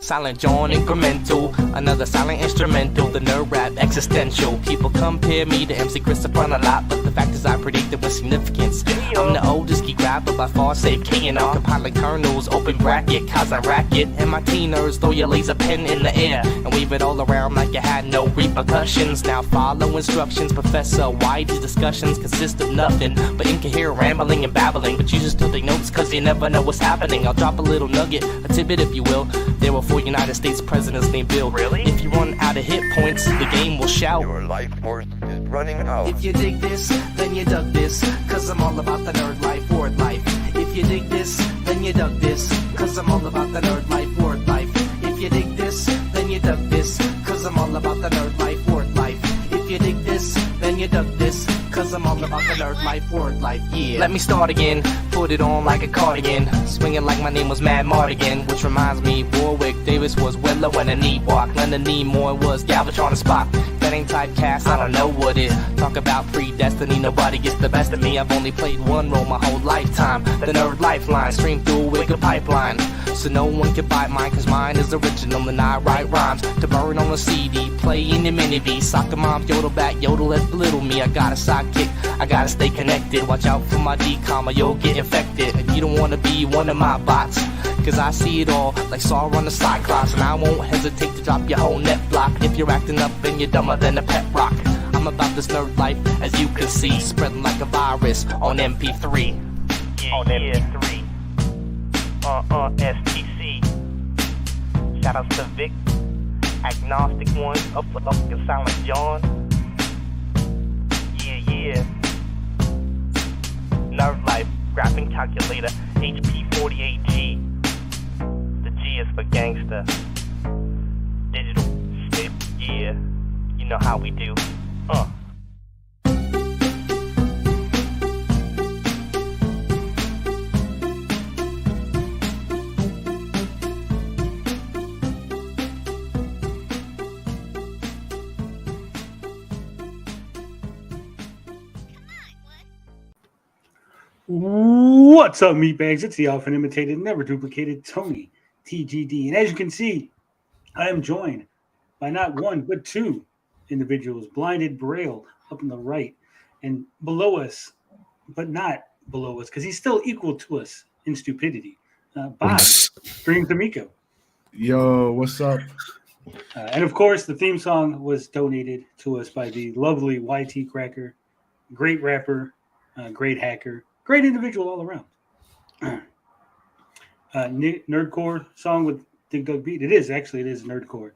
Silent John incremental, another silent instrumental, the nerd rap existential. People compare me to MC Christopher a lot, but the fact is I predict it with significance. I'm the oldest geek rapper by far, save K&R, compiling kernels, open bracket, cause I racket. And my teen nerds throw your laser pen in the air and wave it all around like you had no repercussions. Now follow instructions, Professor. Why these discussions consist of nothing but incoherent rambling and babbling, but you just still take notes cause you never know what's happening. I'll drop a little nugget, a tidbit if you will. There were 4 United States presidents named Bill. Really? If you run out of hit points, the game will shout. Your life force is running out. If you dig this, then you dug this, cause I'm all about the nerd life, word life. If you dig this, then you dug this, cause I'm all about the nerd life, word life. If you dig this, then you dug this, cause I'm all about the nerd life, word life. If you dig this, then you dug this, cause I'm all about the nerd life, word life, yeah. Let me start again, put it on like a cardigan, swinging like my name was Mad Mardigan, which reminds me, Warwick Davis was Willow and an Ewok, Leonard Nimoy was Galvatron and Spock. That ain't typecast, I don't know what it. Talk about predestiny, nobody gets the best of me. I've only played one role my whole lifetime, the nerd lifeline, stream through a wicked pipeline. So no one can bite mine, cause mine is original and I write rhymes to burn on a CD, play in the mini V. Soccer mom, yodel back, yodel at little me. I got a sidekick, I gotta stay connected. Watch out for my decom or you'll get infected. And you don't wanna be one of my bots, cause I see it all like Sauron the Cyclops. And I won't hesitate to drop your whole net block if you're acting up and you're dumber than a pet rock. I'm about this nerd life, as you can see, spreading like a virus on MP3. Yeah, on MP3. STC. Shoutouts to Vic, Agnostic One, up for fucking Silent John. Yeah. Nerd Life, Graphing Calculator, HP48G. The G is for gangster. Digital shit, yeah. You know how we do. What's up, meatbags? It's the often imitated, never duplicated Tony TGD. And as you can see, I am joined by not one, but 2 individuals. Blinded Braille up on the right, and below us, but not below us, because he's still equal to us in stupidity. Bob, Streams Amico. Yo, what's up? And of course, the theme song was donated to us by the lovely YT Cracker. Great rapper, great hacker. Great individual all around. Nerdcore song with Dig Dug Beat. It is Nerdcore.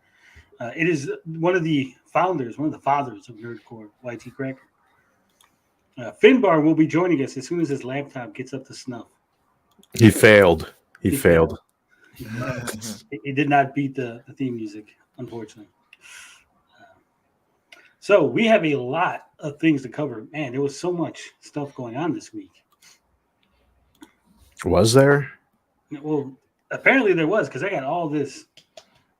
It is one of the fathers of Nerdcore, YT Cracker. Finbar will be joining us as soon as his laptop gets up to snuff. He failed. He failed. He did not beat the theme music, unfortunately. So we have a lot of things to cover. Man, there was so much stuff going on this week. Was there? Well, apparently there was, because I got all this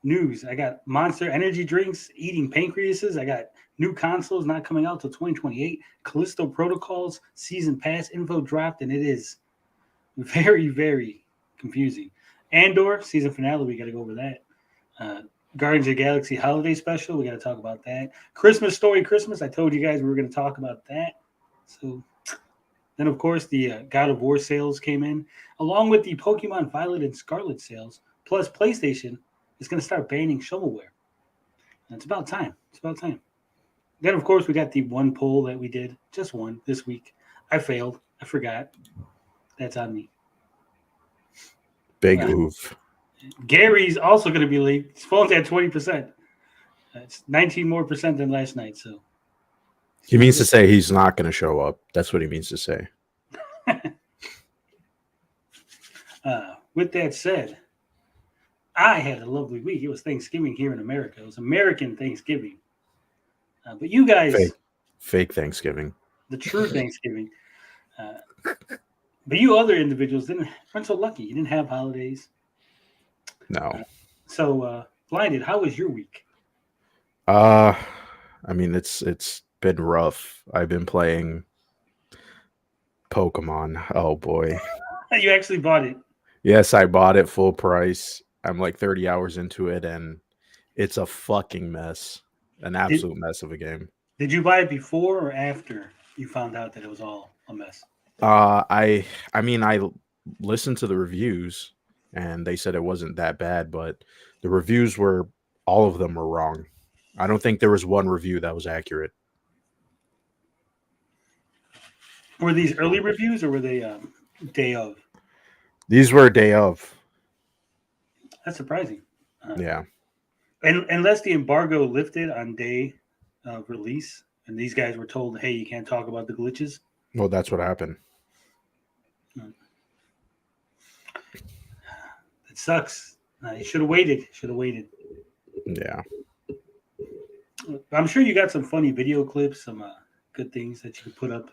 news. I got Monster energy drinks eating pancreases. I got new consoles not coming out till 2028. Callisto Protocols season pass info dropped, and it is very, very confusing. Andor season finale, we got to go over that. Guardians of the Galaxy holiday special, we got to talk about that. Christmas Story Christmas, I told you guys we were going to talk about that. So then, of course, the God of War sales came in, along with the Pokemon Violet and Scarlet sales. Plus, PlayStation is going to start banning shovelware. And it's about time. Then, of course, we got the one poll that we did, just one this week. I failed. I forgot. That's on me. Big oof. Gary's also going to be late. His phone's at 20%. That's 19% more than last night. So he means to say he's not going to show up. That's what he means to say. With that said, I had a lovely week. It was Thanksgiving here in America. It was American Thanksgiving. But you guys... Fake Thanksgiving. The true Thanksgiving. But you other individuals weren't so lucky. You didn't have holidays. No. So, Blinded, how was your week? I mean, it's been rough. I've been playing Pokemon. Oh boy. You actually bought it. Yes, I bought it full price. I'm like 30 hours into it, and it's a fucking mess, an absolute mess of a game. Did you buy it before or after you found out that it was all a mess? I mean, I listened to the reviews, and they said it wasn't that bad, but the reviews were, all of them were wrong. I don't think there was one review that was accurate. Were these early reviews or were they day of? These were a day of. That's surprising. Yeah. And unless the embargo lifted on day of release, and these guys were told, "Hey, you can't talk about the glitches." Well, that's what happened. It sucks. You should have waited. Yeah. I'm sure you got some funny video clips, some good things that you could put up.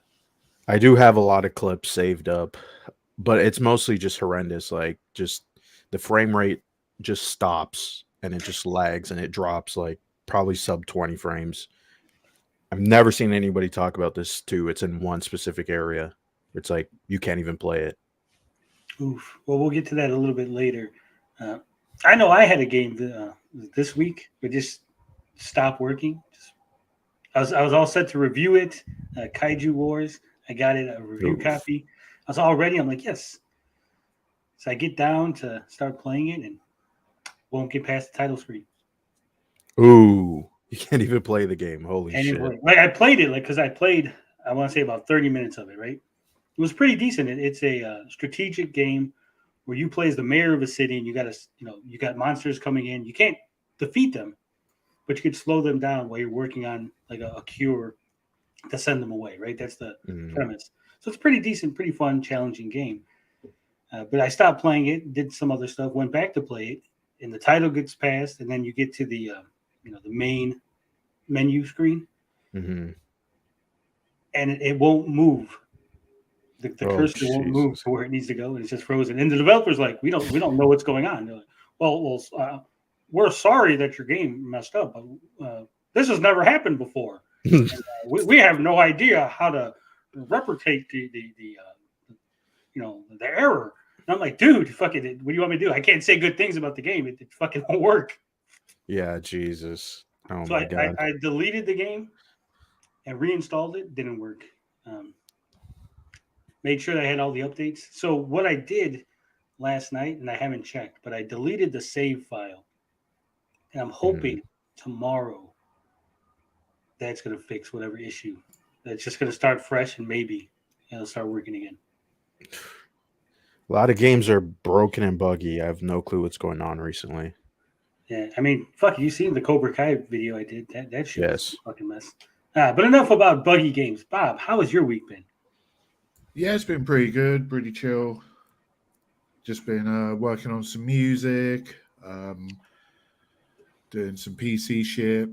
I do have a lot of clips saved up, but it's mostly just horrendous. Like, just the frame rate just stops and it just lags and it drops like probably sub 20 frames. I've never seen anybody talk about this too. It's in one specific area. It's like you can't even play it. Oof. Well, we'll get to that a little bit later. I know I had a game this week, but just stopped working. I was all set to review it. Kaiju Wars. I got it, a review copy. I was all ready. I'm like, yes. So I get down to start playing it and won't get past the title screen. Ooh, you can't even play the game. Holy shit. Like I played it, because I played, I want to say about 30 minutes of it, right? It was pretty decent. It's a strategic game where you play as the mayor of a city, and you got monsters coming in. You can't defeat them, but you could slow them down while you're working on like a cure to send them away, right? That's the premise. So it's pretty decent, pretty fun, challenging game. But I stopped playing it, did some other stuff, went back to play it, and the title gets passed, and then you get to the the main menu screen, and it won't move. The cursor won't move to where it needs to go, and it's just frozen. And the developer's like, we don't know what's going on. They're like, well, we're sorry that your game messed up, but this has never happened before. We have no idea how to replicate the error. And I'm like, dude, fucking, what do you want me to do? I can't say good things about the game. It fucking won't work. Yeah, Jesus. Oh So my God. I deleted the game and reinstalled it. Didn't work. Made sure I had all the updates. So what I did last night, and I haven't checked, but I deleted the save file. And I'm hoping tomorrow that's going to fix whatever issue. That's just going to start fresh, and maybe it'll start working again. A lot of games are broken and buggy. I have no clue what's going on recently. Yeah, I mean, fuck, you seen the Cobra Kai video I did? That shit was a fucking mess. But enough about buggy games. Bob, how has your week been? Yeah, it's been pretty good, pretty chill. Just been working on some music, doing some PC shit,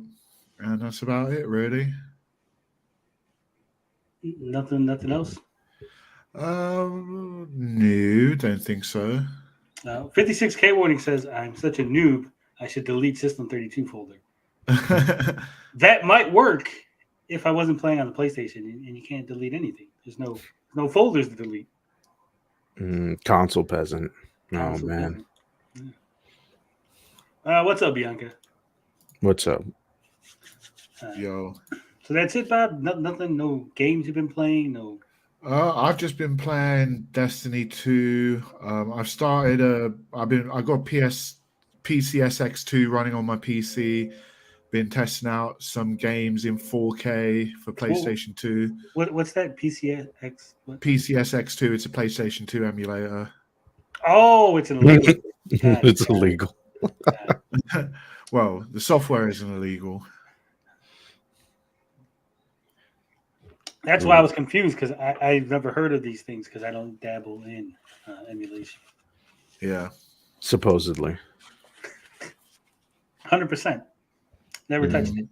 and that's about it, really. Nothing else? No, don't think so. 56K Warning says, I'm such a noob, I should delete System 32 folder. That might work if I wasn't playing on the PlayStation, and you can't delete anything. There's no folders to delete. Console peasant. Oh, man. Peasant. Yeah. What's up, Bianca? What's up? Yo. So that's it, Bob? Nothing, no games you've been playing? No. I've just been playing Destiny 2. I've started I got PCSX2 running on my PC. Been testing out some games in 4K for PlayStation 2. What's that? PCSX? What? PCSX2, it's a PlayStation 2 emulator. Oh, it's illegal. It's illegal. Well, the software isn't illegal. That's why I was confused, because I've never heard of these things because I don't dabble in emulation. Yeah. Supposedly. 100%. Never touched it.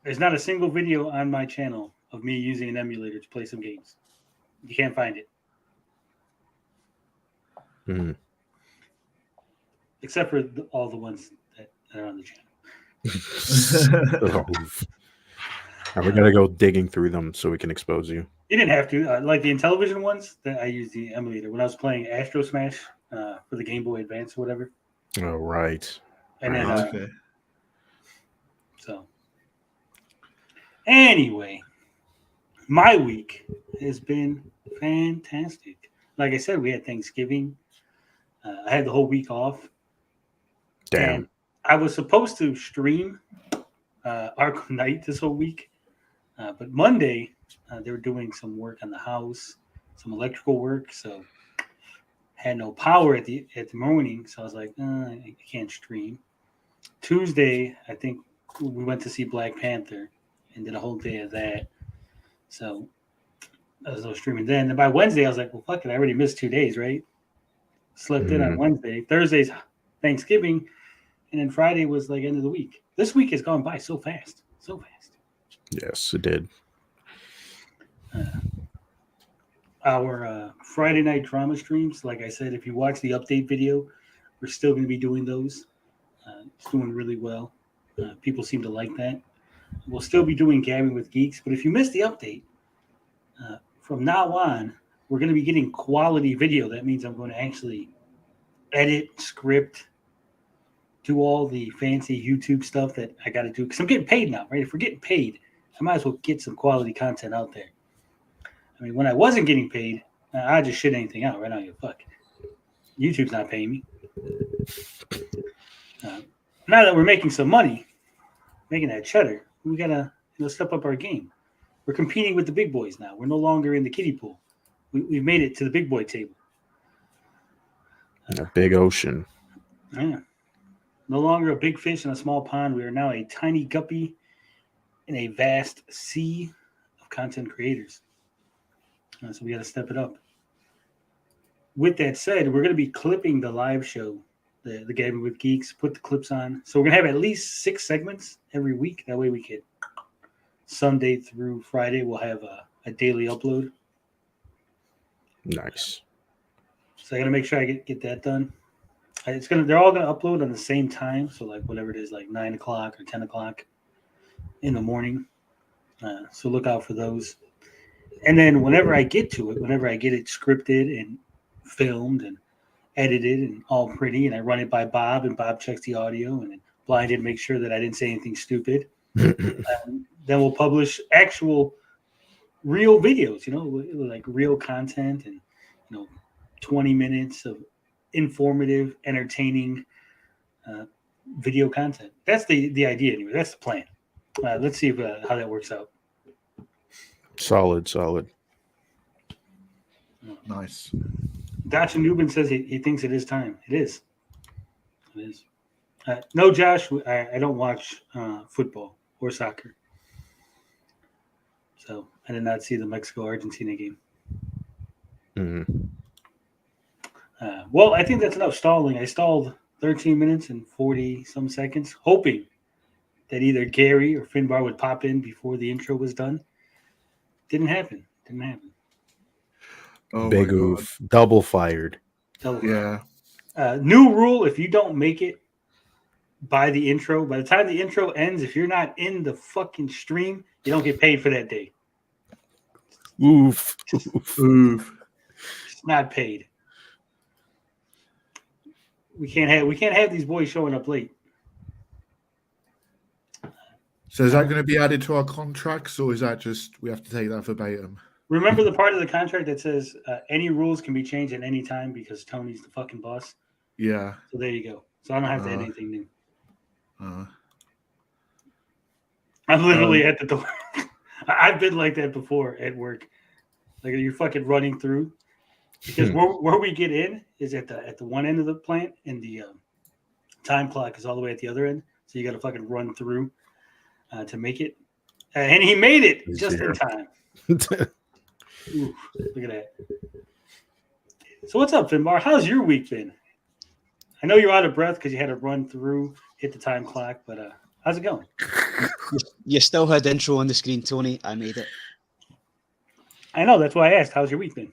There's not a single video on my channel of me using an emulator to play some games. You can't find it. Except for all the ones that are on the channel. And we're gonna go digging through them so we can expose you. You didn't have to. Like the Intellivision ones, that I used the emulator when I was playing Astro Smash for the Game Boy Advance or whatever. Oh, right. And then, Okay. so anyway, my week has been fantastic. Like I said, we had Thanksgiving. I had the whole week off. Damn. And I was supposed to stream Arkham Knight this whole week. But Monday, they were doing some work on the house, some electrical work. So had no power at the morning. So I was like, I can't stream. Tuesday, I think we went to see Black Panther and did a whole day of that. So I was no streaming then. And by Wednesday, I was like, well, fuck it. I already missed 2 days, right? Slept in on Wednesday. Thursday's Thanksgiving. And then Friday was like end of the week. This week has gone by so fast. So fast. Yes, it did. Our Friday night drama streams, like I said, if you watch the update video, we're still going to be doing those. It's doing really well. People seem to like that. We'll still be doing Gabbing with Geeks, but if you missed the update, from now on, we're going to be getting quality video. That means I'm going to actually edit, script, do all the fancy YouTube stuff that I got to do. Because I'm getting paid now, right? If we're getting paid, I might as well get some quality content out there. I mean, when I wasn't getting paid, I just shit anything out. Right now, you fuck. YouTube's not paying me. Now that we're making some money, making that cheddar, we gotta step up our game. We're competing with the big boys now. We're no longer in the kiddie pool. We've made it to the big boy table. A big ocean. Yeah. No longer a big fish in a small pond. We are now a tiny guppy in a vast sea of content creators. So we got to step it up. With that said, we're going to be clipping the live show, the Gabbing with Geeks, put the clips on. So we're going to have at least 6 segments every week. That way we can, Sunday through Friday, we'll have a daily upload. Nice. So I got to make sure I get that done. They're all going to upload on the same time. So like whatever it is, like 9 o'clock or 10 o'clock in the morning. So look out for those. And then whenever I get to it, whenever I get it scripted and filmed and edited and all pretty, and I run it by Bob, and Bob checks the audio and then blinded to make sure that I didn't say anything stupid. Then we'll publish actual real videos, like real content and, 20 minutes of informative, entertaining video content. That's the idea anyway. That's the plan. Let's see how that works out. Solid. Nice. Dacha Newman says he thinks it is time. It is. It is. No, Josh, I don't watch football or soccer. So I did not see the Mexico-Argentina game. Mm-hmm. Well, I think that's enough stalling. I stalled 13 minutes and 40-some seconds, hoping that either Gary or Finbar would pop in before the intro was done. Didn't happen. Oh, Big my God. oof. Double fired. Yeah. New rule, if you don't make it by the time the intro ends, if you're not in the fucking stream, you don't get paid for that day. Oof. Oof. It's not paid. We can't have these boys showing up late. So is that going to be added to our contracts, or is that just we have to take that verbatim? Remember the part of the contract that says any rules can be changed at any time because Tony's the fucking boss? Yeah. So there you go. So I don't have to add anything new. I'm literally at the door. I've been like that before at work. Like you're fucking running through. Because where we get in is at the one end of the plant, and the time clock is all the way at the other end. So you got to fucking run through to make it. And he made it just in time. Ooh, look at that. So what's up, Finbar? How's your week been? I know you're out of breath because you had to run through, hit the time clock, but how's it going? You still had intro on the screen, Tony. I made it. I know. That's why I asked. How's your week been?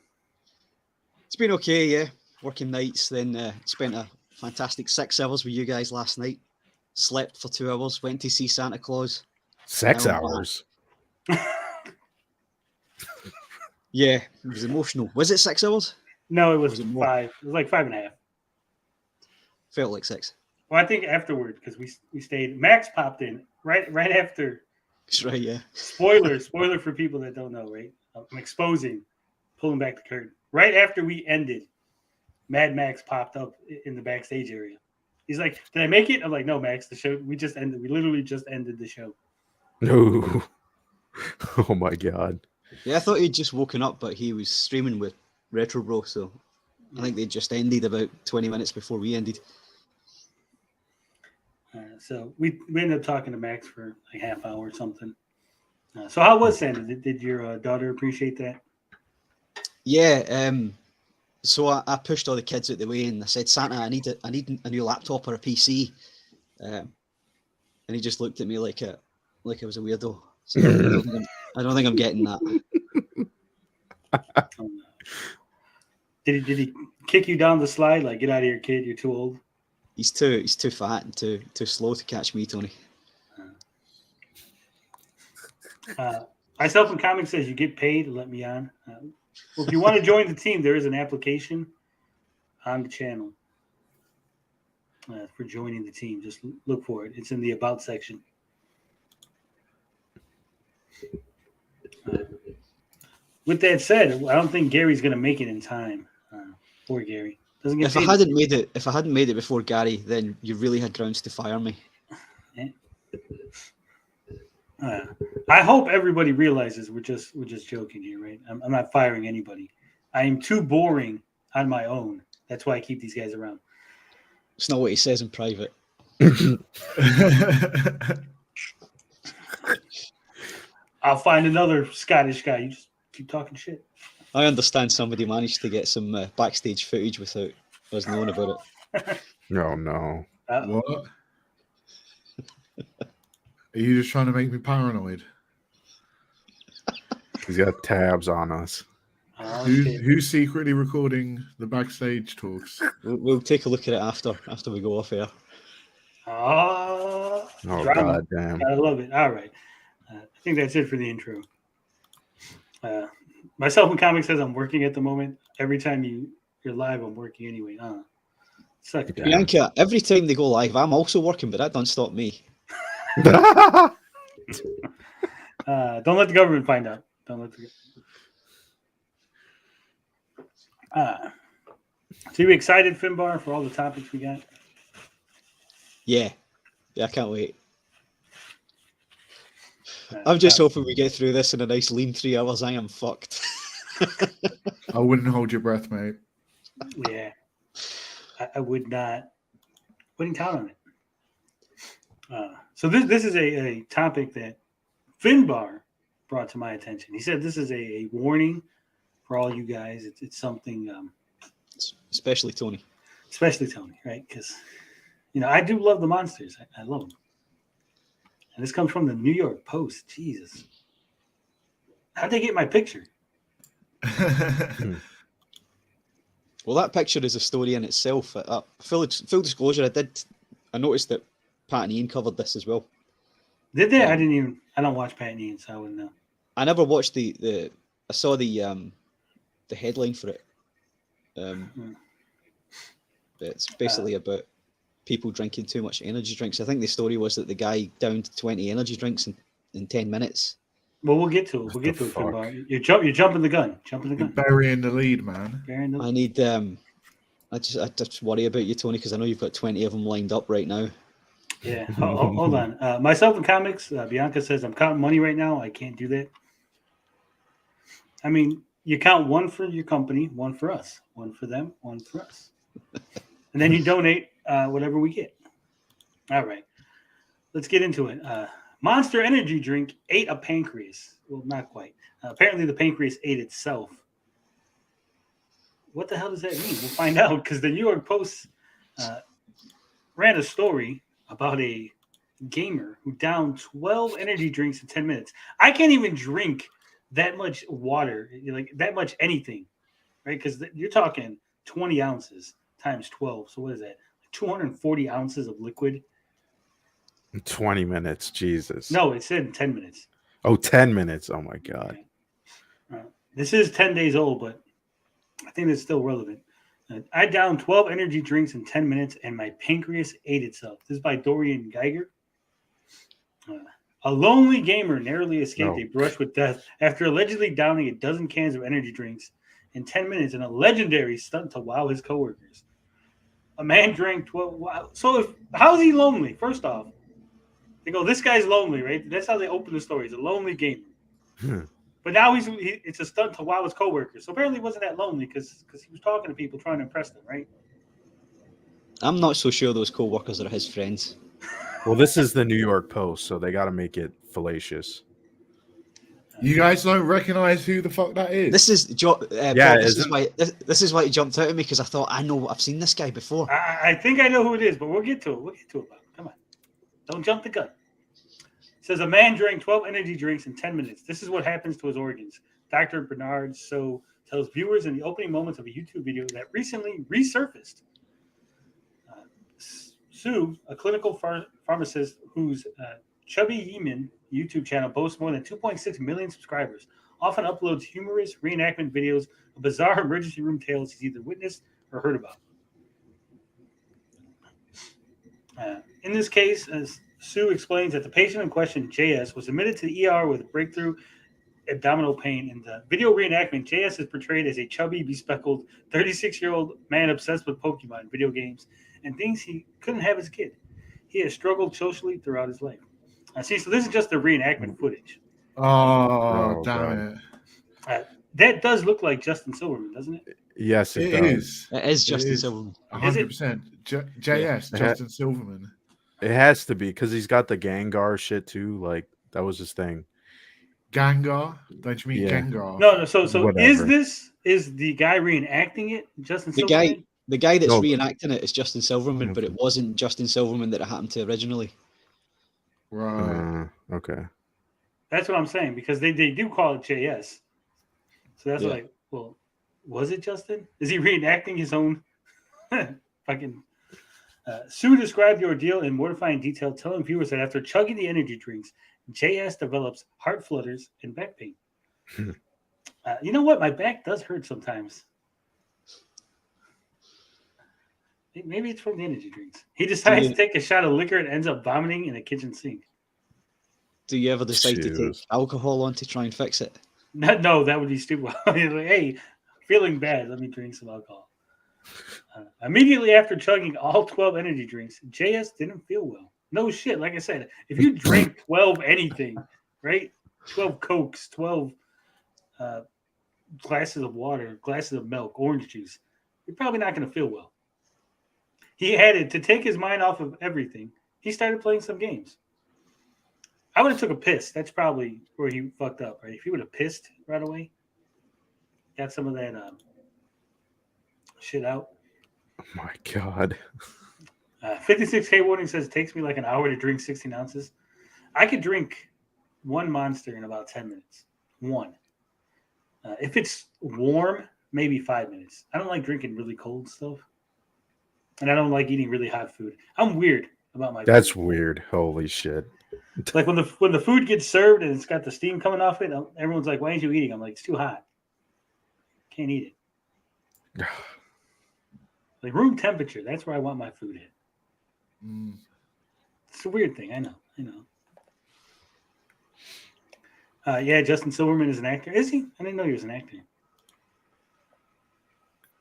It's been okay, yeah. Working nights, then spent a fantastic 6 hours with you guys last night. Slept for 2 hours, went to see Santa Claus. 6 hours? Yeah, it was emotional. Was it 6 hours? No, it was Was it more? 5. It was like 5.5. Felt like 6. Well, I think afterward because we stayed. Max popped in right after. That's right, yeah. Spoiler for people that don't know, right? I'm exposing, pulling back the curtain. Right after we ended, Mad Max popped up in the backstage area. He's like, "Did I make it?" I'm like, "No, Max. The show we just ended. We literally just ended the show." No. Oh my god. Yeah, I thought he'd just woken up, but he was streaming with Retro Bro, so I think they just ended about 20 minutes before we ended. So we ended up talking to Max for like half hour or something. So how was Santa? Did your daughter appreciate that? Yeah, so I pushed all the kids out the way and I said, Santa, I need a new laptop or a PC. And he just looked at me like I was a weirdo. So I don't think I'm getting that. Did he kick you down the slide? Like, get out of here, kid. You're too old. He's too fat and too slow to catch me, Tony. Myself in Comics says you get paid to let me on. Well, if you want to join the team, there is an application on the channel for joining the team. Just look for it. It's in the About section. With that said, I don't think Gary's going to make it in time. Poor Gary. Doesn't get If I hadn't made it before Gary, then you really had grounds to fire me. I hope everybody realizes we're just joking here, right? I'm not firing anybody. I am too boring on my own. That's why I keep these guys around. It's not what he says in private. I'll find another Scottish guy. You just keep talking shit. I understand somebody managed to get some backstage footage without us knowing about it. No, no. What? Are you just trying to make me paranoid? He's got tabs on us. Oh, Who's secretly recording the backstage talks? We'll take a look at it after we go off air. Oh, drama. God damn. I love it. All right. I think that's it for the intro. Myself in Comics says I'm working at the moment. Every time you're live, I'm working anyway. Suck it. Bianca, every time they go live, I'm also working, but that don't stop me. Don't let the government find out. Don't let the. So you excited, Finbar, for all the topics we got? Yeah, I can't wait. I'm just hoping we get through this in a nice lean 3 hours. I am fucked. I wouldn't hold your breath, mate. Yeah, I would not. Wouldn't count on it. So this is a topic that Finbar brought to my attention. He said this is a warning for all you guys. It's something, Especially Tony. especially Tony, right? Because I do love the monsters. I love them. And this comes from the New York Post. Jesus, how'd they get my picture? Well, that picture is a story in itself. Full disclosure, I noticed that Pat and Ian covered this as well. Did they? I don't watch Pat and Ian, so I wouldn't know. I never watched I saw the headline for it. It's basically about people drinking too much energy drinks. I think the story was that the guy downed 20 energy drinks in 10 minutes. Well, we'll get to it. We'll get to it, Finbar. You're jumping the gun. Jumping the You're gun. burying the lead, man. Burying the I need I just worry about you, Tony, because I know you've got 20 of them lined up right now. Yeah, hold on. Myself in Comics, Bianca says, I'm counting money right now. I can't do that. I mean, you count one for your company, one for us, one for them, one for us. And then you donate whatever we get. All right. Let's get into it. Monster Energy drink ate a pancreas. Well, not quite. Apparently, the pancreas ate itself. What the hell does that mean? We'll find out because the New York Post ran a story about a gamer who downed 12 energy drinks in 10 minutes. I can't even drink that much water, like that much anything, right? Because you're talking 20 ounces times 12. So what is that? 240 ounces of liquid. 20 minutes, Jesus. No, it said 10 minutes. Oh, 10 minutes. Oh my God. Okay. This is 10 days old, but I think it's still relevant. I downed 12 energy drinks in 10 minutes and my pancreas ate itself. This is by Dorian Geiger. A lonely gamer narrowly escaped a brush with death after allegedly downing a dozen cans of energy drinks in 10 minutes in a legendary stunt to wow his coworkers. A man drank 12. Wow. So how is he lonely? First off, they go, this guy's lonely, right? That's how they open the story. He's a lonely gamer. But now it's a stunt to wow his coworkers. So apparently he wasn't that lonely because he was talking to people trying to impress them, right? I'm not so sure those co-workers are his friends. Well, this is the New York Post, so they got to make it fallacious. You guys don't recognize who the fuck that is? This is Bob, this is why he jumped out at me because I thought I've seen this guy before. I think I know who it is, but we'll get to it. Bob. Come on. Don't jump the gun. It says a man drank 12 energy drinks in 10 minutes. This is what happens to his organs. Dr. Bernard So tells viewers in the opening moments of a YouTube video that recently resurfaced. Sue, a clinical pharmacist whose Chubby Yeeman YouTube channel boasts more than 2.6 million subscribers, often uploads humorous reenactment videos of bizarre emergency room tales he's either witnessed or heard about. In this case, as Sue explains that the patient in question, JS, was admitted to the ER with breakthrough abdominal pain. In the video reenactment, JS is portrayed as a chubby, bespectacled 36-year-old man obsessed with Pokemon video games and things he couldn't have as a kid. He has struggled socially throughout his life. So this is just the reenactment footage. Oh, damn it. That does look like Justin Silverman, doesn't it? Yes, it is. It is Justin Silverman. 100%. JS, Justin Silverman. It has to be because he's got the Gengar shit too. Like that was his thing. Gengar? Don't you mean Gengar? No. So Whatever. is the guy reenacting it Justin Silverman? The guy that's reenacting it is Justin Silverman, but it wasn't Justin Silverman that it happened to originally. Right. Okay. That's what I'm saying because they do call it JS. So that's like, well, was it Justin? Is he reenacting his own fucking? Sue described the ordeal in mortifying detail, telling viewers that after chugging the energy drinks, JS develops heart flutters and back pain. You know what? My back does hurt sometimes. Maybe it's from the energy drinks. He decides to take a shot of liquor and ends up vomiting in a kitchen sink. Do you ever decide to take alcohol on to try and fix it? No, that would be stupid. Like, hey, feeling bad. Let me drink some alcohol. Immediately after chugging all 12 energy drinks, JS didn't feel well. No shit. Like I said, if you drink 12 anything, right? 12 Cokes, 12 glasses of water, glasses of milk, orange juice, you're probably not going to feel well. He added to take his mind off of everything. He started playing some games. I would have took a piss. That's probably where he fucked up, right? If he would have pissed right away, got some of that shit out. Oh my God. 56K warning says it takes me like an hour to drink 16 ounces. I could drink one Monster in about 10 minutes. One. If it's warm, maybe 5 minutes. I don't like drinking really cold stuff. And I don't like eating really hot food. I'm weird about my That's food. weird. Holy shit. Like when the food gets served and it's got the steam coming off it, everyone's like, why aren't you eating? I'm like, it's too hot. Can't eat it. Like room temperature, that's where I want my food at. It's a weird thing. I know. Yeah, Justin Silverman is an actor. Is he? I didn't know he was an actor.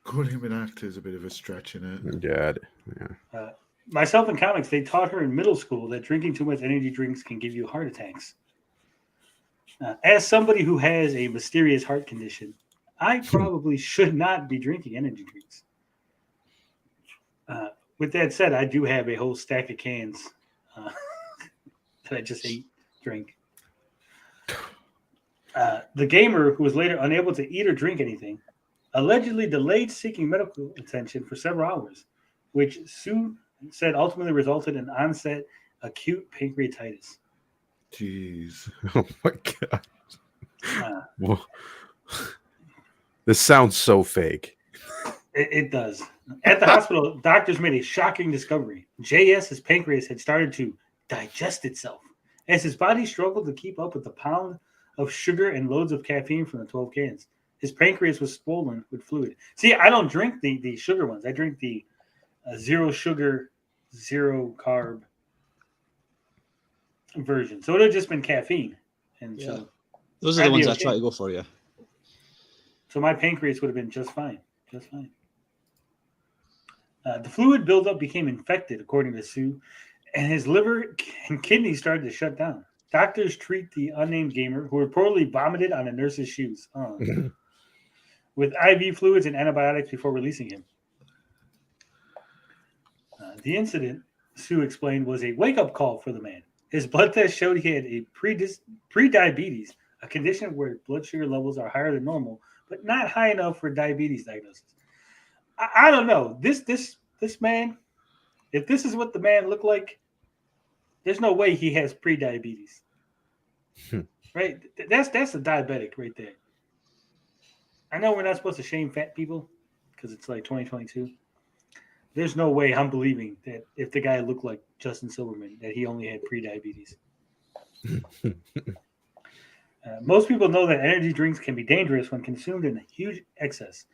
Calling him an actor is a bit of a stretch, isn't it? Yeah. Myself in comics, they taught her in middle school that drinking too much energy drinks can give you heart attacks. As somebody who has a mysterious heart condition, I probably should not be drinking energy drinks. With that said, I do have a whole stack of cans that I just drink. The gamer, who was later unable to eat or drink anything, allegedly delayed seeking medical attention for several hours, which Sue said ultimately resulted in onset acute pancreatitis. Jeez. Oh my God. This sounds so fake. It does. At the hospital, doctors made a shocking discovery. JS's pancreas had started to digest itself as his body struggled to keep up with the pound of sugar and loads of caffeine from the 12 cans. His pancreas was swollen with fluid. See, I don't drink the sugar ones. I drink the zero sugar, zero carb version. So it would have just been caffeine. And so those are the ones I try to go for, yeah. So my pancreas would have been just fine. Just fine. The fluid buildup became infected, according to Sue, and his liver and kidneys started to shut down. Doctors treat the unnamed gamer, who reportedly vomited on a nurse's shoes, with IV fluids and antibiotics before releasing him. The incident, Sue explained, was a wake-up call for the man. His blood test showed he had a pre-diabetes, a condition where blood sugar levels are higher than normal, but not high enough for diabetes diagnosis. I don't know. This man, if this is what the man looked like, there's no way he has pre-diabetes. Right? That's a diabetic right there. I know we're not supposed to shame fat people because it's like 2022. There's no way I'm believing that if the guy looked like Justin Silverman, that he only had pre-diabetes. Most people know that energy drinks can be dangerous when consumed in huge excess.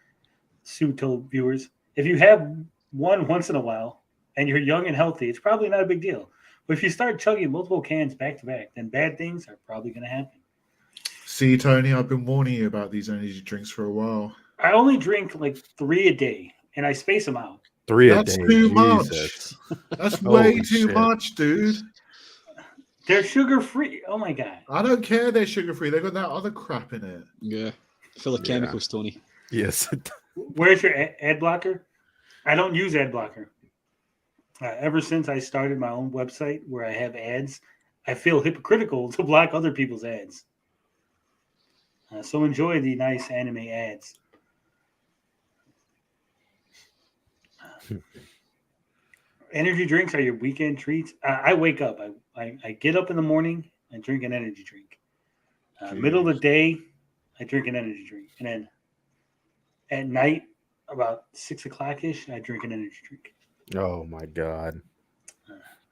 Sue told viewers, if you have one once in a while and you're young and healthy, it's probably not a big deal. But if you start chugging multiple cans back to back, then bad things are probably going to happen. See, Tony, I've been warning you about these energy drinks for a while. I only drink like 3 a day, and I space them out. 3 a day. That's too Jesus. much. That's way too shit. much, dude. They're sugar-free. Oh, my God. I don't care they're sugar-free. They've got that other crap in it. Yeah. Full of chemicals, Tony. Yes. Where's your ad blocker? I don't use ad blocker. Ever since I started my own website where I have ads, I feel hypocritical to block other people's ads. So enjoy the nice anime ads. Energy drinks are your weekend treats. I wake up. I get up in the morning and drink an energy drink. Middle of the day, I drink an energy drink. And then at night, about 6 o'clock-ish, I drink an energy drink. Oh, my God.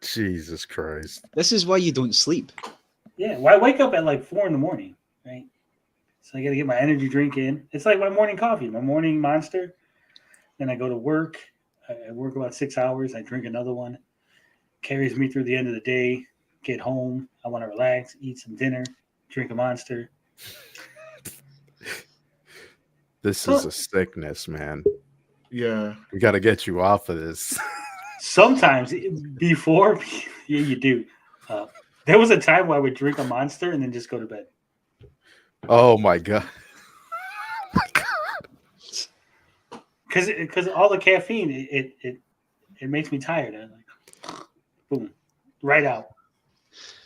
Jesus Christ. This is why you don't sleep. Yeah, well, I wake up at like 4 in the morning, right? So I got to get my energy drink in. It's like my morning coffee, my morning Monster. Then I go to work. I work about 6 hours. I drink another one. Carries me through the end of the day. Get home. I want to relax, eat some dinner, drink a Monster. This is a sickness, man. Yeah. We got to get you off of this. Sometimes before, yeah, you do. There was a time where I would drink a Monster and then just go to bed. Oh, my God. Because all the caffeine, it makes me tired. I'm like, boom, right out.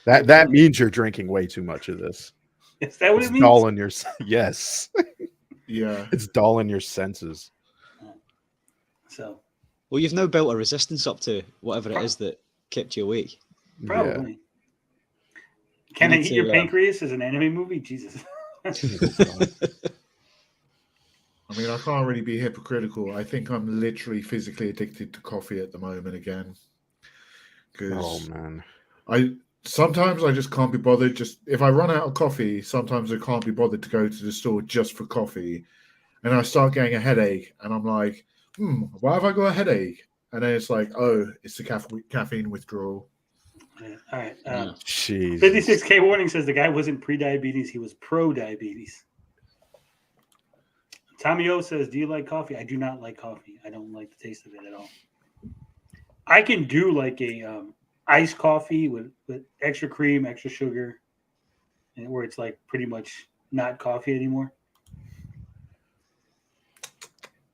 That means you're drinking way too much of this. Is that what It's it means? dulling your yes. Yeah. It's dulling your senses. So Well, you've now built a resistance up to whatever it is that kept you awake. probably. Can I eat your pancreas as an anime movie? Jesus. I mean, I can't really be hypocritical. I think I'm literally physically addicted to coffee at the moment again. Oh Because man. sometimes I just can't be bothered. Just if I run out of coffee, sometimes I can't be bothered to go to the store just for coffee. And I start getting a headache, and I'm like, why have I got a headache? And then it's like, oh, it's the caffeine withdrawal. Yeah, all right. Jeez. 56K warning says the guy wasn't pre-diabetes, he was pro-diabetes. Tommy O says, do you like coffee? I do not like coffee. I don't like the taste of it at all. I can do like a iced coffee with extra cream, extra sugar, and where it's like pretty much not coffee anymore.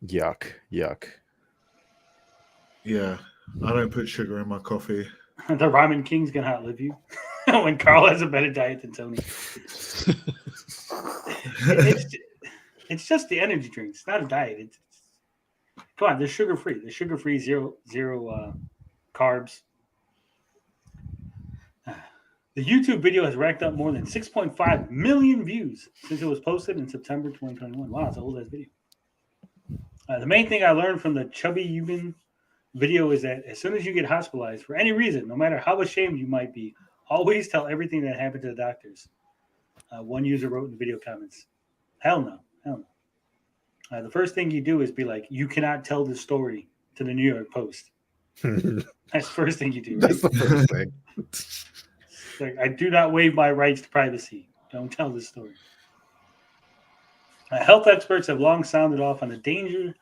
Yuck. Yeah, I don't put sugar in my coffee. The Ramen King's gonna outlive you when Carl has a better diet than Tony. It's just the energy drinks. It's not a diet. Come on, they're sugar free. They're sugar free, zero carbs. The YouTube video has racked up more than 6.5 million views since it was posted in September 2021. Wow, it's an old ass video. The main thing I learned from the Chubby Human video is that as soon as you get hospitalized for any reason, no matter how ashamed you might be, always tell everything that happened to the doctors. One user wrote in the video comments, hell no. The first thing you do is be like, you cannot tell this story to the New York Post. That's the first thing you do. Right? That's the first thing. Like, I do not waive my rights to privacy. Don't tell this story. Health experts have long sounded off on the danger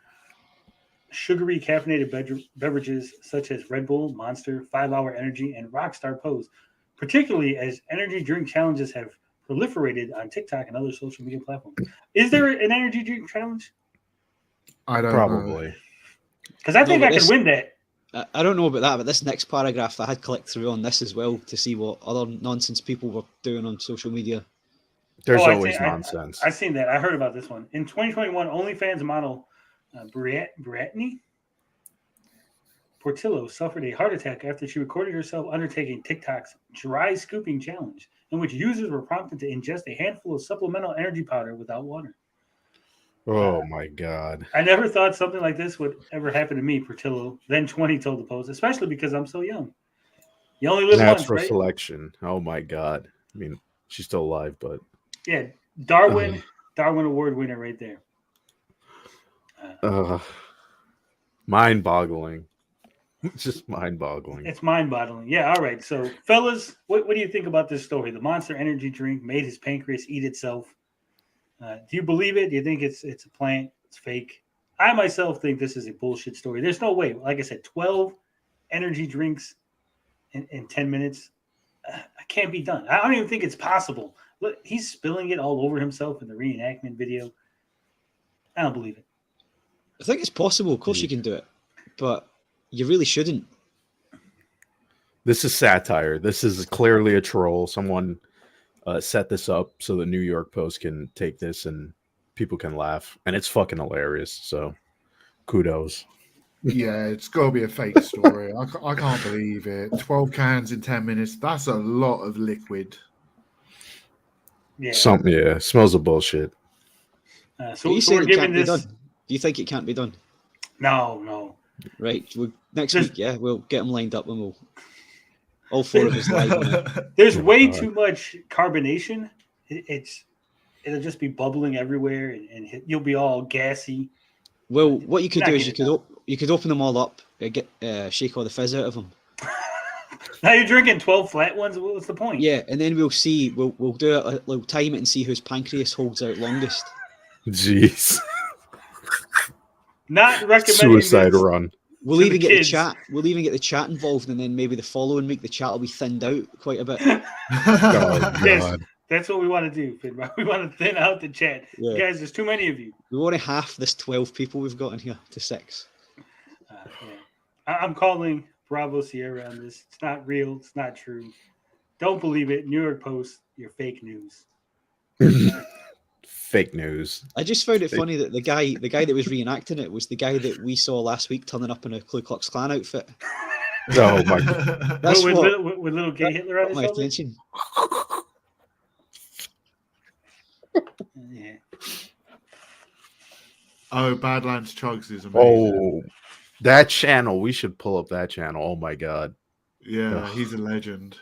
sugary caffeinated beverages such as Red Bull, Monster, 5 Hour Energy, and Rockstar pose, particularly as energy drink challenges have proliferated on TikTok and other social media platforms. Is there an energy drink challenge? I don't know. Probably. Because I think I could win that. I don't know about that, but this next paragraph, I had clicked through on this as well to see what other nonsense people were doing on social media. There's always nonsense. I've seen that. I heard about this one. In 2021, OnlyFans model Brittany Portillo suffered a heart attack after she recorded herself undertaking TikTok's dry scooping challenge, in which users were prompted to ingest a handful of supplemental energy powder without water. Oh my God. I never thought something like this would ever happen to me, Portillo, then 20, told the Post, especially because I'm so young. You only live once, right? Selection. Oh my God. I mean, she's still alive, but yeah, Darwin Award winner right there. Mind-boggling. It's just mind-boggling. It's mind-boggling. Yeah, all right. So, fellas, what do you think about this story? The Monster energy drink made his pancreas eat itself. Do you believe it? Do you think it's a plant? It's fake? I myself think this is a bullshit story. There's no way. Like I said, 12 energy drinks in 10 minutes. Can't be done. I don't even think it's possible. Look, he's spilling it all over himself in the reenactment video. I don't believe it. I think it's possible. Of course you can do it. But you really shouldn't. This is satire. This is clearly a troll. Someone set this up so the New York Post can take this and people can laugh. And it's fucking hilarious. So kudos. Yeah, it's got to be a fake story. I can't believe it. 12 cans in 10 minutes. That's a lot of liquid. Yeah. Smells of bullshit. So we're giving this. Do you think it can't be done? No. Right. Next week, we'll get them lined up and we'll all 4 of us live on it. There's way too much carbonation. It'll just be bubbling everywhere, and you'll be all gassy. Well, what you could do is you could open them all up, shake all the fizz out of them. Now you're drinking 12 flat ones. What's the point? Yeah, and then we'll see. We'll do it. We'll time it and see whose pancreas holds out longest. Jeez. Not recommending suicide this. Run. We'll even get the chat. We'll even get the chat involved, and then maybe the following week the chat will be thinned out quite a bit. Oh, God. That's what we want to do, Finbar. We want to thin out the chat. Yeah. Guys, there's too many of you. We want to half this 12 people we've got in here to 6. I'm calling Bravo Sierra on this. It's not real. It's not true. Don't believe it. New York Post, you're fake news. Fake news. I just found it funny that the guy that was reenacting it was the guy that we saw last week turning up in a Ku Klux Klan outfit. Oh my God. That's with little gay Hitler on his my shoulder? attention. Yeah. Oh, Badlands Chugs is amazing. Oh, that channel. We should pull up that channel. Oh my God. Yeah, he's a legend.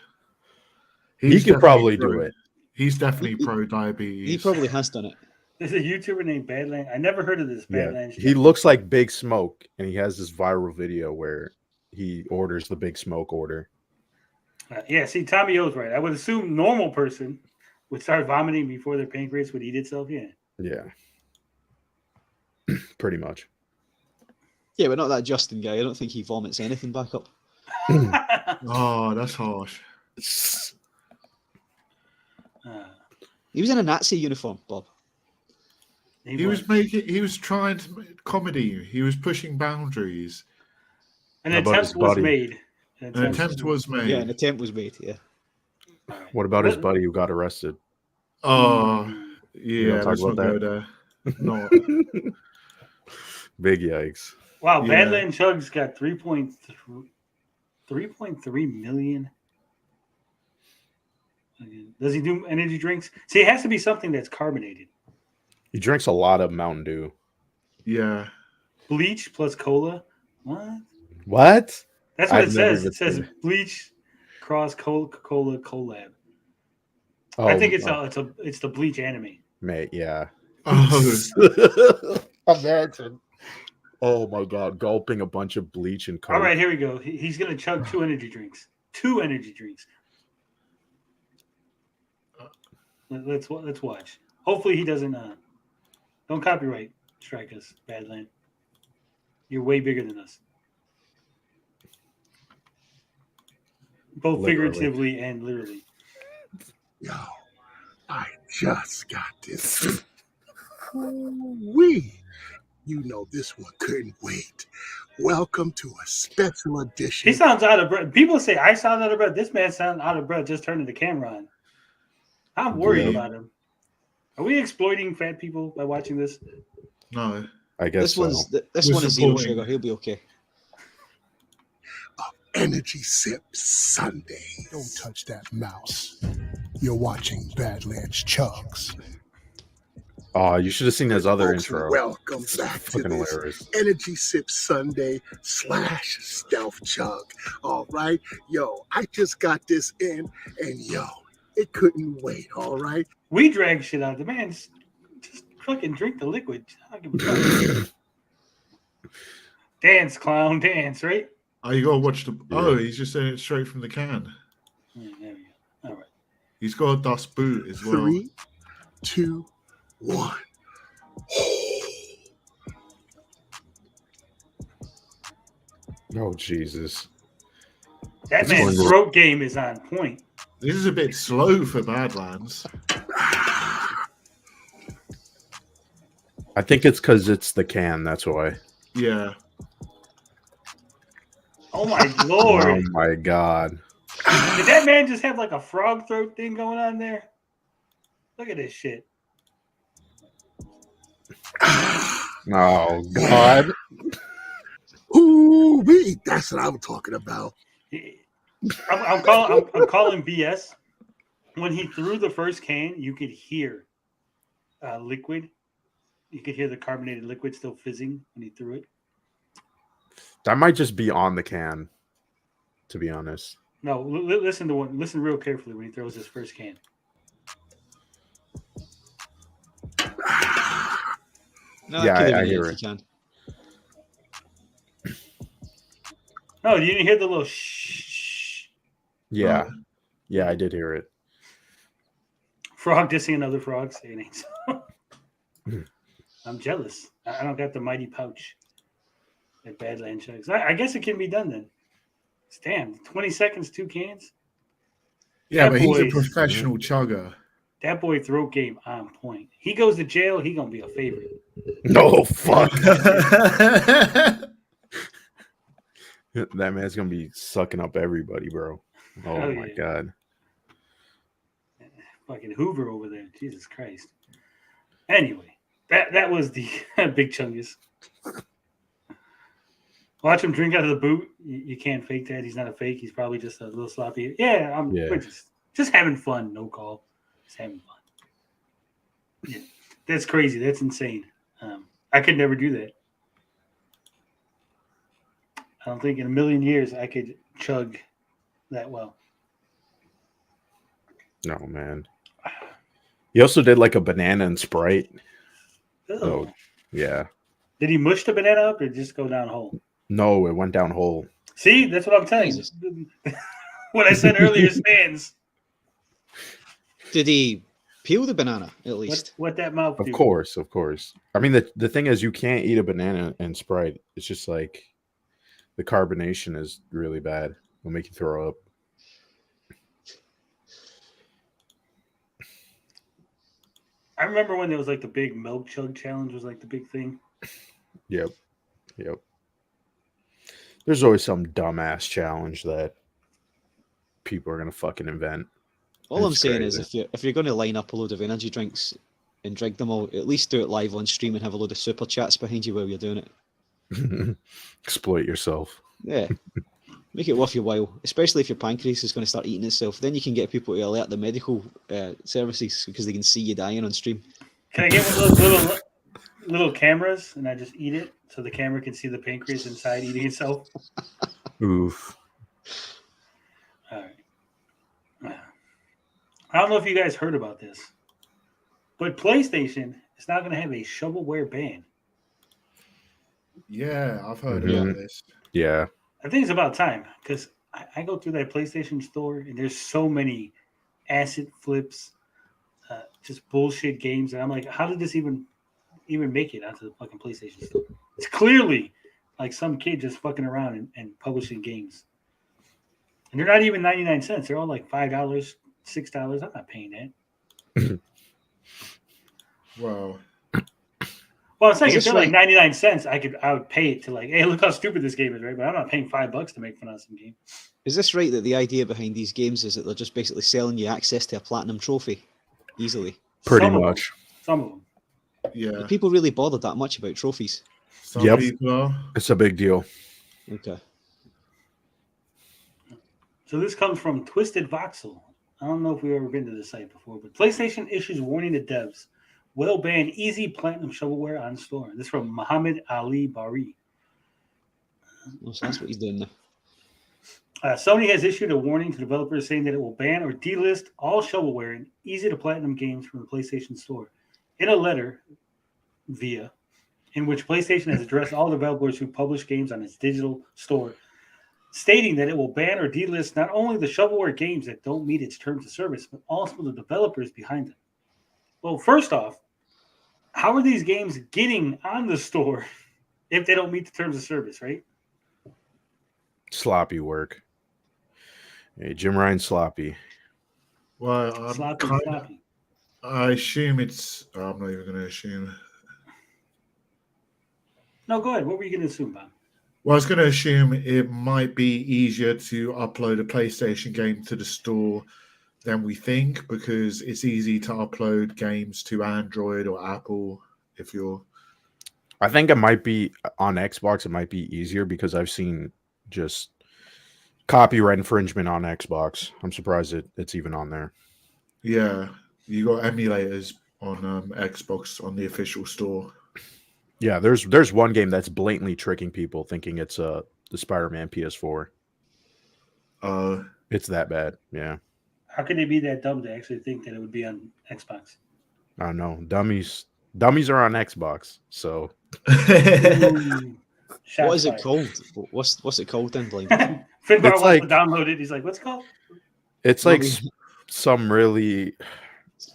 He could probably do it. He's definitely pro diabetes. He probably has done it. There's a YouTuber named Badlands. I never heard of this Badlands. He looks like Big Smoke, and he has this viral video where he orders the Big Smoke order. See, Tommy O's right. I would assume normal person would start vomiting before their pancreas would eat itself. Yeah. Pretty much. Yeah, but not that Justin guy. I don't think he vomits anything back up. Oh, that's harsh. He was in a Nazi uniform, Bob. He was trying to make comedy. He was pushing boundaries. An attempt was made. An attempt was made. Yeah, an attempt was made, yeah. What about his buddy who got arrested? Oh, yeah, let's not go there. No. Big yikes. Wow, Badlands Chugs got 3.3 million. Does he do energy drinks? See, it has to be something that's carbonated. He drinks a lot of Mountain Dew. Yeah. Bleach plus cola. What? That's what it says. It says bleach cross Coca-Cola collab. I think it's the Bleach anime. Mate, yeah. Oh. Imagine. Oh my god, gulping a bunch of bleach and coke. All right, here we go. He's gonna chug 2 energy drinks. 2 energy drinks. Let's watch. Hopefully he doesn't. Don't copyright strike us, Badland. You're way bigger than us, both Literally. figuratively and literally. Yo, I just got this. Wee. You know this one couldn't wait. Welcome to a special edition. He sounds out of breath. People say I sound out of breath. This man sounds out of breath just turning the camera on. I'm worried Yeah. about him. Are we exploiting fat people by watching this? No. I guess This one's this We're one is zero supporting. sugar. He'll be okay. Energy Sip Sunday. Don't touch that mouse. You're watching Badlands Chugs. Oh, you should have seen his other Folks, intro. welcome back to Fucking this hilarious. Energy Sip Sunday / Stealth Chug. All right. Yo, I just got this in, and yo, it couldn't wait. All right. We drag shit out. The man just fucking drink the liquid. I don't give a fuck. Dance, clown, dance, right? Oh, you gotta watch the. Yeah. Oh, he's just saying it straight from the can. Yeah, there we go. All right. He's got a dust boot as well. 3, 2, 1. Oh Jesus. That It's man's going- throat game is on point. This is a bit slow for Badlands. I think it's because it's the can. That's why. Yeah. Oh my lord. Oh my god. Did that man just have like a frog throat thing going on there? Look at this shit. Oh god. Ooh, wee. That's what I'm talking about. I'm calling BS. When he threw the first can, you could hear liquid. You could hear the carbonated liquid still fizzing when he threw it. That might just be on the can, to be honest. No, listen real carefully when he throws his first can. No, Yeah, that could I have been hear if it. you can. No, you didn't hear the little shh. Yeah. Yeah, I did hear it. Frog dissing another frog saying it. I'm jealous. I don't got the mighty pouch at Badland Chugs. I guess it can be done then. Damn, 20 seconds, 2 cans. Yeah, That but he's a boy's- professional chugger. That boy throat game on point. He goes to jail, he gonna be a favorite. No fuck. That man's gonna be sucking up everybody, bro. Oh Hell my yeah. god. Fucking Hoover over there. Jesus Christ. Anyway, that was the Big Chungus. Watch him drink out of the boot. You can't fake that. He's not a fake. He's probably just a little sloppy. Yeah, Yeah. we're just having fun. No call. Just having fun. Yeah, that's crazy. That's insane. I could never do that. I don't think in a million years I could chug that well. No man. He also did like a banana and Sprite. Ugh. Oh, yeah. Did he mush the banana up or just go down whole? No, it went down whole. See, that's what I'm telling Jesus. you. What I said earlier stands. Did he peel the banana at least? What that mouth Of do? course, of course. I mean, the thing is, you can't eat a banana and Sprite. It's just like the carbonation is really bad. It'll make you throw up. I remember when there was like the big milk chug challenge was like the big thing. Yep. Yep. There's always some dumbass challenge that people are gonna fucking invent. All I'm It's saying is, crazy. if you're going to line up a load of energy drinks and drink them all, at least do it live on stream and have a load of super chats behind you while you're doing it. Exploit yourself. Yeah, make it worth your while. Especially if your pancreas is going to start eating itself, then you can get people to alert the medical services because they can see you dying on stream. Can I get one of those little cameras and I just eat it so the camera can see the pancreas inside eating itself? Oof. All right. I don't know if you guys heard about this, but PlayStation is now going to have a shovelware ban. Yeah, I've heard Mhm. about this. Yeah. I think it's about time because I go through that PlayStation store and there's so many asset flips, just bullshit games, and I'm like, how did this even make it onto the fucking PlayStation store? It's clearly like some kid just fucking around and publishing games, and they're not even 99 cents. They're all like $5, $6. I'm not paying that. Wow. Well, I'm saying Is if this they're like right? 99 cents, I would pay it to like, hey, look how stupid this game is, right? But I'm not paying $5 to make fun of some game. Is this right that the idea behind these games is that they're just basically selling you access to a platinum trophy easily? Pretty Some of them. much. Some of them. Yeah. Are people really bothered that much about trophies? Some Yep. people are. It's a big deal. Okay. So this comes from Twisted Voxel. I don't know if we've ever been to this site before, but PlayStation issues warning to devs. Will ban easy platinum shovelware on store. This is from Muhammad Ali Bari. Oh, so that's what he's doing now. Sony has issued a warning to developers saying that it will ban or delist all shovelware and easy to platinum games from the PlayStation Store. In a letter, in which PlayStation has addressed all developers who publish games on its digital store, stating that it will ban or delist not only the shovelware games that don't meet its terms of service, but also the developers behind them. Well, first off, how are these games getting on the store if they don't meet the terms of service, right? Sloppy work. Hey, Jim Ryan sloppy. Well, I'm Sloppy. I assume it's. I'm not even going to assume. No, go ahead. What were you going to assume, Bob? Well, I was going to assume it might be easier to upload a PlayStation game to the store than we think, because it's easy to upload games to Android or Apple if you're. I think it might be on Xbox. It might be easier because I've seen just copyright infringement on Xbox. I'm surprised it's even on there. Yeah, you got emulators on Xbox on the official store. Yeah, there's one game that's blatantly tricking people thinking it's the Spider-Man PS4. It's that bad. Yeah. How could they be that dumb to actually think that it would be on Xbox? I don't know. Dummies are on Xbox. So What is it called? What's it called then, Blind? Finbar It's wants like- to download it. He's like, what's it called? it's like some really.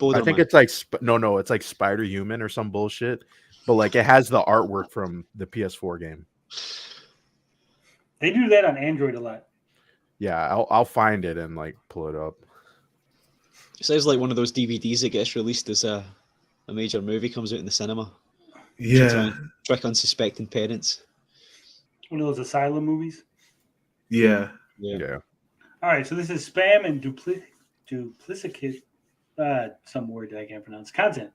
I think it's like no, it's like Spider Human or some bullshit. But like it has the artwork from the PS4 game. They do that on Android a lot. Yeah, I'll find it and like pull it up. It sounds like one of those DVDs that gets released as a major movie comes out in the cinema. Yeah, Trick unsuspecting parents. One of those asylum movies. yeah. Yeah. All right, so this is spam and duplicate, some word that I can't pronounce. Content.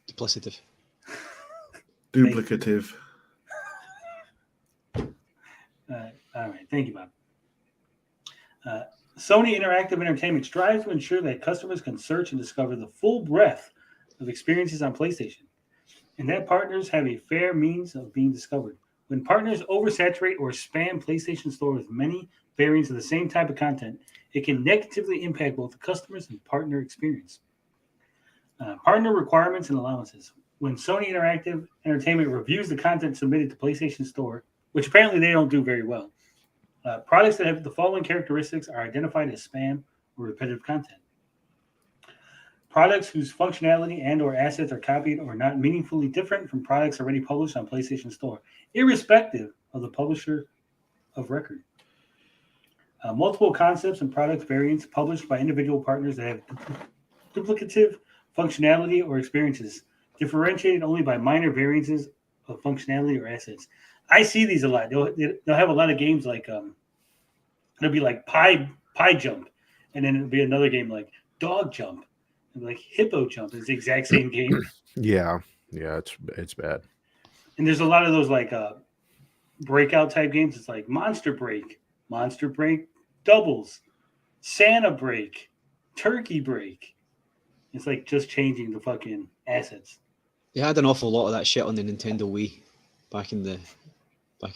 Duplicative. Duplicative. All right, thank you, Bob. Sony Interactive Entertainment strives to ensure that customers can search and discover the full breadth of experiences on PlayStation, and that partners have a fair means of being discovered. When partners oversaturate or spam PlayStation Store with many variants of the same type of content, it can negatively impact both the customers and partner experience. Partner requirements and allowances. When Sony Interactive Entertainment reviews the content submitted to PlayStation Store, which apparently they don't do very well, products that have the following characteristics are identified as spam or repetitive content. Products whose functionality and or assets are copied or not meaningfully different from products already published on PlayStation Store, irrespective of the publisher of record. Multiple concepts and product variants published by individual partners that have duplicative functionality or experiences, differentiated only by minor variances of functionality or assets. I see these a lot. They'll have a lot of games like it'll be like pie jump, and then it'll be another game like dog jump, and like hippo jump. It's the exact same game. Yeah, it's bad. And there's a lot of those like breakout type games. It's like Monster Break doubles, Santa Break, Turkey Break. It's like just changing the fucking assets. They had an awful lot of that shit on the Nintendo Wii back in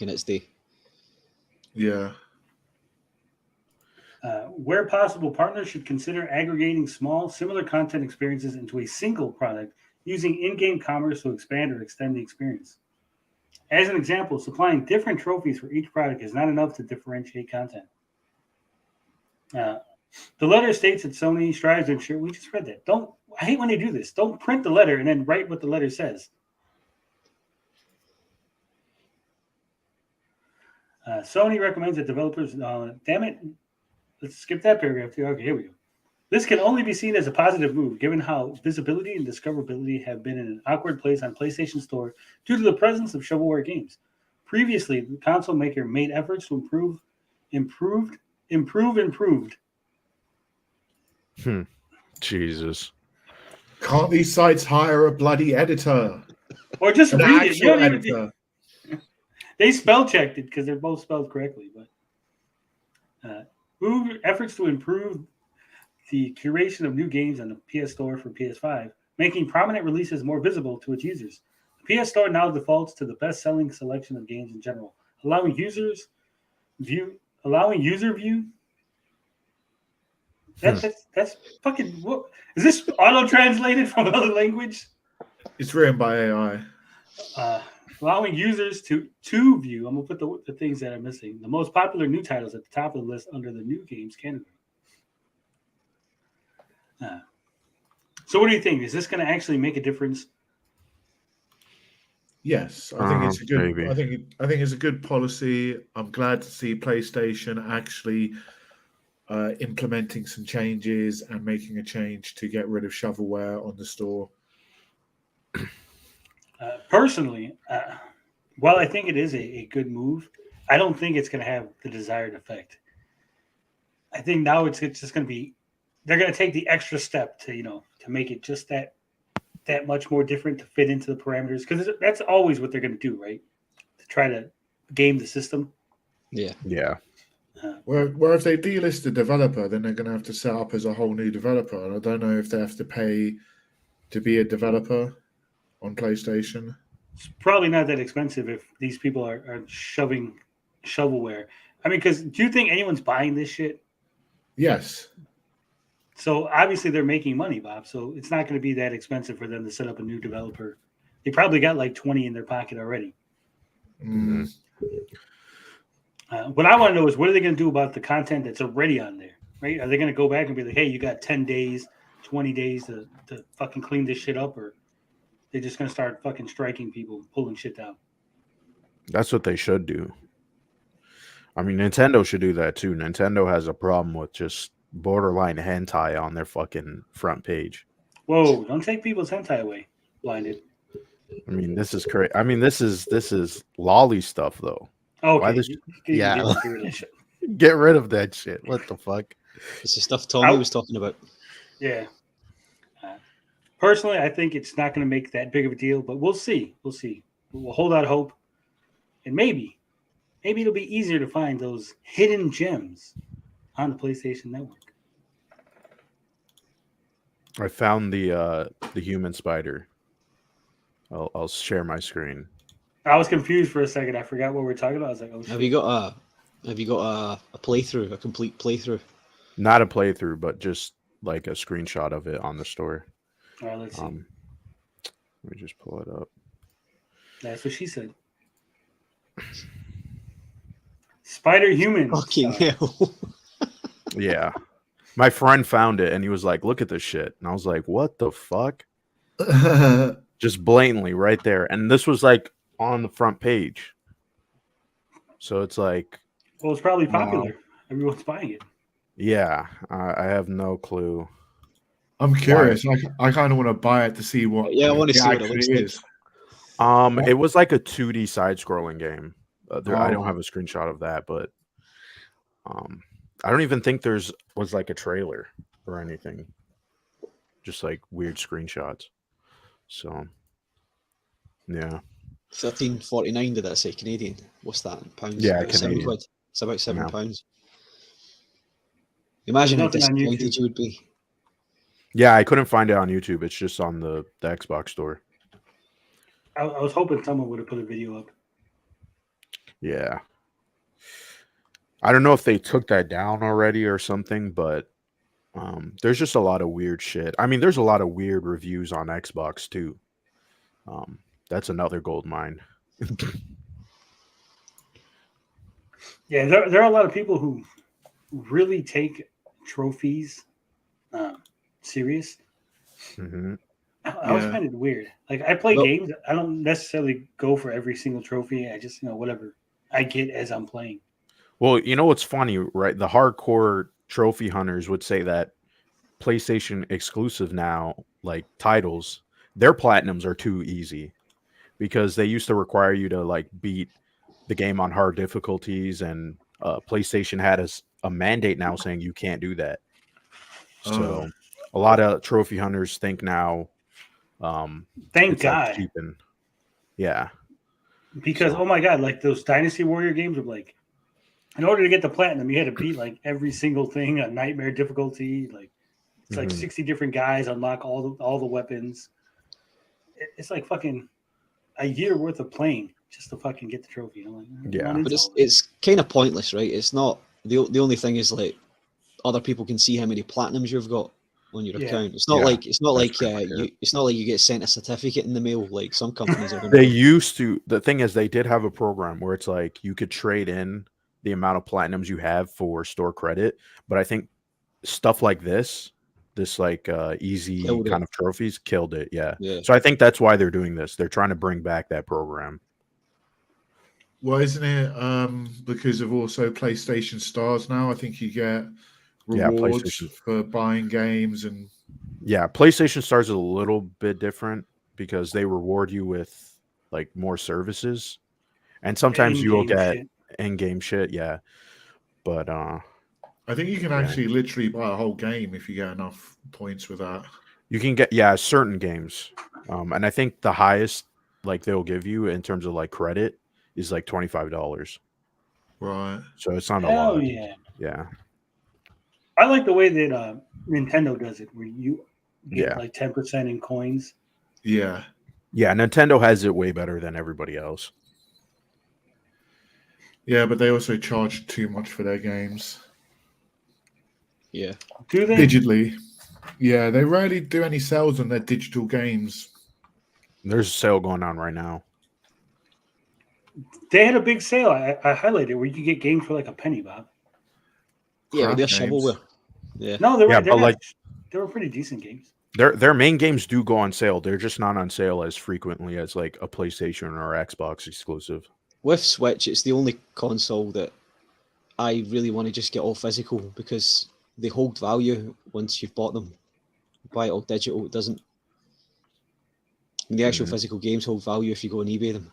its day. Yeah. Where possible, partners should consider aggregating small, similar content experiences into a single product using in-game commerce to expand or extend the experience. As an example, supplying different trophies for each product is not enough to differentiate content. The letter states that Sony strives to ensure. We just read that. I hate when they do this. Don't print the letter and then write what the letter says. Sony recommends that developers. Damn it. Let's skip that paragraph too. Okay, here we go. This can only be seen as a positive move, given how visibility and discoverability have been in an awkward place on PlayStation Store due to the presence of shovelware games. Previously, the console maker made efforts to improved. Jesus. Can't these sites hire a bloody editor? Or just An read it. You actual don't even, editor. they spell checked it because they're both spelled correctly. But efforts to improve the curation of new games on the PS Store for PS5, making prominent releases more visible to its users. The PS Store now defaults to the best-selling selection of games in general, allowing user view. That's fucking. What is this auto-translated from another language? It's written by AI. Allowing users to view. I'm gonna put the things that are missing. The most popular new titles at the top of the list under the new games category. So, what do you think? Is this going to actually make a difference? Yes, I think it's a good. Maybe. I think it's a good policy. I'm glad to see PlayStation actually implementing some changes and making a change to get rid of shovelware on the store. Personally, while I think it is a good move, I don't think it's going to have the desired effect. I think now it's just going to be. They're going to take the extra step to make it just that much more different to fit into the parameters, because that's always what they're going to do, right? To try to game the system. Yeah. Where if they delist the developer, then they're going to have to set up as a whole new developer, and I don't know if they have to pay to be a developer on PlayStation. It's probably not that expensive if these people are shoving shovelware. I mean, because do you think anyone's buying this shit? Yes. So obviously they're making money, Bob. So it's not going to be that expensive for them to set up a new developer. They probably got like 20 in their pocket already. Mm-hmm. What I want to know is, what are they going to do about the content that's already on there, right? Are they going to go back and be like, hey, you got 10 days, 20 days to fucking clean this shit up? Or they're just going to start fucking striking people, pulling shit down? That's what they should do. I mean, Nintendo should do that too. Nintendo has a problem with just borderline hentai on their fucking front page. Whoa, don't take people's hentai away, Blinded. I mean, this is crazy. I mean, this is lolly stuff though. Okay. Why this- Get rid of that shit. Get rid of that shit. What the fuck? It's the stuff Tommy was talking about. Yeah. Personally, I think it's not going to make that big of a deal, but we'll see. We'll hold out hope, and maybe it'll be easier to find those hidden gems on the PlayStation Network. I found the human spider. I'll share my screen. I was confused for a second. I forgot what we were talking about. I was like, "Oh shit!" Have you got a playthrough, a complete playthrough? Not a playthrough, but just like a screenshot of it on the store. All right, let's see. Let me just pull it up. That's what she said. Spider human. Fucking hell! Yeah. My friend found it and he was like, look at this shit. And I was like, what the fuck? Just blatantly right there. And this was like on the front page. So it's like. Well, it's probably popular. Everyone's buying it. Yeah. I have no clue. I'm curious. I kind of want to buy it to see what. Yeah, I want to see what it actually looks is. It was like a 2D side-scrolling game. I don't have a screenshot of that, but I don't even think was like a trailer or anything. Just like weird screenshots. So, yeah. 13.49. Did that say Canadian? What's that in pounds? Yeah, about Canadian. £7. It's about £7. Yeah. Imagine how Nothing on disappointed YouTube. you would be. Yeah, I couldn't find it on YouTube. It's just on the Xbox store. I was hoping someone would have put a video up. Yeah. I don't know if they took that down already or something, but there's just a lot of weird shit. I mean, there's a lot of weird reviews on Xbox too. That's another gold mine. Yeah, there are a lot of people who really take trophies serious. Hmm. I always Yeah. find it weird. Like I play Well- games, I don't necessarily go for every single trophy. I just whatever I get as I'm playing. Well, you know what's funny, right? The hardcore trophy hunters would say that PlayStation exclusive now, like titles, their platinums are too easy because they used to require you to like beat the game on hard difficulties, and PlayStation had a mandate now saying you can't do that. So a lot of trophy hunters think now Thank it's like God, cheaping. Yeah. because So- oh my God, like those Dynasty Warrior games were like, in order to get the platinum, you had to beat like every single thing on nightmare difficulty. Like it's like Mhm. 60 different guys, unlock all the weapons. It's like fucking a year worth of playing just to fucking get the trophy. I'm like, I'm Yeah. not But into all this. it's kind of pointless, right? It's not the only thing is like other people can see how many platinums you've got on your Yeah. account. It's not Yeah, like that's pretty much it. it's not like you get sent a certificate in the mail like some companies are. They used to. The thing is, they did have a program where it's like you could trade in the amount of platinums you have for store credit. But I think stuff like this like easy Killed it. kind of trophies killed it. Yeah. Yeah. So I think that's why they're doing this. They're trying to bring back that program. Well, isn't it because of also PlayStation Stars now? I think you get Yeah, rewards PlayStation. for buying games and Yeah, PlayStation Stars is a little bit different because they reward you with like more services, and sometimes you will In-game get shit. in-game shit. Yeah, but I think you can Yeah. actually literally buy a whole game if you get enough points with that. you can get certain games, and I think the highest like they'll give you in terms of like credit is like $25. Right. So it's not a Hell lot. yeah. Yeah, I like the way that Nintendo does it, where you get Yeah. like 10% in coins. Yeah. yeah. Nintendo has it way better than everybody else. Yeah, but they also charge too much for their games. Yeah. Do they? Digitally. Yeah, they rarely do any sales on their digital games. There's a sale going on right now. They had a big sale. I highlighted where you could get games for like a penny, Bob. Yeah, but they're Craft games. shovelware. Yeah. No, they were. Yeah, they're but not- like they were pretty decent games. their main games do go on sale. They're just not on sale as frequently as like a PlayStation or Xbox exclusive. With Switch, it's the only console that I really want to just get all physical because they hold value once you've bought them. Buy it all digital, it doesn't. And the actual Mhm. physical games hold value if you go and eBay them.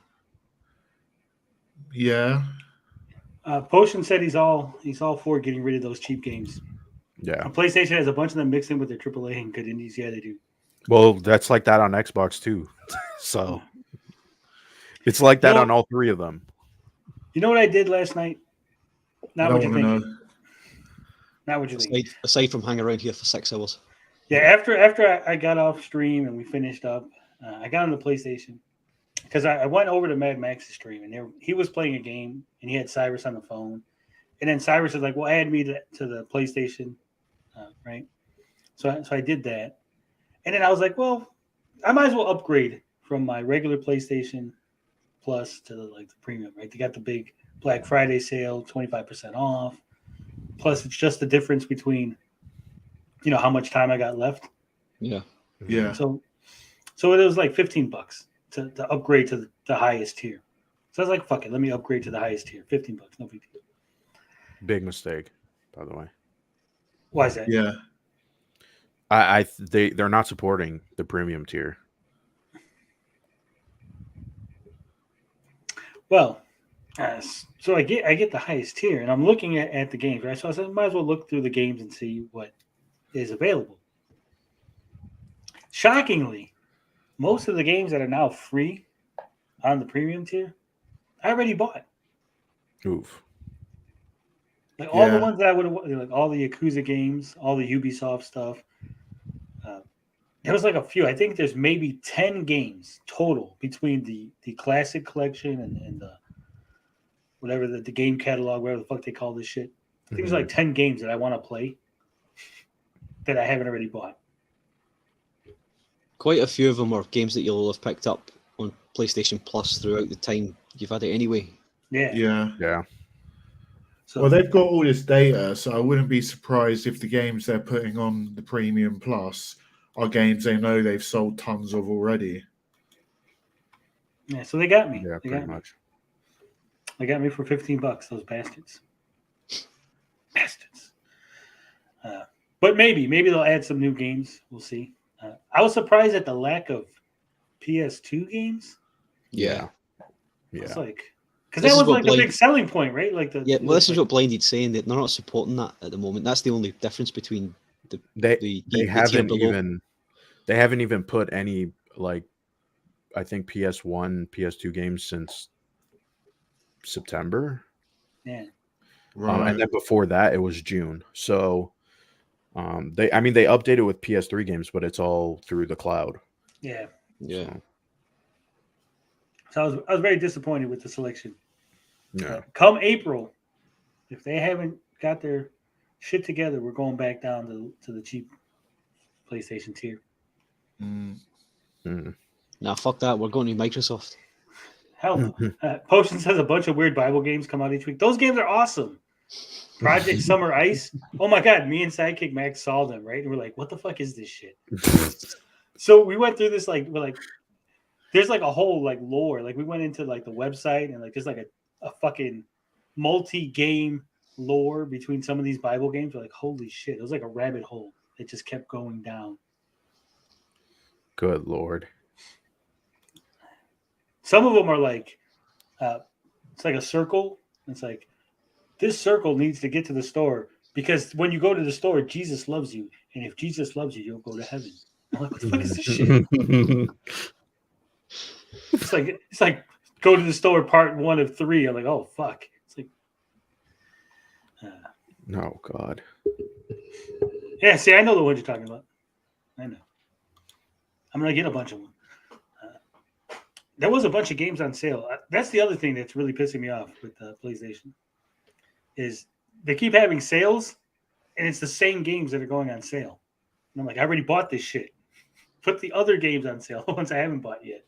Yeah. Potion said he's all for getting rid of those cheap games. Yeah. PlayStation has a bunch of them mixed in with their AAA and good indies. Yeah, they do. Well, that's like that on Xbox too. So it's like that No. on all three of them. You know what I did last night? I Not don't what you want to think. know. Not what you think. Aside from hanging around here for 6 hours. Yeah, after I got off stream and we finished up, I got on the PlayStation because I went over to Mad Max's stream and he was playing a game and he had Cyrus on the phone, and then Cyrus is like, "Well, add me to the PlayStation," right? So I did that, and then I was like, "Well, I might as well upgrade from my regular PlayStation Plus to the premium, right? They got the big Black Friday sale, 25% off. Plus, it's just the difference between, how much time I got left. Yeah. Yeah. So it was like $15 to upgrade to the highest tier. So I was like, fuck it, let me upgrade to the highest tier. $15, no big deal. Big mistake, by the way. Why is that? Yeah. They're not supporting the premium tier. Well, so I get the highest tier, and I'm looking at the games, right? So I said, might as well look through the games and see what is available. Shockingly, most of the games that are now free on the premium tier, I already bought. Oof. Like all the Yeah. ones that I would have, like all the Yakuza games, all the Ubisoft stuff. There was like a few. I think there's maybe 10 games total between the classic collection and the whatever the game catalog, whatever the fuck they call this shit. I think there's like 10 games that I want to play that I haven't already bought. Quite a few of them are games that you'll have picked up on PlayStation Plus throughout the time you've had it anyway. Yeah. Yeah. Yeah. So Well, they've got all this data, so I wouldn't be surprised if the games they're putting on the Premium Plus are games they know they've sold tons of already. yeah, so they got me. Yeah, They pretty got me. much. They got me for $15. Those bastards. Bastards. But maybe they'll add some new games. We'll see. I was surprised at the lack of PS2 games. Yeah. It's Yeah. like, because This that is was what like the Blind- big selling point, right? Like the Yeah, well, this is what Blinded's saying, that they're not supporting that at the moment. That's the only difference between They the haven't tier below. even put any, like, I think PS1, PS2 games since September. Yeah. Right. And then before that it was June. So they updated with PS3 games, but it's all through the cloud. Yeah. Yeah. So I was very disappointed with the selection. Yeah. Come April, if they haven't got their shit together, we're going back down to the cheap PlayStation tier. Nah, fuck that. We're going to Microsoft. Hell, Potions has a bunch of weird Bible games come out each week. Those games are awesome. Project Summer Ice. Oh my god, me and Sidekick Max saw them, right? And we're like, what the fuck is this shit? So we went through this, like, we're like, there's like a whole like lore. Like we went into like the website and like there's like a fucking multi-game lore between some of these Bible games. We're like, holy shit. It was like a rabbit hole. It just kept going down. Good Lord. Some of them are like, it's like a circle. It's like, this circle needs to get to the store because when you go to the store, Jesus loves you. And if Jesus loves you, you'll go to heaven. I'm like, what the fuck is this shit? It's like go to the store part 1 of 3. I'm like, oh fuck. It's like, Oh God. yeah. See, I know the ones you're talking about. I know. I'm gonna get a bunch of them. There was a bunch of games on sale. That's the other thing that's really pissing me off with PlayStation is they keep having sales, and it's the same games that are going on sale. And I'm like, I already bought this shit. Put the other games on sale, the ones I haven't bought yet.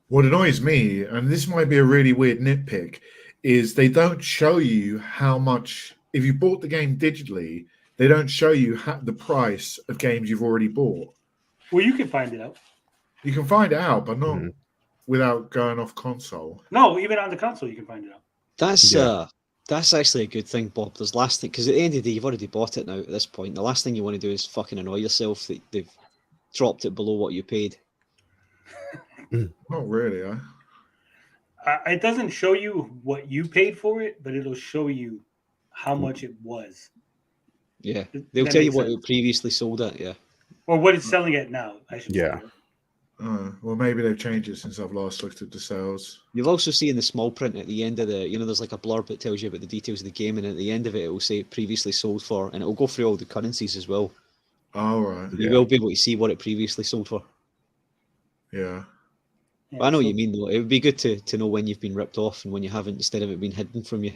What annoys me, and this might be a really weird nitpick, is they don't show you how much. If you bought the game digitally, they don't show you the price of games you've already bought. Well, you can find it out. You can find it out, but not without going off console. No, even on the console, you can find it out. That's actually a good thing, Bob. There's last thing, because at the end of the day, you've already bought it now at this point. The last thing you want to do is fucking annoy yourself that they've dropped it below what you paid. Not really, It doesn't show you what you paid for it, but it'll show you how much it was. Yeah, they'll That tell you makes what sense. it previously sold at. Yeah, Or what it's selling at now, I should Yeah. say. Well, maybe they've changed it since I've last looked at the sales. you'll also see in the small print at the end of the, there's like a blurb that tells you about the details of the game, and at the end of it, it will say previously sold for, and it will go through all the currencies as well. Oh, right. You will be able to see what it previously sold for. Yeah. Yeah, But I know what so- you mean, though. It would be good to know when you've been ripped off and when you haven't, instead of it being hidden from you.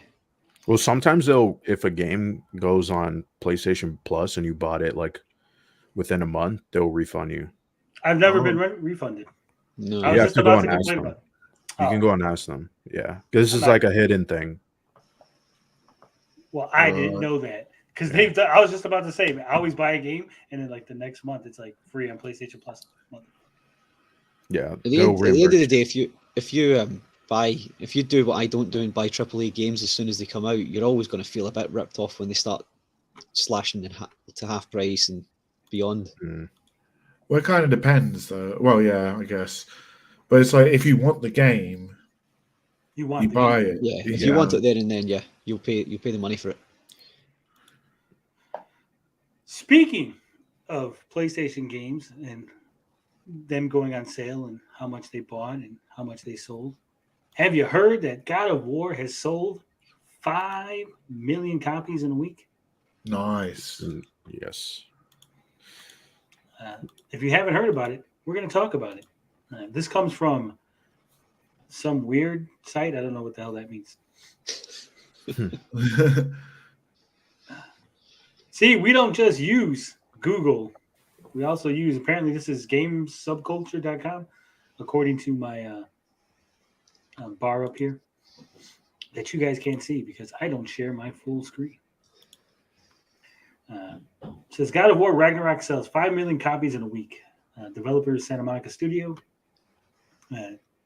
Well, sometimes if a game goes on PlayStation Plus and you bought it like within a month, they'll refund you. I've never Oh. been refunded. No, I You was have just to go about to and ask complain them. about it. You can Oh. go and ask them. Yeah, because this I'm is not- like a hidden thing. Well, I didn't know that because I was just about to say, I always buy a game and then like the next month it's like free on PlayStation Plus. Yeah, At the end of the day, if you do what I don't do and buy AAA games as soon as they come out, you're always going to feel a bit ripped off when they start slashing to half price and beyond. Well, it kind of depends, though. Well, yeah, I guess. But it's like if you want the game, You want you the buy game. it. Yeah, if you want it there and then, yeah, you'll pay the money for it. Speaking of PlayStation games and them going on sale and how much they bought and how much they sold, have you heard that God of War has sold 5 million copies in a week? Nice. Yes. If you haven't heard about it, we're going to talk about it. This comes from some weird site. I don't know what the hell that means. See, we don't just use Google. We also use, apparently this is gamesubculture.com, according to my bar up here. that you guys can't see because I don't share my full screen. Says God of War Ragnarok sells 5 million copies in a week. Developer Santa Monica Studio.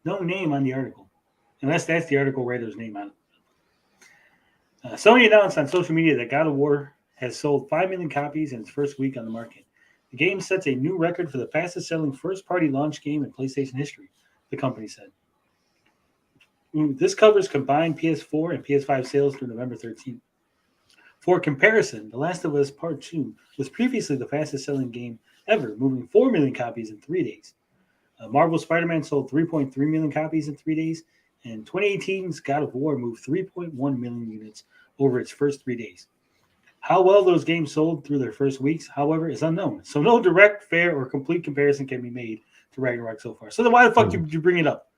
No name on the article, unless that's the article writer's name on it. Sony announced on social media that God of War has sold 5 million copies in its first week on the market. The game sets a new record for the fastest-selling first-party launch game in PlayStation history, the company said. This covers combined PS4 and PS5 sales through November 13th. For comparison, The Last of Us Part 2 was previously the fastest-selling game ever, moving 4 million copies in 3 days. Marvel Spider-Man sold 3.3 million copies in 3 days, and 2018's God of War moved 3.1 million units over its first 3 days. How well those games sold through their first weeks, however, is unknown. So no direct, fair, or complete comparison can be made to Ragnarok so far. So then why the fuck did you bring it up?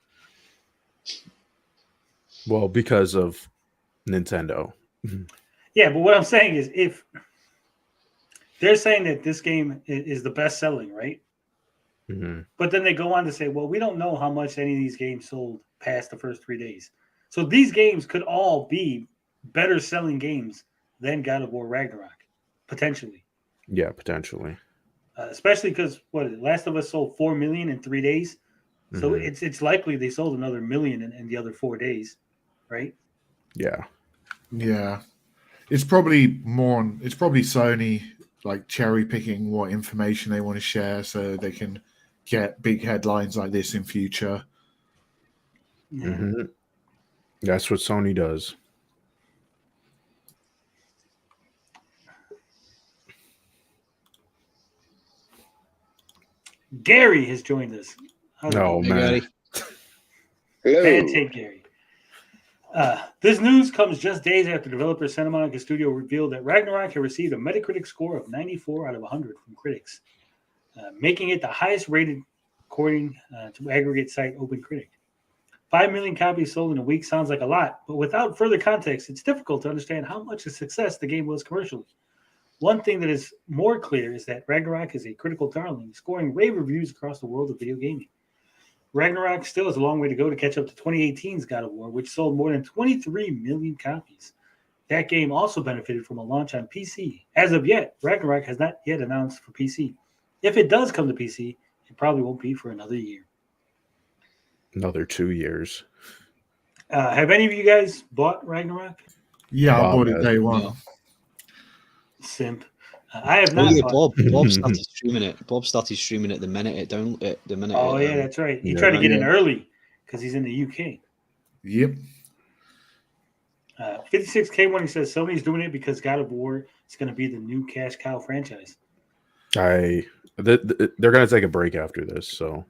Well, because of Nintendo. Yeah, but what I'm saying is if they're saying that this game is the best selling, right? Mm-hmm. But then they go on to say, well, we don't know how much any of these games sold past the first 3 days. So these games could all be better selling games than God of War Ragnarok, potentially. Yeah, potentially. Especially because Last of Us sold 4 million in 3 days. So Mhm. it's likely they sold another million in the other 4 days, right? Yeah. Yeah. It's probably it's probably Sony like cherry picking what information they want to share so they can get big headlines like this in future. Yeah. Mm-hmm. That's what Sony does. Gary has joined us. How's it Oh, going? Hey, man. Gary. Hello. Fantastic, Gary. This news comes just days after developer Santa Monica Studio revealed that Ragnarok had received a Metacritic score of 94 out of 100 from critics, making it the highest rated according to aggregate site OpenCritic. 5 million copies sold in a week sounds like a lot, but without further context, it's difficult to understand how much a success the game was commercially. One thing that is more clear is that Ragnarok is a critical darling, scoring rave reviews across the world of video gaming. Ragnarok still has a long way to go to catch up to 2018's God of War, which sold more than 23 million copies. That game also benefited from a launch on PC. As of yet, Ragnarok has not yet announced for PC. If it does come to PC, it probably won't be for another year. Another 2 years. Have any of you guys bought Ragnarok? Yeah, I Bob bought it has. day one. No. Simp. I have Oh not yeah, bought Bob started streaming it. Bob started streaming it the minute it Oh, yeah, that's right. He Yeah. tried to get in early because he's in the UK. Yep. 56K when he says Sony's doing it because God of War is going to be the new cash cow franchise. They're going to take a break after this, so.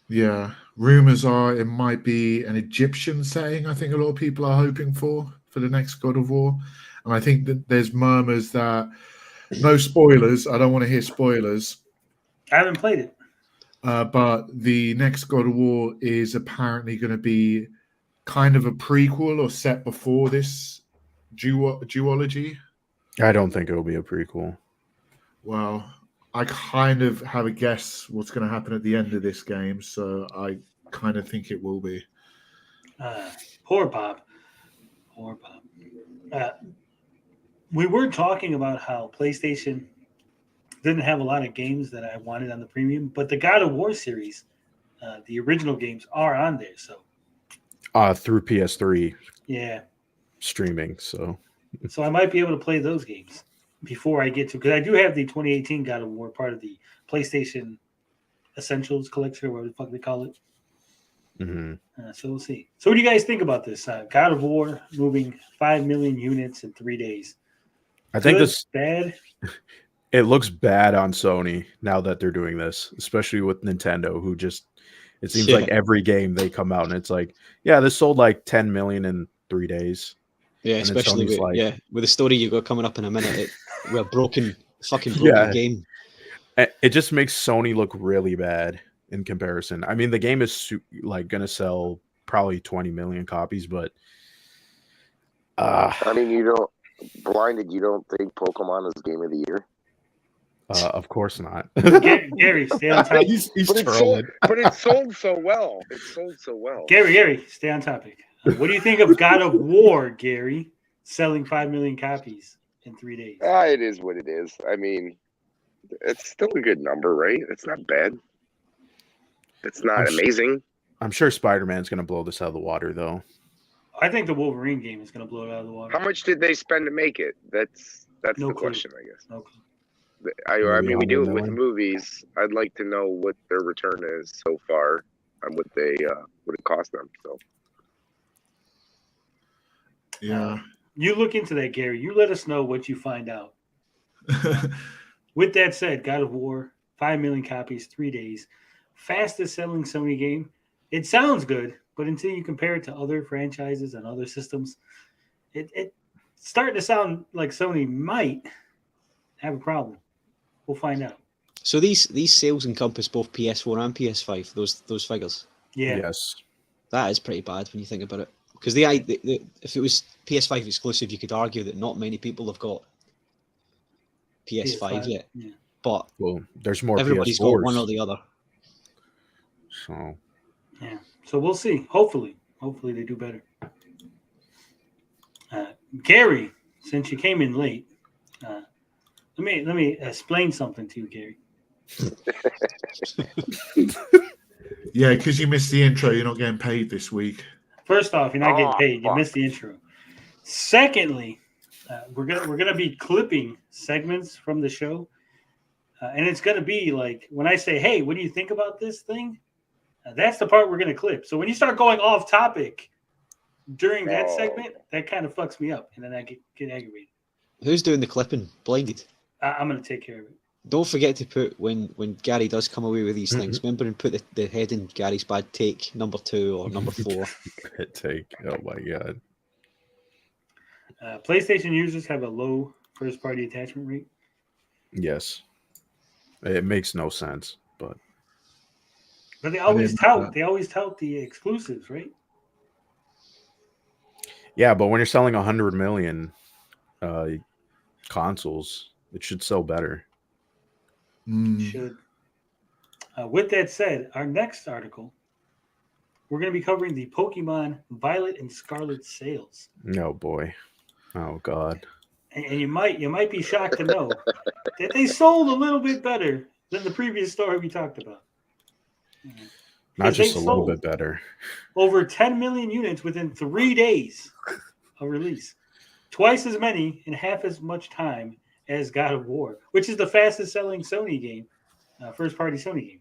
Yeah. Rumors are it might be an Egyptian setting, I think a lot of people are hoping for the next God of War. And I think that there's murmurs that, no spoilers, I don't want to hear spoilers, I haven't played it. but the next God of War is apparently going to be kind of a prequel or set before this duology. I don't think it'll be a prequel. Well, I kind of have a guess what's going to happen at the end of this game, so I kind of think it will be. Poor Bob. We were talking about how PlayStation didn't have a lot of games that I wanted on the premium, but the God of War series, the original games, are on there. So Through PS3 yeah, streaming, so. so I might be able to play those games before I get to, because I do have the 2018 God of War, part of the PlayStation Essentials collection, or whatever the fuck they call it. Mm-hmm. So we'll see. So what do you guys think about this? God of War moving 5 million units in 3 days. I think Good, this bad. it looks bad on Sony now that they're doing this, especially with Nintendo, who just, it seems like every game they come out and it's like, yeah, this sold like 10 million in 3 days. Yeah, And then especially Sony's with, like- with the story you got coming up in a minute. We're fucking broken Yeah. game. It just makes Sony look really bad in comparison. I mean, the game is like going to sell probably 20 million copies, but I mean, you don't think Pokemon is Game of the Year? of course not. Gary, stay on topic. he's But trolling. it sold so well. It sold so well. Gary, stay on topic. What do you think of God of War, Gary, selling 5 million copies in 3 days? It is what it is. I mean, it's still a good number, right? It's not bad. It's not amazing. I'm sure Spider-Man's going to blow this out of the water, though. I think the Wolverine game is going to blow it out of the water. How much did they spend to make it? That's No the clue. question, I guess. No clue. I mean, we do it 100 with million? movies. I'd like to know what their return is so far and what it cost them. So Yeah. You look into that, Gary. You let us know what you find out. With that said, God of War, 5 million copies, 3 days. Fastest selling Sony game. It sounds good, but until you compare it to other franchises and other systems, it's starting to sound like Sony might have a problem. We'll find out. So these sales encompass both PS4 and PS5. Those figures. Yeah. Yes. That is pretty bad when you think about it. Because if it was PS5 exclusive, you could argue that not many people have got PS5 yet. Yeah. But Well, there's more everybody's PS4s. got one or the other. So Yeah. So we'll see. Hopefully they do better. Gary, since you came in late, let me explain something to you, Gary. Yeah, because you missed the intro, you're not getting paid this week. First off, you're not getting Oh, paid. You fuck. missed the intro. Secondly, we're gonna be clipping segments from the show, and it's gonna be like when I say, "Hey, what do you think about this thing?" That's the part we're gonna clip. So when you start going off topic during that Oh. segment, that kind of fucks me up, and then I get aggravated. Who's doing the clipping? Blinded. I'm gonna take care of it. Don't forget to put when Gary does come away with these things. Remember and put the head in Gary's bad take number 2 or number 4. hit take. Oh my god. PlayStation users have a low first-party attachment rate. Yes. It makes no sense, but But they always didn't know tout the exclusives, right? yeah, but when you're selling 100 million consoles, it should sell better. Should. With that said, our next article, we're going to be covering the Pokemon Violet and Scarlet sales, Oh boy. Oh god. and you might be shocked to know that they sold a little bit better than the previous story we talked about. Not Because they just a little sold bit better. over 10 million units within 3 days of release, twice as many in half as much time as God of War, which is the fastest selling Sony game, first party Sony game.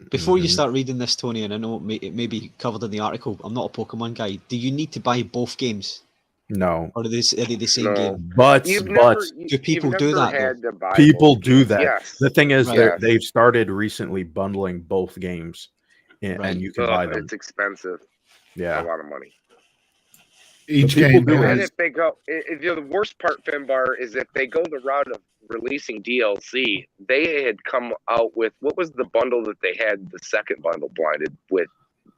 Before you Mhm. start reading this, Tony, and I know it may be covered in the article, I'm not a Pokemon guy. Do you need to buy both games? No. Or are they the same No. game? But Do people do that, Had to buy people both do games. that. Yes. The thing is, Right. they've started recently bundling both games, and Right. you can buy them. It's expensive. A Yeah. lot of money. Each people game do And then has if they go, the worst part, Finbar, is if they go the route of releasing DLC, they had come out with, what was the bundle that they had, the second bundle blinded with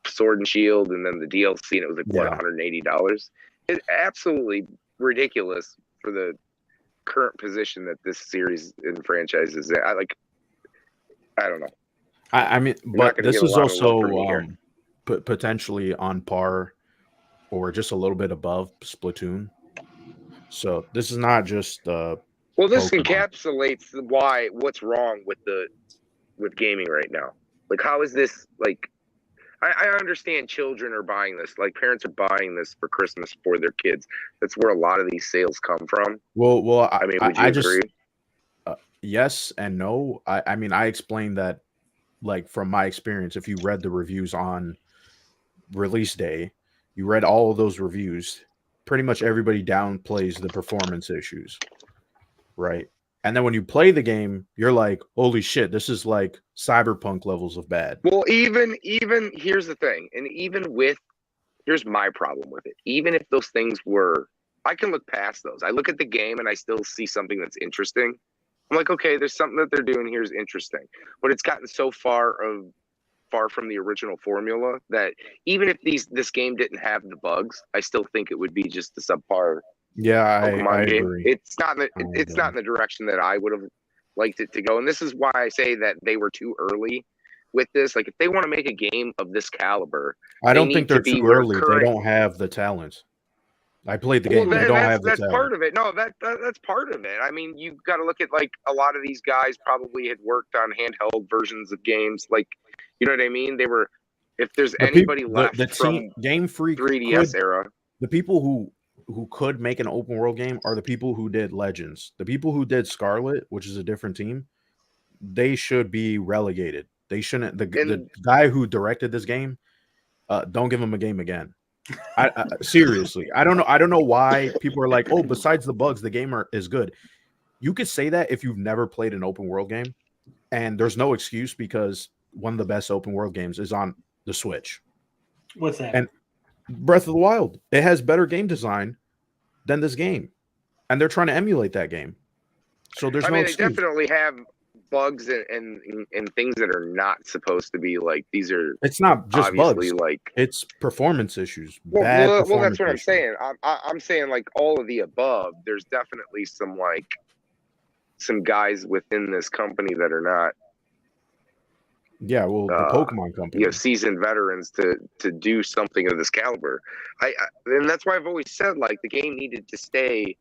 Sword and Shield and then the DLC, and it was like, what, Yeah. $180? It's absolutely ridiculous for the current position that this series and franchise is in. I don't know. I mean, not but gonna this get a is lot of love also from me here. potentially on par or just a little bit above Splatoon. So this is not just Well, this Pokemon. encapsulates what's wrong with gaming right now. Like, how is this like? I understand children are buying this, like parents are buying this for Christmas for their kids. That's where a lot of these sales come from. well. I mean, would you agree? Yes and no. I mean, I explained that, like, from my experience. If you read the reviews on release day, you read all of those reviews. Pretty much everybody downplays the performance issues, right? And then when you play the game, you're like, "Holy shit, this is like Cyberpunk levels of bad." Well, even here's the thing, and here's my problem with it. Even if those things were, I can look past those. I look at the game and I still see something that's interesting. I'm like, okay, there's something that they're doing here is interesting, but it's gotten so far from the original formula that even if this game didn't have the bugs, I still think it would be just a subpar Yeah, Pokemon I game. agree. It's not in the direction that I would have liked it to go, and this is why I say that they were too early with this. Like, if they want to make a game of this caliber, I don't need think to they're be too where early. They current- don't have the talent. I played the Well, game. They don't have the that's talent. part of it. No, that's part of it. I mean, you've got to look at, like, a lot of these guys probably had worked on handheld versions of games. Like, you know what I mean? They were, if there's anybody left from Game Freak 3DS era, the people who could make an open world game are the people who did Legends. The people who did Scarlet, which is a different team, they should be relegated. They shouldn't. The guy who directed this game, don't give him a game again. I seriously, I don't know why people are like, oh, besides the bugs, the game is good. You could say that if you've never played an open world game, and there's no excuse because one of the best open world games is on the Switch. What's that? And Breath of the Wild, it has better game design than this game, and they're trying to emulate that game. So there's no excuse. They definitely have bugs and things that are not supposed to be like these are. It's not just bugs, like it's performance issues. Well, that's what I'm saying. I'm saying, like, all of the above. There's definitely some guys within this company that are not. Yeah, well, the Pokemon company, seasoned veterans to do something of this caliber. And that's why I've always said, like, the game needed to stay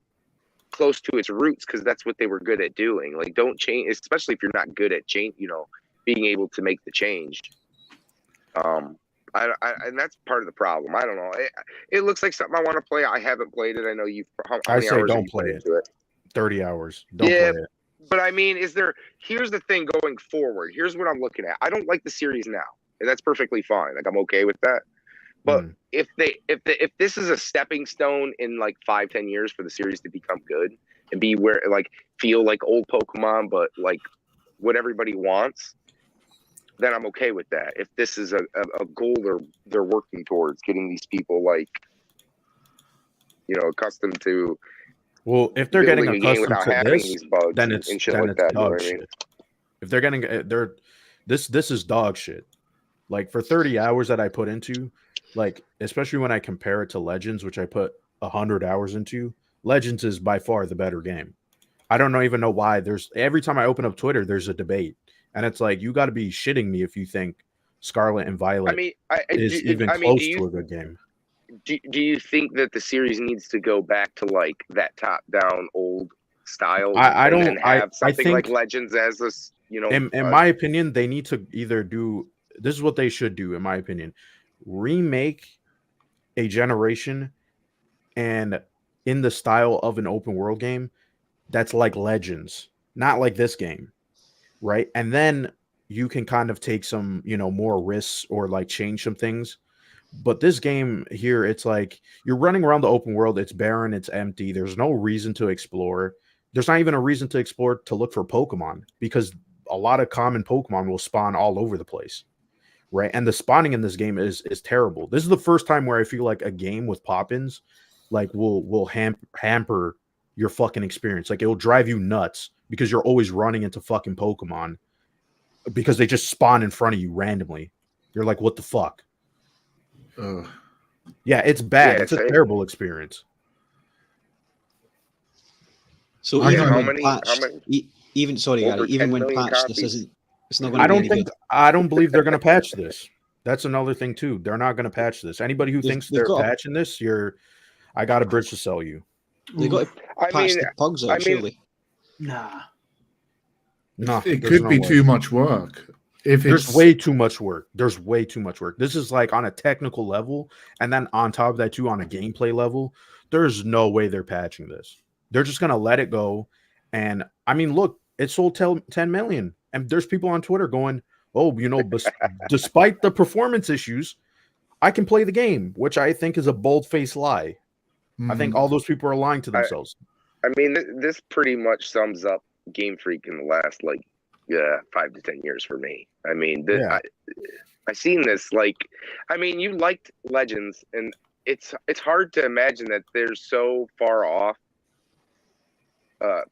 close to its roots because that's what they were good at doing. Like, don't change, especially if you're not good at being able to make the change. And that's part of the problem. I don't know. It looks like something I want to play. I haven't played it. I know you've. I say don't play it. 30 hours. Don't play it. But I mean, here's the thing going forward. Here's what I'm looking at. I don't like the series now, and that's perfectly fine. Like, I'm okay with that. But if this is a stepping stone in like 5-10 years for the series to become good and be where, like, feel like old Pokemon, but like what everybody wants, then I'm okay with that. If this is a goal they're working towards, getting these people, like, accustomed to. Well, if they're getting accustomed to this, bugs then it's shit like that, dog shit. If they're getting this is dog shit. Like, for 30 hours that I put into, like, especially when I compare it to Legends, which I put 100 hours into, Legends is by far the better game. I don't even know why. Every time I open up Twitter, there's a debate, and it's like, you got to be shitting me if you think Scarlet and Violet is even close to a good game. Do you think that the series needs to go back to, like, that top-down old style? I don't. Have something I think, like Legends as this. In my opinion, they need to either do. This is what they should do, in my opinion. Remake a generation and in the style of an open world game that's like Legends, not like this game, right? And then you can kind of take some, more risks or like change some things. But this game here, it's like you're running around the open world. It's barren. It's empty. There's no reason to explore. There's not even a reason to explore to look for Pokemon because a lot of common Pokemon will spawn all over the place, right? And the spawning in this game is terrible. This is the first time where I feel like a game with pop-ins like will hamper your fucking experience. Like, it will drive you nuts because you're always running into fucking Pokemon because they just spawn in front of you randomly. You're like, what the fuck? Yeah, it's bad. Yeah, it's a terrible experience. So even when patched, even when patched, this isn't. It's not going to be. I don't believe they're going to patch this. That's another thing too. They're not going to patch this. Anybody who thinks they're patching this, I got a bridge to sell you. They got to patch the bugs out, surely. Nah. It could be too much work. There's way too much work. There's way too much work. This is like on a technical level, and then on top of that too, on a gameplay level, there's no way they're patching this. They're just gonna let it go. And I mean, look, it sold 10 million, and there's people on Twitter going, "Oh, despite the performance issues, I can play the game," which I think is a bold-faced lie. I think all those people are lying to themselves. I mean, this pretty much sums up Game Freak in the last 5 to 10 years for me. I mean, I seen this. Like, I mean, you liked Legends, and it's hard to imagine that they're so far off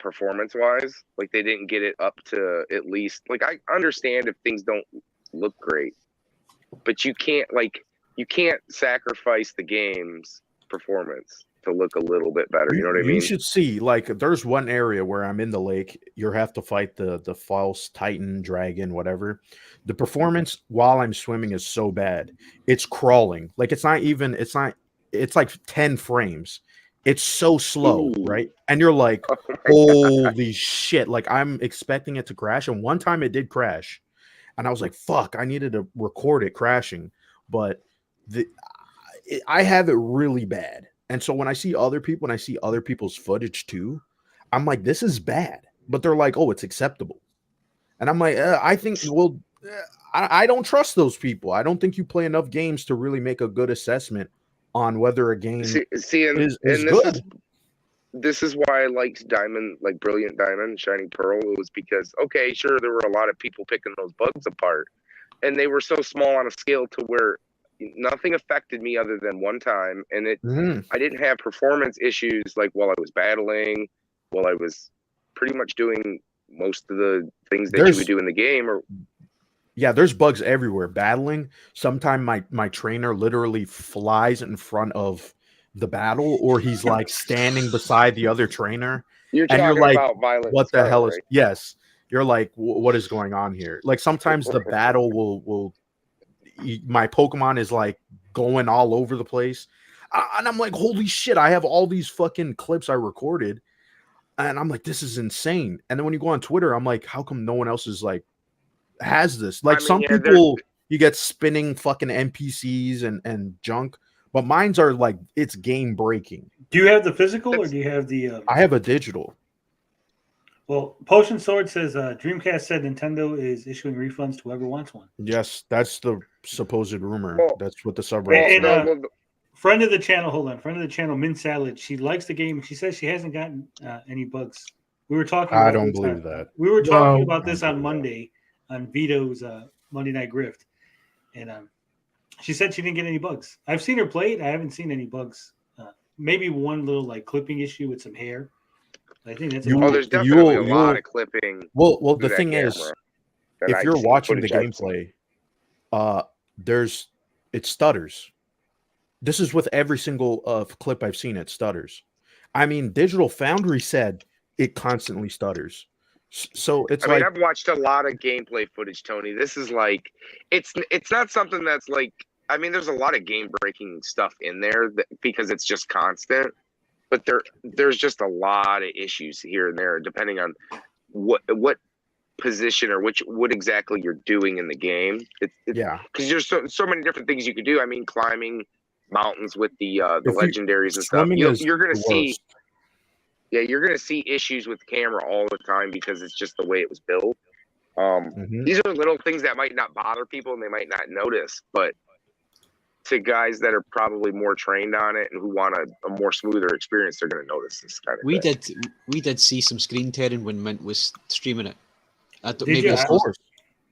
performance wise. Like, they didn't get it up to at least, like, I understand if things don't look great, but you can't sacrifice the game's performance to look a little bit better. You know what I mean? You should see, like, there's one area where I'm in the lake. You have to fight the false titan, dragon, whatever. The performance while I'm swimming is so bad. It's crawling. Like, it's like 10 frames. It's so slow, Ooh. right? And you're like, Oh my holy shit. Like, I'm expecting it to crash. And one time it did crash. And I was like, fuck, I needed to record it crashing. But I have it really bad. And so when I see other people and I see other people's footage too, I'm like, this is bad. But they're like, oh, it's acceptable. And I'm like, I think, well, I don't trust those people. I don't think you play enough games to really make a good assessment on whether a game is good. This is why I liked Diamond, like Brilliant Diamond, Shining Pearl. It was because, okay, sure, there were a lot of people picking those bugs apart. And they were so small on a scale to where nothing affected me other than one time. And I didn't have performance issues like while I was battling, while I was pretty much doing most of the things that you would do in the game. Yeah, there's bugs everywhere. Battling, sometimes my trainer literally flies in front of the battle, or he's like standing beside the other trainer. You're and talking you're like, about violent what the stuff, hell right? is? Yes, you're like, what is going on here? Like sometimes the battle will my Pokemon is like going all over the place, and I'm like, holy shit! I have all these fucking clips I recorded, and I'm like, this is insane. And then when you go on Twitter, I'm like, how come no one else is like has this? Like some people, you get spinning fucking NPCs and junk. But mine's are like, it's game breaking. Do you have the physical or do you have the? I have a digital. Well, Potion Sword says Dreamcast said Nintendo is issuing refunds to whoever wants one. Yes, that's the supposed rumor. Well, that's what the subreddit. And friend of the channel, friend of the channel, Min Salad. She likes the game. She says she hasn't gotten any bugs. We were talking. I don't believe that. We were talking about this on Monday on Vito's Monday Night Grift, and she said she didn't get any bugs. I've seen her play it. I haven't seen any bugs. Maybe one little like clipping issue with some hair. I think that's there's definitely a lot of clipping. Well, the thing is, if you're watching the gameplay, it stutters. This is with every single clip I've seen. It stutters. I mean, Digital Foundry said it constantly stutters. So it's I mean, I've watched a lot of gameplay footage, Tony. This is like, it's not something that's like, I mean, there's a lot of game breaking stuff in there because it's just constant, but there's just a lot of issues here and there depending on what position or what exactly you're doing in the game. Yeah, because there's so many different things you could do. I mean, climbing mountains with the legendaries and stuff. You're gonna see. Yeah, you're going to see issues with the camera all the time because it's just the way it was built. These are little things that might not bother people and they might not notice, but to guys that are probably more trained on it and who want a more smoother experience, they're going to notice this kind of thing. We did see some screen tearing when Mint was streaming it.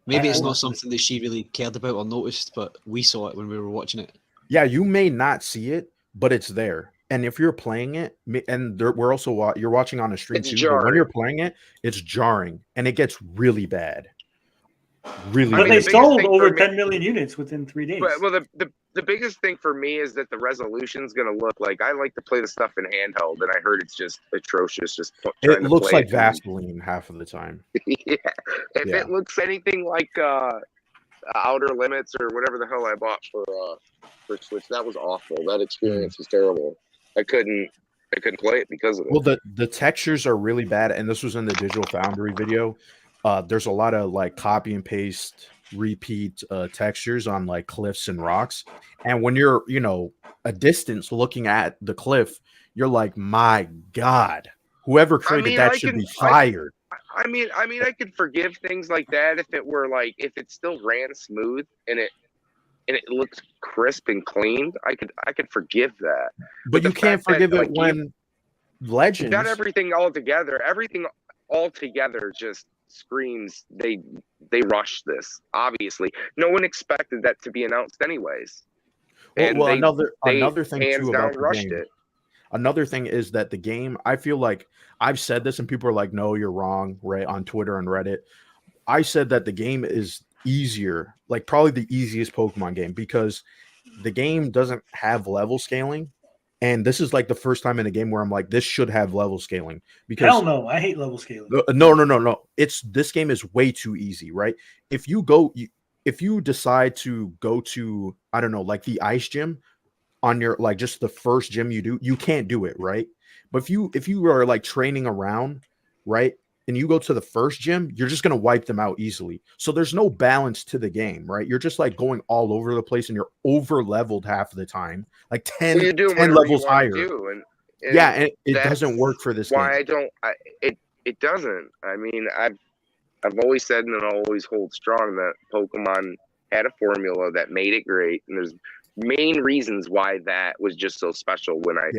Maybe it's not something that she really cared about or noticed, but we saw it when we were watching it. Yeah, you may not see it, but it's there. And if you're playing it, and we're also you're watching on a stream too, but when you're playing it, it's jarring and it gets really bad. Really, but they sold over 10 million units within 3 days. Well, the biggest thing for me is that the resolution is going to look like I like to play the stuff in handheld, and I heard it's just atrocious. Just it looks like Vaseline half of the time. Yeah, if it looks anything like Outer Limits or whatever the hell I bought for Switch, that was awful. That experience was terrible. I couldn't play it because of it. Well, the textures are really bad, and this was in the Digital Foundry video. There's a lot of like copy and paste, repeat textures on like cliffs and rocks. And when you're, a distance looking at the cliff, you're like, my God, whoever created that should be fired. I mean, I could forgive things like that if it still ran smooth and it looks crisp and clean. I could forgive that. But you can't forgive it when Legends. Not everything all together. Everything all together just screams they rushed this. Obviously, no one expected that to be announced anyways. And another thing too about the rushed game. It. Another thing is that the game, I feel like I've said this and people are like, no, you're wrong, right? On Twitter and Reddit. I said that the game is easier, like probably the easiest Pokemon game, because the game doesn't have level scaling. And this is like the first time in a game where I'm like, this should have level scaling because Hell no, I hate level scaling. no. This game is way too easy, right? If you decide to go to, I don't know, like the ice gym on your like just the first gym you do, you can't do it, right? But if you are like training around, right? And you go to the first gym, you're just going to wipe them out easily. So there's no balance to the game, right? You're just like going all over the place and you're over leveled half of the time, like 10, Well, you're doing 10 whatever levels you want higher. to do, and Yeah, and it that's doesn't work for this why game. it doesn't. I mean, I've always said and I'll always hold strong that Pokemon had a formula that made it great, and there's main reasons why that was just so special when I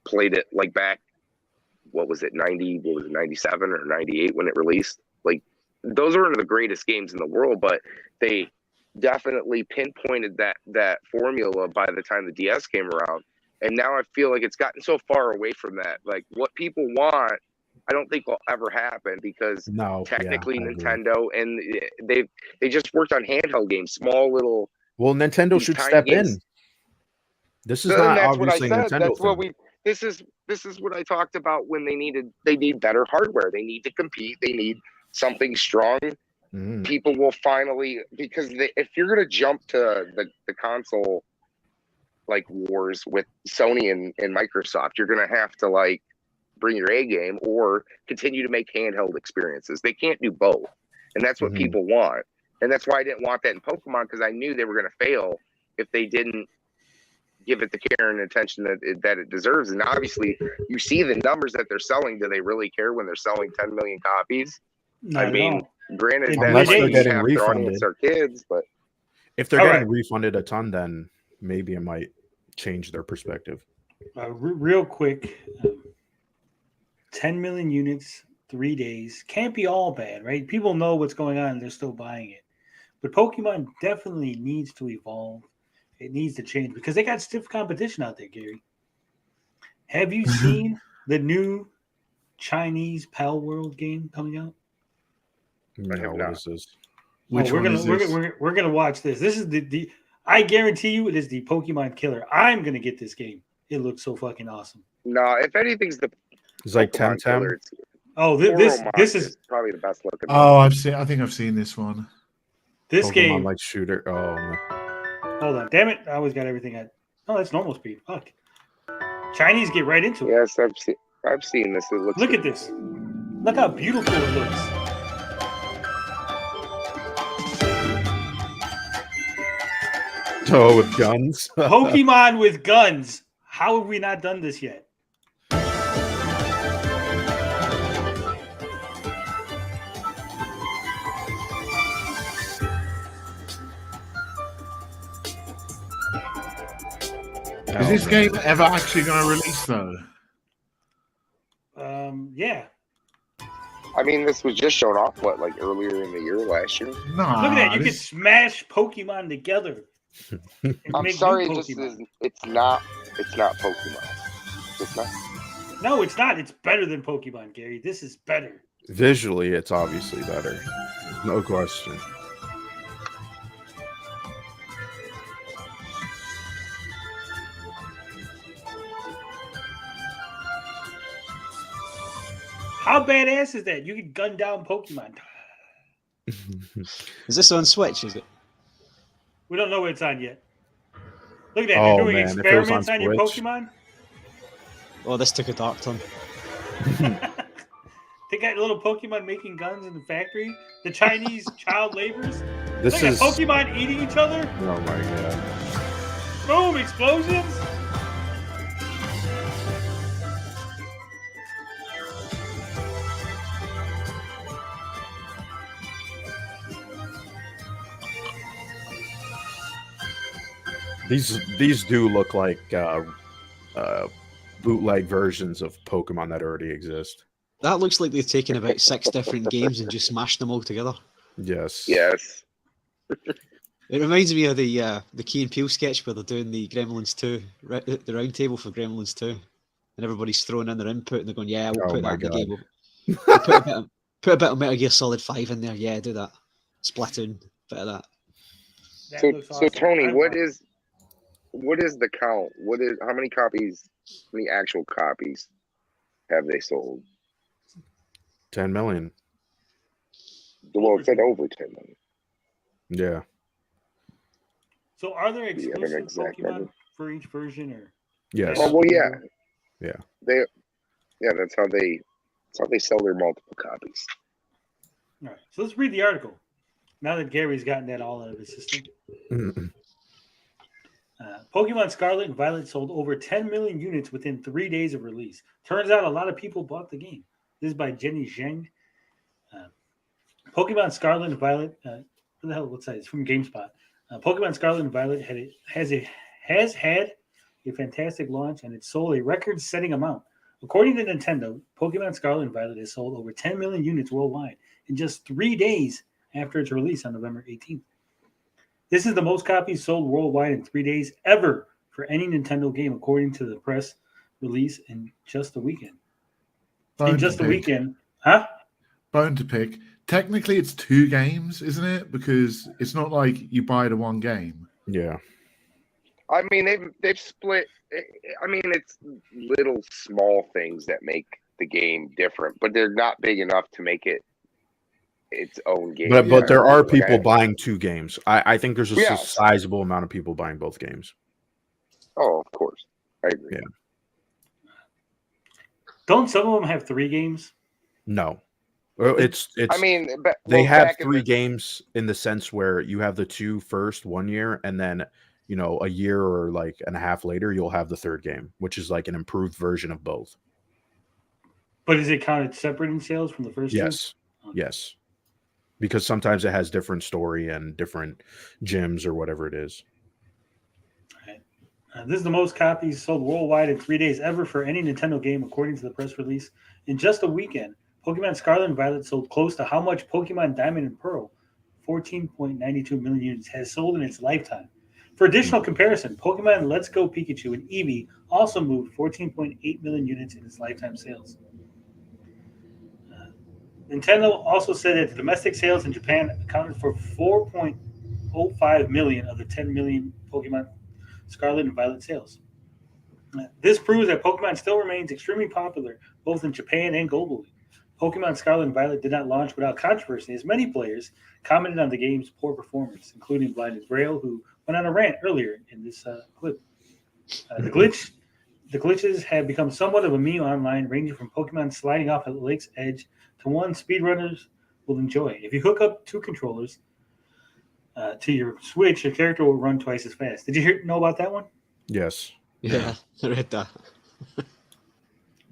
played it like back. What was it, 97 or 98 when it released? Like, those were the greatest games in the world, but they definitely pinpointed that formula by the time the DS came around. And now I feel like it's gotten so far away from that. Like, what people want, I don't think will ever happen because technically Nintendo and they just worked on handheld games, small little. Well, Nintendo should step in. This is not obviously Nintendo. That's what we. This is what I talked about when they need better hardware. They need to compete. They need something strong. People will finally, because if you're going to jump to the console like wars with Sony and Microsoft, you're going to have to like bring your A game or continue to make handheld experiences. They can't do both. And that's what people want. And that's why I didn't want that in Pokemon, because I knew they were going to fail if they didn't give it the care and attention that it deserves. And obviously, you see the numbers that they're selling. Do they really care when they're selling 10 million copies? I mean, granted, unless they're getting refunded, their kids, but if they're getting refunded a ton, then maybe it might change their perspective. Real quick, 10 million units, 3 days. Can't be all bad, right? People know what's going on and they're still buying it. But Pokemon definitely needs to evolve. It needs to change because they got stiff competition out there, Gary. Have you seen the new Chinese Pal World game coming out? No, what is this? We're gonna watch this. This is the I guarantee you it is the Pokemon killer. I'm gonna get this game. It looks so fucking awesome. No, if anything's it's like Temtem. Oh, this is probably the best looking. Oh, I think I've seen this one. This Pokemon game like shooter. Oh no. Hold on, damn it! I always got everything at. Oh, that's normal speed. Fuck. Chinese get right into it. Yes, I've seen this. It looks. Look at this. Look how beautiful it looks. Oh, with guns. Pokemon with guns. How have we not done this yet? Is this game ever actually going to release though? Yeah. I mean, this was just shown off like earlier in the year, last year. No, look at that! You can smash Pokemon together. I'm sorry, it's not Pokemon. It's not. No, it's not. It's better than Pokemon, Gary. This is better. Visually, it's obviously better. No question. How badass is that? You can gun down Pokemon. Is this on Switch? Is it? We don't know what it's on yet. Look at that. They're doing experiments on your Pokemon. Oh, this took a dark turn. They got little Pokemon making guns in the factory. The Chinese child laborers. This Look is at Pokemon eating each other. Oh my god. Boom! Explosions. These do look like bootleg versions of Pokemon that already exist. That looks like they've taken about 6 different games and just smashed them all together. Yes. Yes. It reminds me of the Key and Peele sketch where they're doing the Gremlins 2, the round table for Gremlins 2, and everybody's throwing in their input and they're going, "Yeah, we'll put that in the game. We'll put a bit of Metal Gear Solid 5 in there. Yeah, do that. Splatoon, bit of that." So Tony, what is the count? How many copies many actual copies have they sold? 10 million. Well, it said over 10 million. Yeah. So are there Do you have an exclusive exact Pokemon number? for each version, or? Yes. Oh well, yeah, Yeah. That's how they sell their multiple copies. All right. So let's read the article. Now that Gary's gotten that all out of his system. Pokemon Scarlet and Violet sold over 10 million units within 3 days of release. Turns out a lot of people bought the game. This is by Jenny Zheng. Pokemon Scarlet and Violet. What the hell? What's that? It's from GameSpot. Pokemon Scarlet and Violet has had a fantastic launch, and it sold a record-setting amount. According to Nintendo, Pokemon Scarlet and Violet has sold over 10 million units worldwide in just 3 days after its release on November 18th. This is the most copies sold worldwide in 3 days ever for any Nintendo game, according to the press release in just a weekend. Bone In just to a pick. weekend, huh? Bone to pick. Technically, it's 2 games, isn't it? Because it's not like you buy the one game. Yeah. I mean, they've split. I mean, it's little small things that make the game different, but they're not big enough to make it its own game. But there are Like, people buying 2 games. I think there's a Yes. sizable amount of people buying both games. Oh, of course, I agree. Yeah. Don't some of them have 3 games? No. Well, it's I mean, but, they well, have back in 3 the- games in the sense where you have the 2 first 1 year, and then a year or like and a half later you'll have the 3rd game, which is like an improved version of both. But is it counted separate in sales from the first 2? Yes. Yes. Because sometimes it has different story and different gyms or whatever it is. This is the most copies sold worldwide in 3 days ever for any Nintendo game, according to the press release. In just a weekend, Pokemon Scarlet and Violet sold close to how much Pokemon Diamond and Pearl, 14.92 million units, has sold in its lifetime. For additional comparison, Pokemon Let's Go Pikachu and Eevee also moved 14.8 million units in its lifetime sales. Nintendo also said that the domestic sales in Japan accounted for 4.05 million of the 10 million Pokemon Scarlet and Violet sales. This proves that Pokemon still remains extremely popular both in Japan and globally. Pokemon Scarlet and Violet did not launch without controversy, as many players commented on the game's poor performance, including Blinded Braille, who went on a rant earlier in this clip. The glitches have become somewhat of a meme online, ranging from Pokemon sliding off a lake's edge to one speedrunners will enjoy. If you hook up 2 controllers to your Switch, your character will run twice as fast. Did you know about that one? Yes. Yeah, I read that.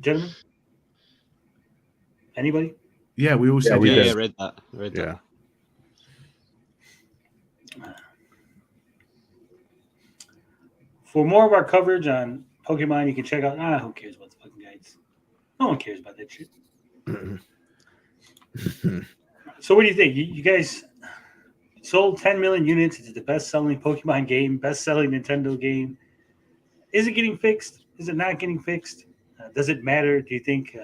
Gentlemen? Anybody? Yeah, we all said we Yeah, did. I read that. Yeah. For more of our coverage on Pokemon, you can check out. Who cares about the fucking guides? No one cares about that shit. So, what do you think? You guys sold 10 million units. It's the best-selling Pokemon game, best-selling Nintendo game. Is it getting fixed? Is it not getting fixed? Does it matter? Do you think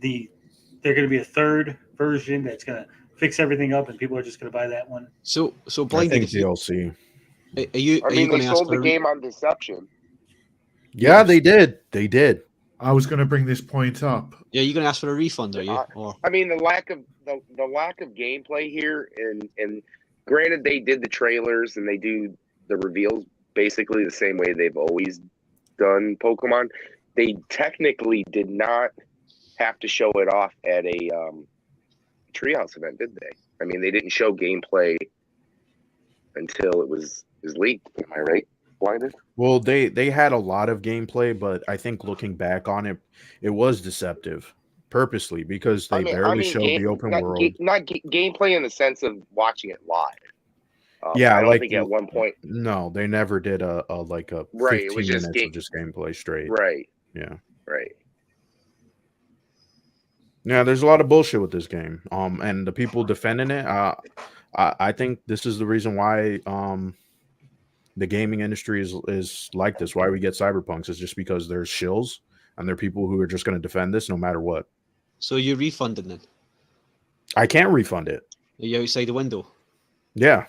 they're going to be a 3rd version that's going to fix everything up, and people are just going to buy that one? So I Blinded, think DLC. are you I mean, going they to ask sold for the game on deception. Yeah, they did. They did. I was going to bring this point up. Yeah, you're going to ask for a refund, are you? Or I mean, the lack of gameplay here, and granted, they did the trailers and they do the reveals basically the same way they've always done Pokemon. They technically did not have to show it off at a Treehouse event, did they? I mean, they didn't show gameplay until it was leaked. Am I right? Blinded? Well, they had a lot of gameplay, but I think looking back on it, it was deceptive purposely because they barely showed the open world. Gameplay in the sense of watching it live. Yeah, I don't like think at one point. No, they never did a 15 Right, it was just minutes of just gameplay straight. Right. Yeah. Right. Yeah, there's a lot of bullshit with this game. And the people defending it, I think this is the reason why the gaming industry is like this. Why we get cyberpunks is just because there's shills and there are people who are just going to defend this no matter what. so you refunded then? I can't refund it. Are you outside the window? Yeah,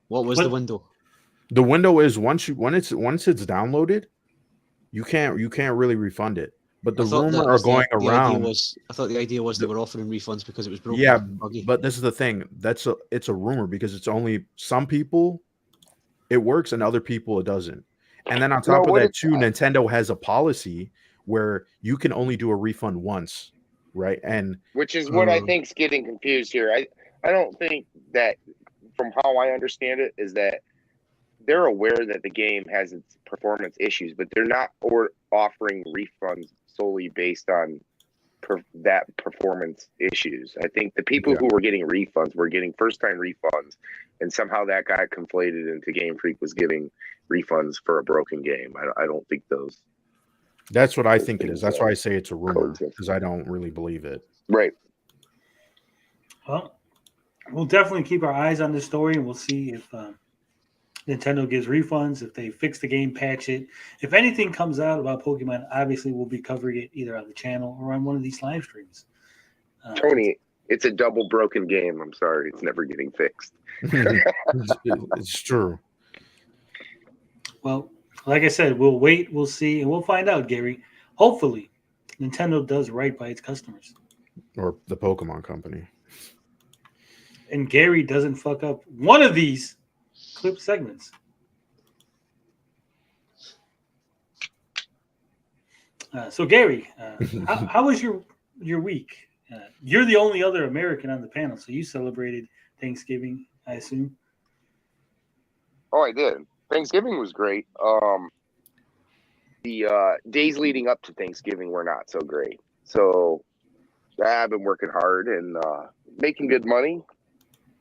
What was the window? the window is once it's downloaded, you can't really refund it. But the I thought that rumor are was going the around. idea was. I thought the idea was they were offering refunds because it was broken. Yeah, and buggy. but this is the thing. It's a rumor because it's only some people it works and other people it doesn't. And then on top of that too, Nintendo has a policy where you can only do a refund once, right? And which is what I think's getting confused here. I don't think that, from how I understand it, is that they're aware that the game has its performance issues, but they're not offering refunds solely based on that performance issues. I think the people who were getting refunds were getting first-time refunds, and somehow that got conflated into Game Freak was giving refunds for a broken game. I don't think those. That's what I think it is. That's why I say it's a rumor, because I don't really believe it. Right. Well, we'll definitely keep our eyes on this story, and we'll see if Nintendo gives refunds, if they fix the game, patch it. If anything comes out about Pokemon, obviously we'll be covering it either on the channel or on one of these live streams. Tony, it's a double broken game. I'm sorry. It's never getting fixed. It's true. Well, like I said, we'll wait, we'll see, and we'll find out, Gary. Hopefully, Nintendo does right by its customers. Or the Pokemon Company. And Gary doesn't fuck up one of these clip segments. So, Gary, how was your week? You're the only other American on the panel, so you celebrated Thanksgiving, I assume. Oh, I did. Thanksgiving was great. The days leading up to Thanksgiving were not so great. So I've been working hard and making good money.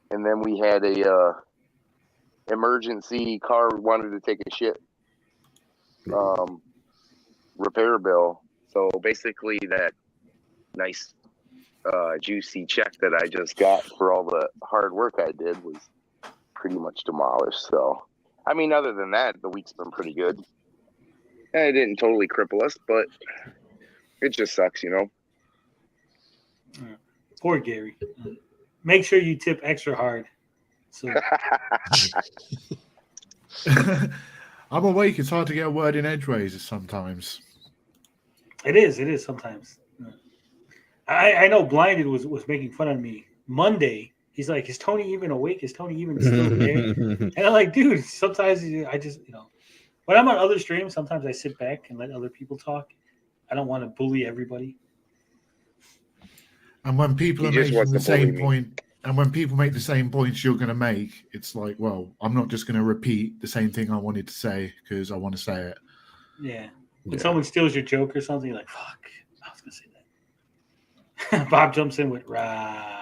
And then we had a emergency car wanted to take a shit repair bill. So basically that nice juicy check that I just got for all the hard work I did was pretty much demolished. So I mean, other than that, the week's been pretty good. And it didn't totally cripple us, but it just sucks, you know. Poor Gary. Make sure you tip extra hard. So I'm awake. It's hard to get a word in edgeways sometimes. It is sometimes. I know Blinded was making fun of me Monday. He's like, is Tony even awake? Is Tony even still there? And I'm like, dude, sometimes I just, when I'm on other streams, sometimes I sit back and let other people talk. I don't want to bully everybody. And when people are making the same point, and when people make the same points you're going to make, it's like, well, I'm not just going to repeat the same thing I wanted to say because I want to say it. Yeah. When someone steals your joke or something, you're like, fuck, I was going to say that. Bob jumps in with, right.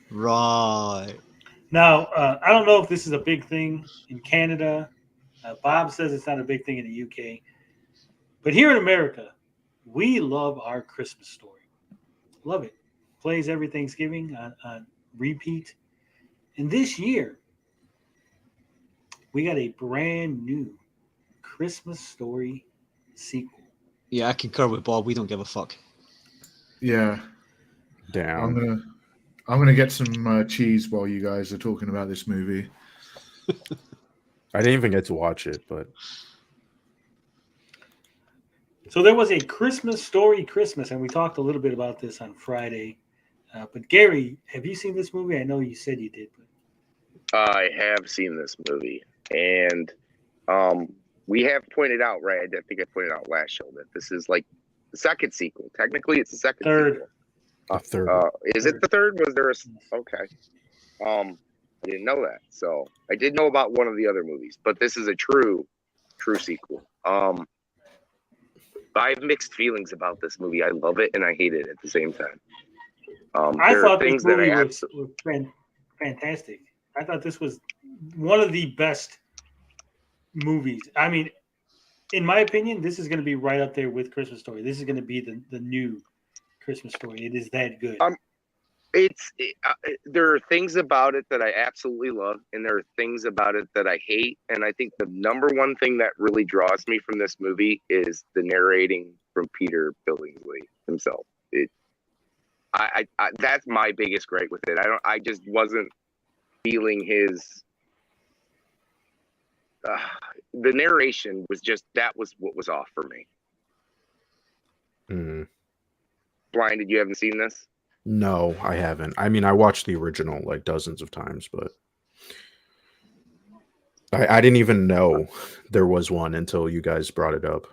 Right. Now, I don't know if this is a big thing in Canada. Bob says it's not a big thing in the UK. But here in America, we love our Christmas story. Love it. Plays every Thanksgiving on repeat. And this year, we got a brand new Christmas Story sequel. Yeah, I concur with Bob. We don't give a fuck. Yeah. Damn. I'm gonna get some cheese while you guys are talking about this movie. I didn't even get to watch it, but so there was a Christmas Story Christmas, and we talked a little bit about this on Friday. But Gary, have you seen this movie? I know you said you did. But I have seen this movie, and we have pointed out, right? I think I pointed out last show that this is like the second sequel. Technically, it's the second sequel. The third. Is it the third? Was there a... Okay. I didn't know that. So I did know about one of the other movies, but this is a true sequel. I have mixed feelings about this movie. I love it and I hate it at the same time. I thought this movie was fantastic. I thought this was one of the best movies. I mean, in my opinion, this is going to be right up there with Christmas Story. This is going to be the new Christmas Story. It is that good. There are things about it that I absolutely love, and there are things about it that I hate. And I think the number one thing that really draws me from this movie is the narrating from Peter Billingsley himself. That's my biggest gripe with it. I just wasn't feeling his the narration was just, that was what was off for me. Blinded, you haven't seen this? No, I haven't. I mean, I watched the original like dozens of times, but I didn't even know there was one until you guys brought it up.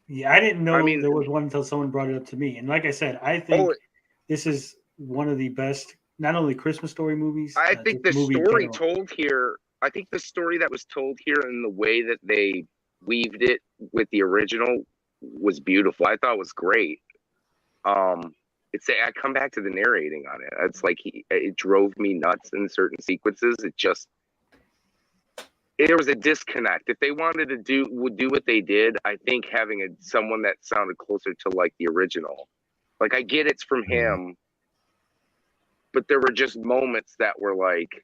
Yeah, I didn't know I mean- there was one until someone brought it up to me. And like I said, I think this is one of the best, not only Christmas story movies. I think the just movie in story general. told here, I think the story that was told here and the way that they weaved it with the original was beautiful. I thought it was great. I come back to the narrating on it. It's like it drove me nuts in certain sequences. There was a disconnect. If they wanted to do what they did, I think having someone that sounded closer to like the original. Like I get it's from him, but there were just moments that were like,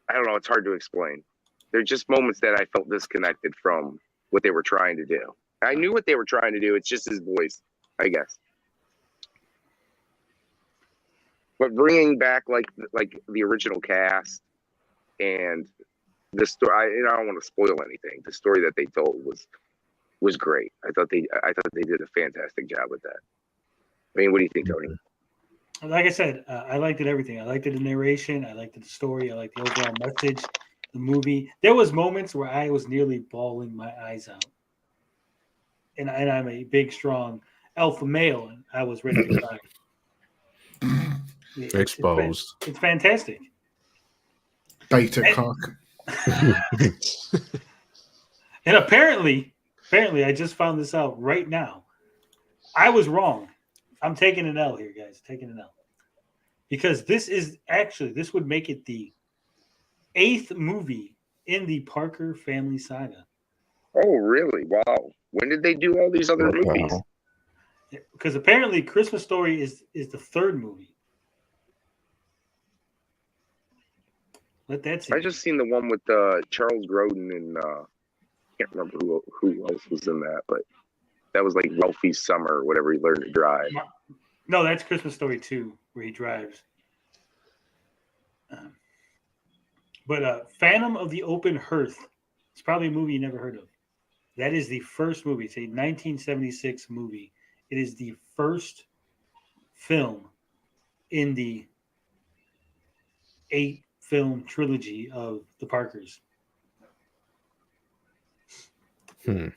I don't know, it's hard to explain. They're just moments that I felt disconnected from what they were trying to do. I knew what they were trying to do. It's just his voice, I guess. But bringing back like the original cast and the story, I don't want to spoil anything. The story that they told was great. I thought they did a fantastic job with that. I mean, what do you think, Tony? Like I said, I liked it everything. I liked it the narration. I liked the story. I liked the overall message, the movie. There was moments where I was nearly bawling my eyes out. And I'm a big, strong alpha male, and I was ready to cry. Exposed. It's fantastic. Beta cock. And apparently, I just found this out right now. I was wrong. I'm taking an L here, guys. Taking an L. Because this would make it the 8th movie in the Parker family saga. Oh, really? Wow. When did they do all these other movies? Because apparently Christmas Story is the 3rd movie. Let that see. I just seen the one with Charles Grodin and can't remember who else was in that, but that was like Ralphie's Summer or whatever he learned to drive. No, that's Christmas Story 2 where he drives. But Phantom of the Open Hearth. It's probably a movie you never heard of. That is the first movie. It's a 1976 movie. It is the first film in the 8-film trilogy of the Parkers. Like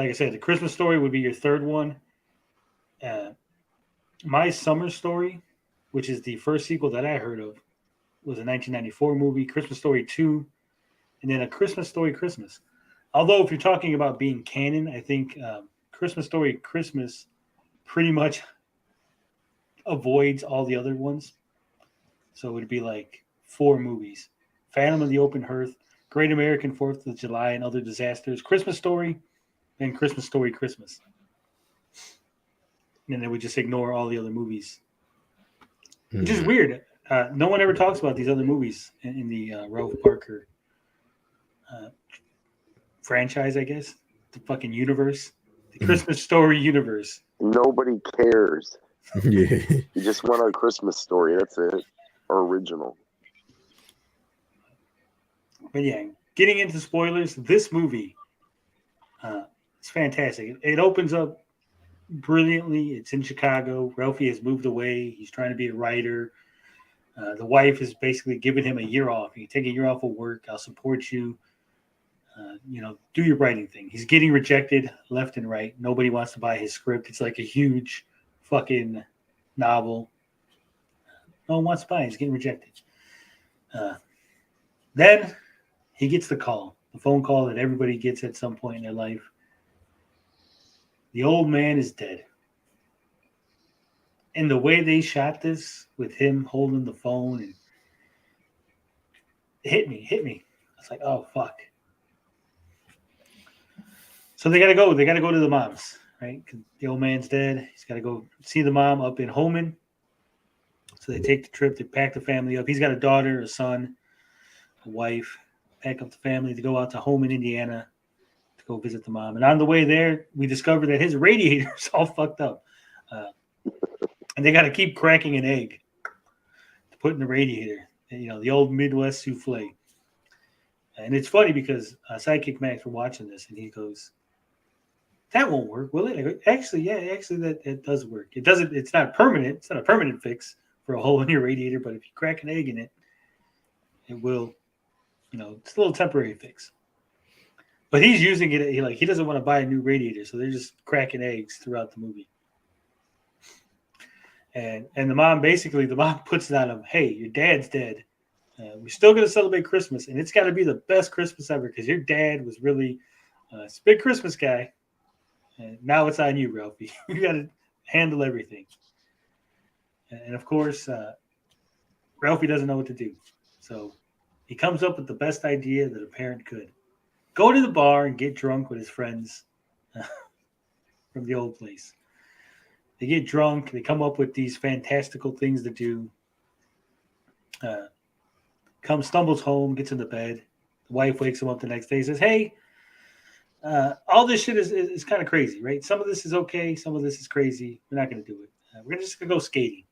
I said, the Christmas Story would be your 3rd one. My Summer Story, which is the first sequel that I heard of, was a 1994 movie. Christmas Story 2, and then A Christmas Story Christmas. Although if you're talking about being canon, I think Christmas Story Christmas pretty much avoids all the other ones. So it would be like 4 movies. Phantom of the Open Hearth, Great American 4th of July and Other Disasters, Christmas Story, and Christmas Story Christmas. And then they would just ignore all the other movies. Which is weird. No one ever talks about these other movies in the Ralph Parker franchise, I guess. The fucking universe. The Christmas Story universe. Nobody cares. Yeah. You just want a Christmas Story. That's it. Or original. But yeah, getting into spoilers, this movie, it's fantastic. It opens up brilliantly. It's in Chicago. Ralphie has moved away. He's trying to be a writer. The wife is basically giving him a year off. You take a year off of work. I'll support you. Do your writing thing. He's getting rejected left and right. Nobody wants to buy his script. It's like a huge fucking novel. No one wants to buy it. He's getting rejected. Then he gets the phone call that everybody gets at some point in their life. The old man is dead. And the way they shot this with him holding the phone, and it hit me. I was like, oh, fuck. So they got to go. They got to go to the mom's, right? 'Cause the old man's dead. He's got to go see the mom up in Homan. So they take the trip. They pack the family up. He's got a daughter, a son, a wife. Pack up the family to go out to Homan, Indiana, to go visit the mom. And on the way there, we discover that his radiator's all fucked up. And they got to keep cracking an egg to put in the radiator. the old Midwest souffle. And it's funny because Sidekick Max were watching this, and he goes, "That won't work, will it?" I go, actually, that does work. It doesn't. It's not permanent. It's not a permanent fix for a hole in your radiator, but if you crack an egg in it, it will. It's a little temporary fix. But he's using it. He doesn't want to buy a new radiator, so they're just cracking eggs throughout the movie. And the mom puts it on him. Hey, your dad's dead. We're still going to celebrate Christmas, and it's got to be the best Christmas ever because your dad was really a big Christmas guy. And now it's on you, Ralphie. You got to handle everything. And of course, Ralphie doesn't know what to do. So he comes up with the best idea that a parent could. Go to the bar and get drunk with his friends from the old place. They get drunk. They come up with these fantastical things to do. Stumbles home, gets into bed. The wife wakes him up the next day, says, "Hey, all this shit is kind of crazy, right? Some of this is okay. Some of this is crazy. We're not going to do it. We're just going to go skating."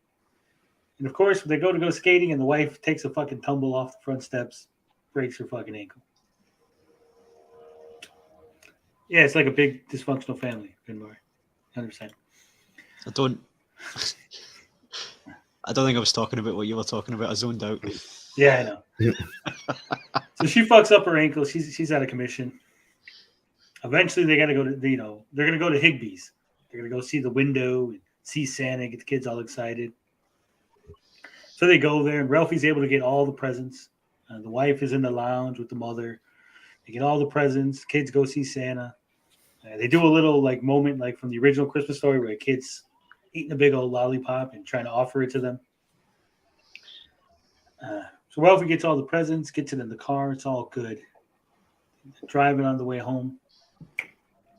And of course, they go skating, and the wife takes a fucking tumble off the front steps, breaks her fucking ankle. Yeah, it's like a big dysfunctional family. Good boy. 100%. I don't think I was talking about what you were talking about. I zoned out. Yeah, I know. So she fucks up her ankle. She's out of commission. Eventually, they got to go to they're going to go to Higbee's. They're going to go see the window and see Santa, get the kids all excited. So they go there, and Ralphie's able to get all the presents. The wife is in the lounge with the mother. They get all the presents. Kids go see Santa. They do a little moment from the original Christmas Story where a kid's eating a big old lollipop and trying to offer it to them. So Ralphie gets all the presents, gets it in the car. It's all good. Driving on the way home,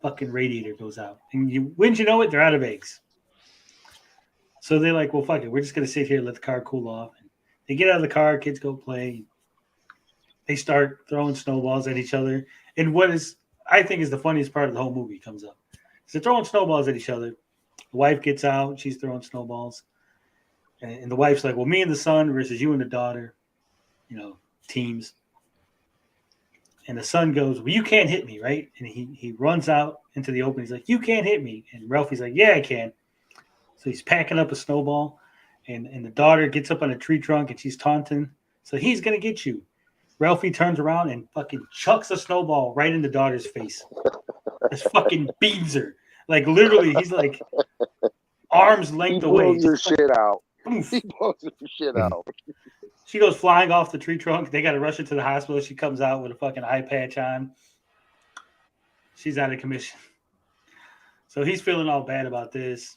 fucking radiator goes out. And wouldn't you know it, they're out of eggs. So they're like, well, fuck it. We're just going to sit here and let the car cool off. And they get out of the car. Kids go play. They start throwing snowballs at each other. And what I think is the funniest part of the whole movie comes up. So they're throwing snowballs at each other. The wife gets out. She's throwing snowballs. And the wife's like, well, me and the son versus you and the daughter, teams. And the son goes, well, you can't hit me, right? And he runs out into the open. He's like, you can't hit me. And Ralphie's like, yeah, I can. So he's packing up a snowball. And the daughter gets up on a tree trunk and she's taunting. So he's going to get you. Ralphie turns around and fucking chucks a snowball right in the daughter's face. Just fucking beams her. Like, literally, he's like arm's length away. He blows your shit out. Oof. He blows your shit out. She goes flying off the tree trunk. They got to rush her to the hospital. She comes out with a fucking eye patch on. She's out of commission. So he's feeling all bad about this.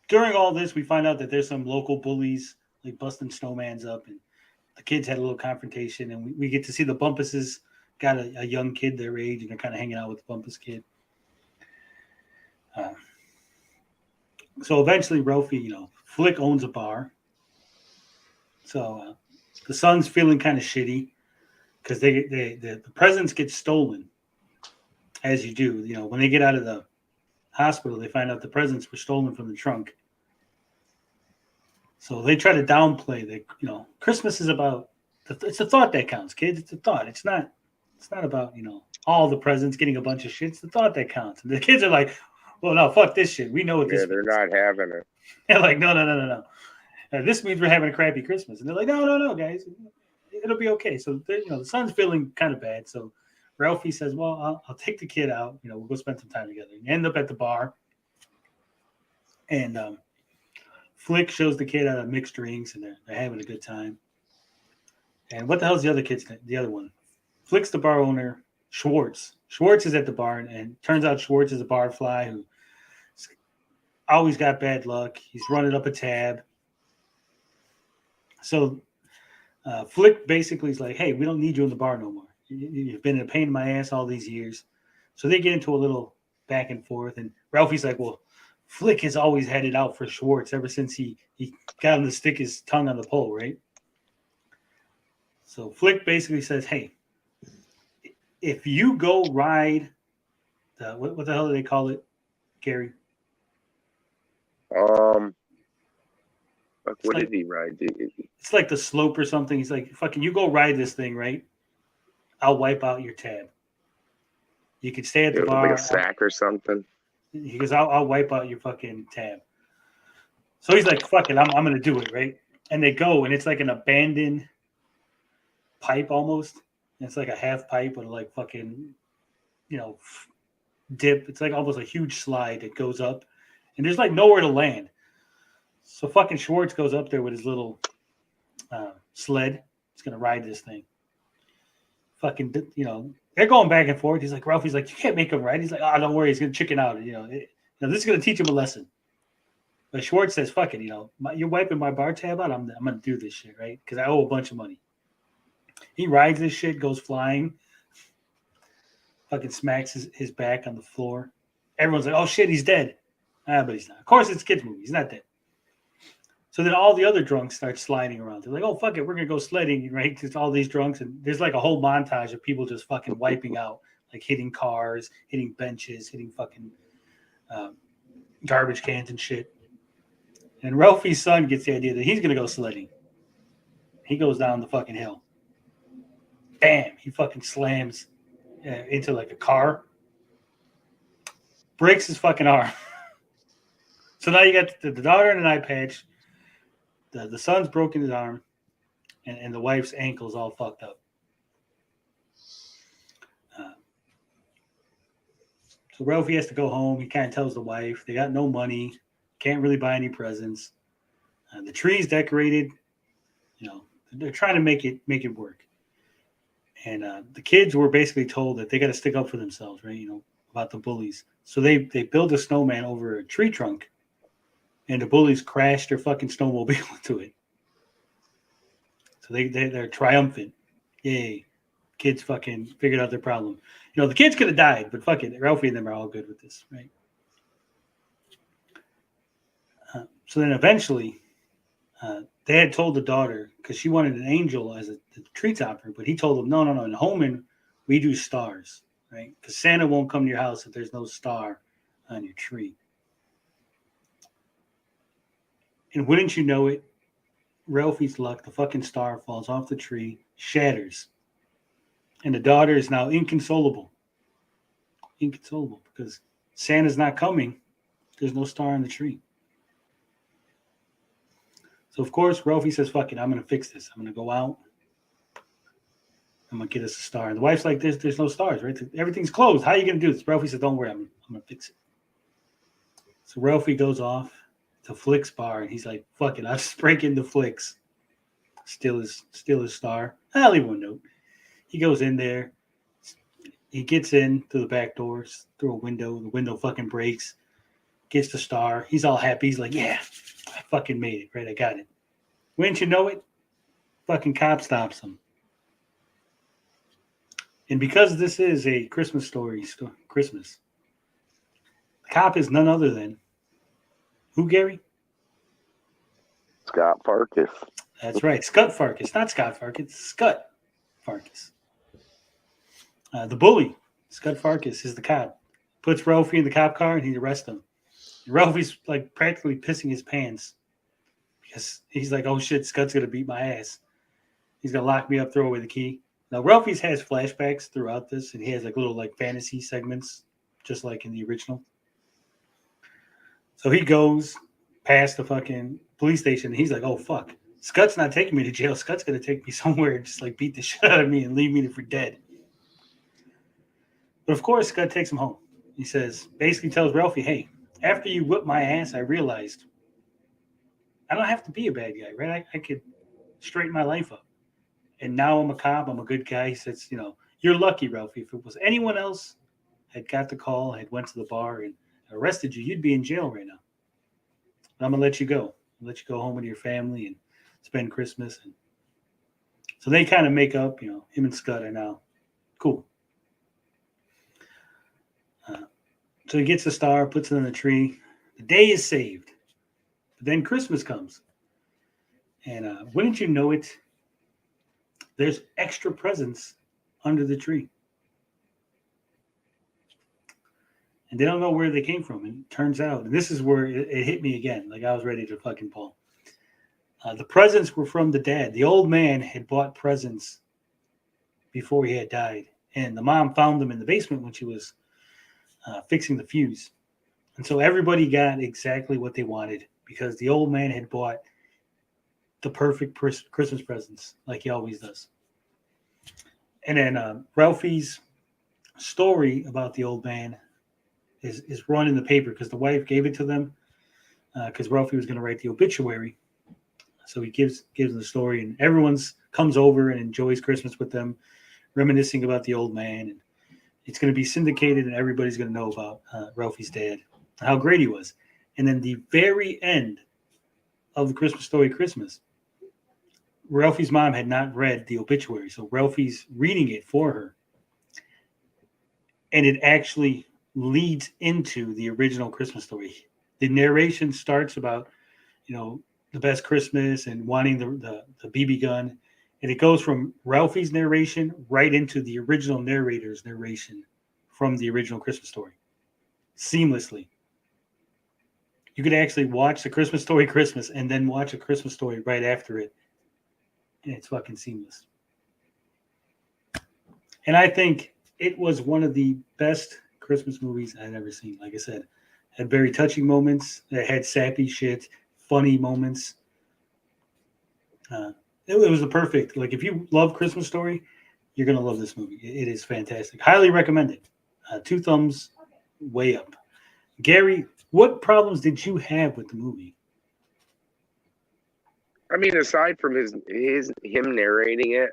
During all this, we find out that there's some local bullies like busting snowmans up, and the kids had a little confrontation, and we get to see the Bumpuses got a young kid their age, and they're kind of hanging out with the Bumpus kid. So eventually, Ralphie, Flick owns a bar. So the son's feeling kind of shitty because the presents get stolen, as you do. When they get out of the hospital, they find out the presents were stolen from the trunk. So they try to downplay that. Christmas is about it's the thought that counts, kids. It's the thought. It's not about all the presents getting a bunch of shit. It's the thought that counts. And the kids are like, well, no, fuck this shit. We know what this. Yeah, they're not having it. They're like, no. This means we're having a crappy Christmas. And they're like, no, guys, it'll be okay. So the son's feeling kind of bad. So Ralphie says, well, I'll take the kid out. We'll go spend some time together. And end up at the bar. And Flick shows the kid how to mix drinks, and they're having a good time. And what the hell is the other one? Flick's the bar owner, Schwartz. Schwartz is at the bar, and turns out Schwartz is a barfly who always got bad luck. He's running up a tab. So Flick basically is like, hey, we don't need you in the bar no more. You've been a pain in my ass all these years. So they get into a little back and forth, and Ralphie's like, well, Flick has always had it out for Schwartz ever since he got him to stick his tongue on the pole, right? So Flick basically says, hey, if you go ride what the hell do they call it, Gary? Fucking What like- did he ride? It's like the slope or something. He's like, fucking, you go ride this thing, right? I'll wipe out your tab. You can stay at the It was bar. like a sack or something. He goes, I'll wipe out your fucking tab. So he's like, fuck it, I'm going to do it, right? And they go, and it's like an abandoned pipe almost. And it's like a half pipe with like fucking, dip. It's like almost a huge slide that goes up. And there's like nowhere to land. So fucking Schwartz goes up there with his little sled. He's going to ride this thing. Fucking, they're going back and forth. He's like, Ralphie's like, you can't make him ride. He's like, oh, don't worry. He's going to chicken out. This is going to teach him a lesson. But Schwartz says, fuck it, you're wiping my bar tab out. I'm going to do this shit, right? Because I owe a bunch of money. He rides this shit, goes flying, fucking smacks his back on the floor. Everyone's like, oh shit, he's dead. But he's not. Of course, it's a kid's movie. He's not dead. So then all the other drunks start sliding around. They're like, oh, fuck it, we're going to go sledding, right? It's all these drunks. And there's like a whole montage of people just fucking wiping out, like hitting cars, hitting benches, hitting fucking garbage cans and shit. And Ralphie's son gets the idea that he's going to go sledding. He goes down the fucking hill. Bam! He fucking slams into like a car. Breaks his fucking arm. So now you got the daughter in an eye patch. The son's broken his arm. And the wife's ankle's all fucked up. So Ralphie has to go home. He kind of tells the wife they got no money. Can't really buy any presents. The tree's decorated. They're trying to make it work. And the kids were basically told that they got to stick up for themselves, right? About the bullies. So they build a snowman over a tree trunk, and the bullies crashed their fucking snowmobile into it. So they're triumphant. Yay. Kids fucking figured out their problem. The kids could have died, but fuck it. Ralphie and them are all good with this, right? So then eventually, they had told the daughter, because she wanted an angel as a tree topper, but he told them, no. In Homan, we do stars, right? Because Santa won't come to your house if there's no star on your tree. And wouldn't you know it, Ralphie's luck, the fucking star falls off the tree, shatters. And the daughter is now inconsolable. Inconsolable, because Santa's not coming. There's no star on the tree. So, of course, Ralphie says, fuck it, I'm going to fix this. I'm going to go out. I'm going to get us a star. And the wife's like, there's no stars, right? Everything's closed. How are you going to do this? Ralphie says, don't worry, I'm going to fix it. So Ralphie goes off to Flick's bar, and he's like, fuck it, I'll just break into Flick's. Steal his star. I'll leave one note. He goes in there. He gets in through the back doors, through a window. The window fucking breaks. Gets the star. He's all happy. He's like, yeah, I fucking made it, right? I got it. Wouldn't you know it? Fucking cop stops him. And because this is a Christmas story, Christmas, the cop is none other than who, Gary? Scott Farkas. That's right. Scott Farkas. Not Scott Farkas. Scott Farkas. The bully, Scott Farkas, is the cop. Puts Ralphie in the cop car and he arrests him. And Ralphie's like practically pissing his pants because he's like, oh shit, Scott's going to beat my ass. He's going to lock me up, throw away the key. Now, Ralphie's has flashbacks throughout this, and he has like little like fantasy segments, just like in the original. So he goes past the fucking police station, and he's like, oh fuck, Scott's not taking me to jail. Scott's going to take me somewhere and just like beat the shit out of me and leave me for dead. But of course, Scott takes him home. He says, basically tells Ralphie, hey, after you whipped my ass, I realized I don't have to be a bad guy, right? I could straighten my life up. And now I'm a cop. I'm a good guy. He says, you're lucky, Ralphie. If it was anyone else had got the call, had went to the bar and arrested you, you'd be in jail right now. But I'm going to let you go. I'll let you go home with your family and spend Christmas. And so they kind of make up, him and Scott are now cool. So he gets the star, puts it on the tree. The day is saved. But then Christmas comes. And wouldn't you know it, there's extra presents under the tree. And they don't know where they came from. And it turns out, and this is where it hit me again. Like I was ready to fucking pull. The presents were from the dad. The old man had bought presents before he had died, and the mom found them in the basement when she was fixing the fuse. And so everybody got exactly what they wanted because the old man had bought the perfect Christmas presents like he always does. And then Ralphie's story about the old man is run in the paper because the wife gave it to them because Ralphie was going to write the obituary. So he gives them the story, and everyone's comes over and enjoys Christmas with them, reminiscing about the old man. And it's going to be syndicated, and everybody's going to know about Ralphie's dad, how great he was. And then the very end of the Christmas Story Christmas, Ralphie's mom had not read the obituary, so Ralphie's reading it for her. And it actually leads into the original Christmas story. The narration starts about, the best Christmas and wanting the BB gun. And it goes from Ralphie's narration right into the original narrator's narration from the original Christmas story seamlessly. You could actually watch the Christmas Story Christmas and then watch a Christmas story right after it. And it's fucking seamless. And I think it was one of the best Christmas movies I've ever seen. Like I said, had very touching moments. It had sappy shit, funny moments. It was the perfect. Like, if you love Christmas Story, you're going to love this movie. It is fantastic. Highly recommended. 2 thumbs way up. Gary, what problems did you have with the movie? I mean, aside from him narrating it,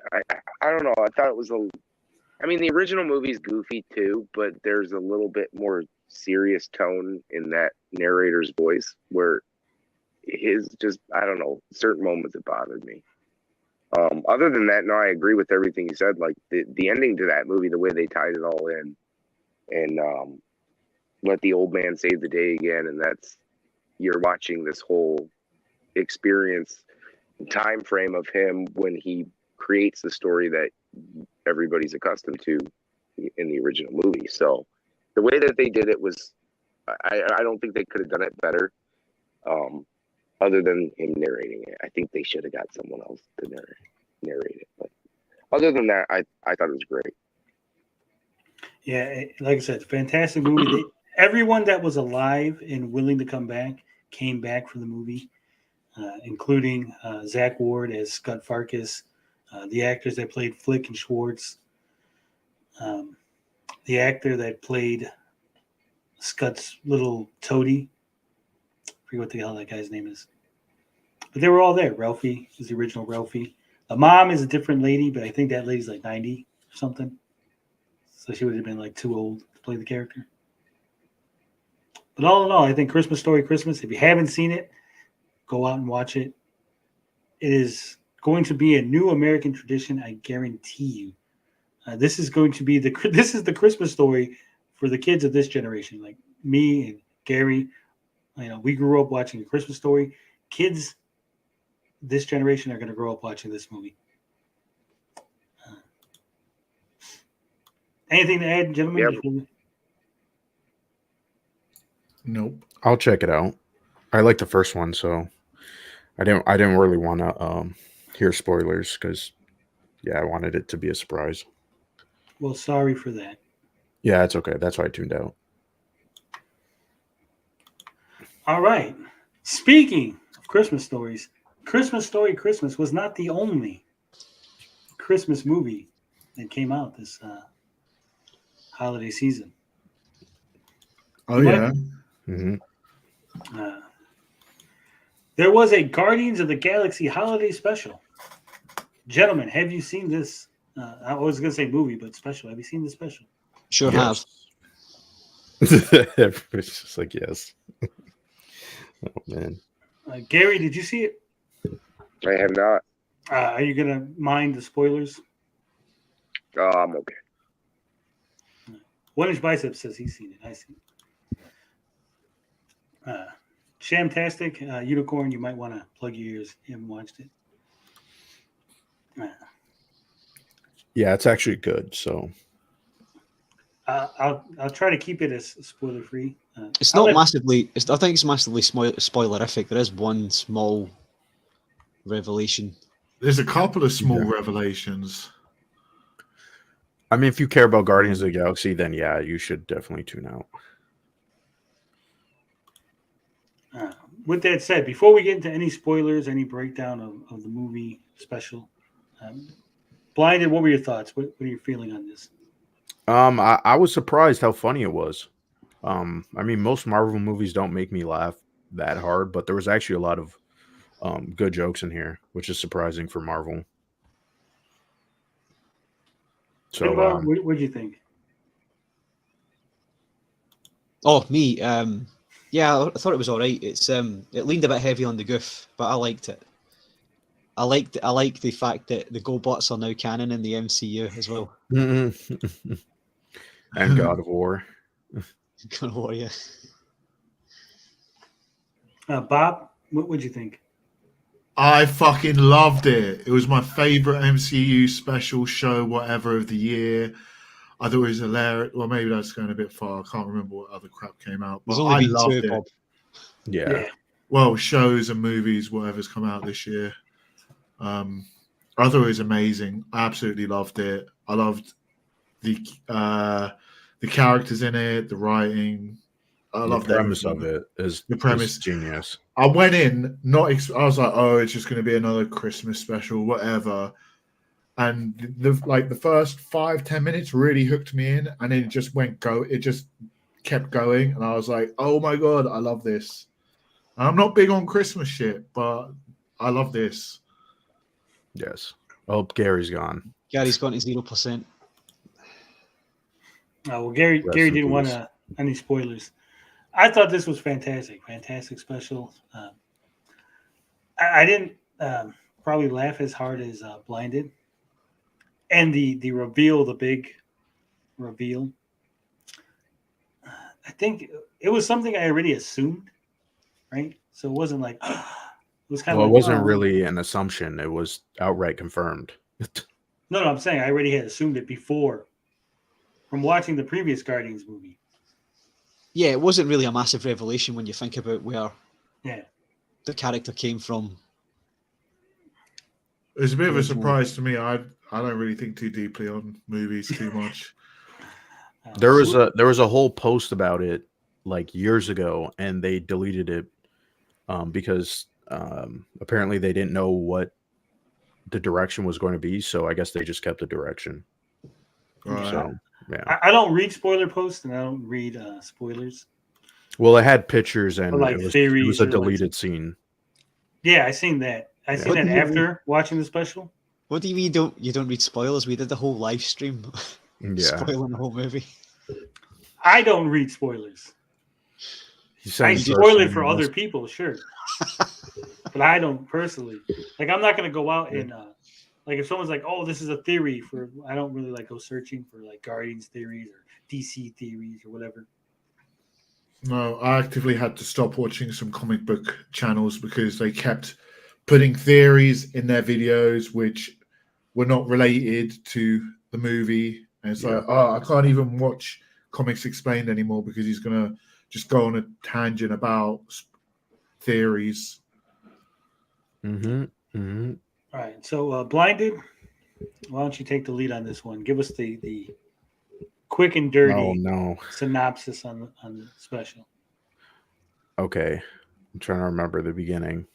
I don't know. I thought it was the original movie's goofy too, but there's a little bit more serious tone in that narrator's voice where I don't know, certain moments it bothered me. Other than that, no, I agree with everything you said. Like the ending to that movie, the way they tied it all in, and let the old man save the day again, and you're watching this whole experience time frame of him when he creates the story that everybody's accustomed to in the original movie. So the way that they did it was, I don't think they could have done it better. Other than him narrating it, I think they should have got someone else to narrate it. But other than that, I thought it was great. Yeah, like I said, fantastic movie. Everyone that was alive and willing to come back came back for the movie, including Zach Ward as Scott Farkas, the actors that played Flick and Schwartz, the actor that played Scott's little toady. I forget what the hell that guy's name is. But they were all there. Ralphie is the original Ralphie. The mom is a different lady, but I think that lady's like 90 or something. So she would have been like too old to play the character. But all in all, I think Christmas Story Christmas, if you haven't seen it, go out and watch it. It is going to be a new American tradition, I guarantee you. This is going to be the Christmas story for the kids of this generation, like me and Gary. We grew up watching A Christmas Story. Kids this generation are going to grow up watching this movie. Anything to add, gentlemen? Yep. Nope. I'll check it out. I like the first one, so I didn't really want to hear spoilers because, I wanted it to be a surprise. Well, sorry for that. Yeah, it's okay. That's why I tuned out. All right. Speaking of Christmas stories, Christmas Story Christmas was not the only Christmas movie that came out this holiday season. Oh, yeah. Mm-hmm. There was a Guardians of the Galaxy holiday special. Gentlemen, have you seen this? I was going to say movie, but special. Have you seen this special? Sure Yes. have. Everybody's just like, yes. Oh, man. Gary, did you see it? I have not. Are you going to mind the spoilers? I'm okay. One Inch Bicep says he's seen it. I seen it. Shamtastic, Unicorn, you might want to plug your ears. You haven't watched it. Yeah, it's actually good. So I'll try to keep it as spoiler free. It's not massively. I think it's massively spoilerific. There is one small revelation. There's a couple of small revelations. I mean, if you care about Guardians of the Galaxy, then yeah, you should definitely tune out. With that said, before we get into any spoilers, any breakdown of the movie special, Blinded, what were your thoughts? What are you feeling on this? I was surprised how funny it was. I mean, most Marvel movies don't make me laugh that hard, but there was actually a lot of good jokes in here, which is surprising for Marvel. So, what did you think? Oh, me. Yeah, I thought it was all right. It's it leaned a bit heavy on the goof, but I liked it. I like the fact that the GoBots are now canon in the MCU as well. and God of War. God of War, yeah. Bob, what would you think? I fucking loved it. It was my favorite MCU special show, whatever, of the year. I thought it was hilarious. Well, maybe that's going a bit far. I can't remember what other crap came out. But There's only I been loved two, it. Bob. Yeah. Well, shows and movies, whatever's come out this year. I thought it was amazing. I absolutely loved it. I loved the characters in it, the writing. I loved the premise everything. of it is The premise. is genius. I went in I was like, oh, it's just going to be another Christmas special, whatever. And the first 5-10 minutes really hooked me in, and then it just it just kept going, and I was like, oh my god, I love this. And I'm not big on Christmas shit, but I love this. Yes. Oh, Gary's gone. Gary's gone to 0%. Well, Gary Rest Gary in didn't want peace. any spoilers. I thought this was fantastic special. I didn't probably laugh as hard as Blinded, and the reveal, the big reveal. I think it was something I already assumed, right? So it wasn't like it was kind Well, of. it wasn't really an assumption. It was outright confirmed. No, I'm saying I already had assumed it before from watching the previous Guardians movie. Yeah, it wasn't really a massive revelation when you think about where Yeah. the character came from. It was a bit of a surprise to me. I don't really think too deeply on movies too much. There was a whole post about it like years ago, and they deleted it because apparently they didn't know what the direction was going to be. So I guess they just kept the direction. Right. So yeah. I don't read spoiler posts and I don't read spoilers. Well, it had pictures and Or, like, it was theories a or, like, deleted scene. Yeah, I seen that. I seen What that do you after watching the special. What do you mean you don't read spoilers? We did the whole live stream Yeah. spoiling the whole movie. I don't read spoilers. I spoil it for other people, sure. But I don't personally. Like, I'm not going to go out and, like, if someone's like, oh, this is a theory for, I don't really, like, go searching for, like, Guardians theories or DC theories or whatever. No, I actively had to stop watching some comic book channels because they kept putting theories in their videos which were not related to the movie. And it's like, oh, I can't even watch Comics Explained anymore because he's going to just go on a tangent about theories. All right, so Blinded, why don't you take the lead on this one? Give us the quick and dirty synopsis on the special. Okay, I'm trying to remember the beginning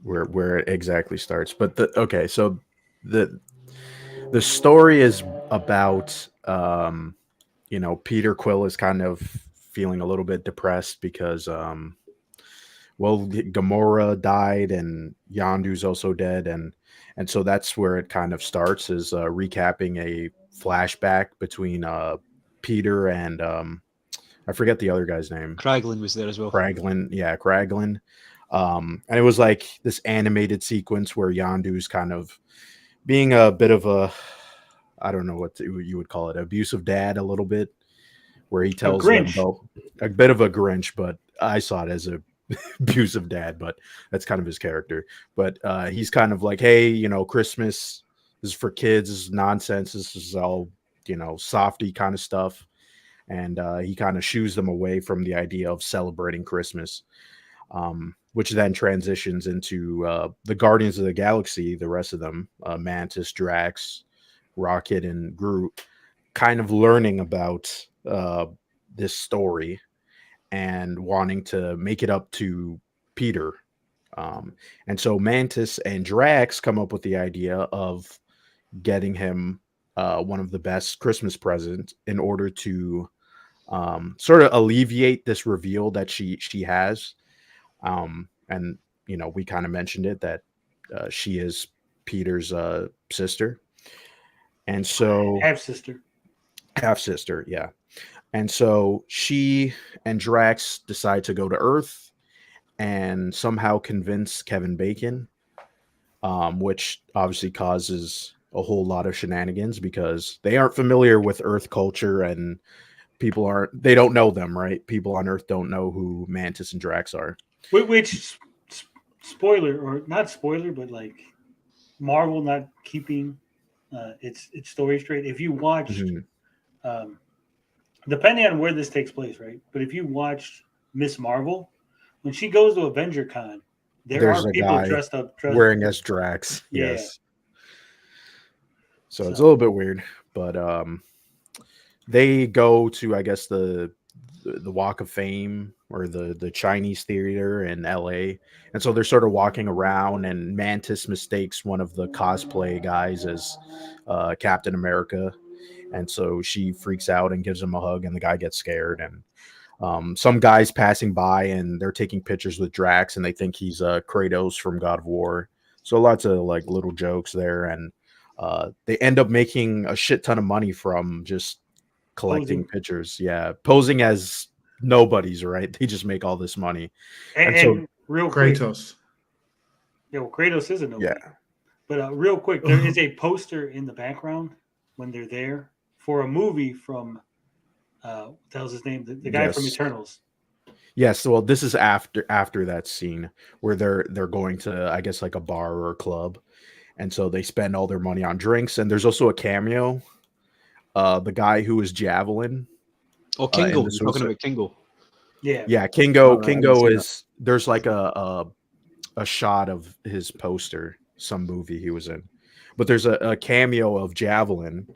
where it exactly starts. But so the story is about Peter Quill is kind of feeling a little bit depressed because Gamora died and Yondu's also dead, and so that's where it kind of starts, is recapping a flashback between Peter and I forget the other guy's name. Kraglin was there as well. Kraglin. And it was like this animated sequence where Yondu's kind of being a bit of a, I don't know what you would call it, abusive dad a little bit, where he tells them a bit of a Grinch, but I saw it as a abusive dad, but that's kind of his character. But he's kind of like, hey, Christmas is for kids, this is nonsense, this is all softy kind of stuff, and he kind of shoos them away from the idea of celebrating Christmas, which then transitions into the Guardians of the Galaxy, the rest of them, Mantis, Drax, Rocket, and Groot, kind of learning about this story and wanting to make it up to Peter. And so Mantis and Drax come up with the idea of getting him one of the best Christmas presents in order to sort of alleviate this reveal that she has. And we kind of mentioned it that she is Peter's sister, and so half sister, yeah. And so she and Drax decide to go to Earth and somehow convince Kevin Bacon, which obviously causes a whole lot of shenanigans because they aren't familiar with Earth culture and they don't know them, right? People on Earth don't know who Mantis and Drax are. Which spoiler or not spoiler, but like Marvel not keeping its story straight. If you watched, depending on where this takes place, right? But if you watched Miss Marvel, when she goes to Avenger Con, there's are people dressed wearing as Drax. Yeah. Yes. So it's a little bit weird, but they go to, I guess, the Walk of Fame or the Chinese theater in LA. And so they're sort of walking around, and Mantis mistakes one of the cosplay guys as Captain America. And so she freaks out and gives him a hug, and the guy gets scared. And some guys passing by, and they're taking pictures with Drax, and they think he's Kratos from God of War. So lots of like little jokes there. And they end up making a shit ton of money from just collecting pictures. Yeah. Posing as nobodies, right? They just make all this money. And so real Kratos. Yeah, well, Kratos is a nobody. Yeah. But real quick, there is a poster in the background when they're there for a movie from what the hell's his name? The guy from Eternals. Yes, well, this is after that scene where they're going to, I guess, like a bar or a club, and so they spend all their money on drinks. And there's also a cameo. The guy who is Javelin. Oh, Kingo. You're talking about Kingo. Yeah, Kingo. Kingo is there's like a shot of his poster, some movie he was in, but there's a cameo of Javelin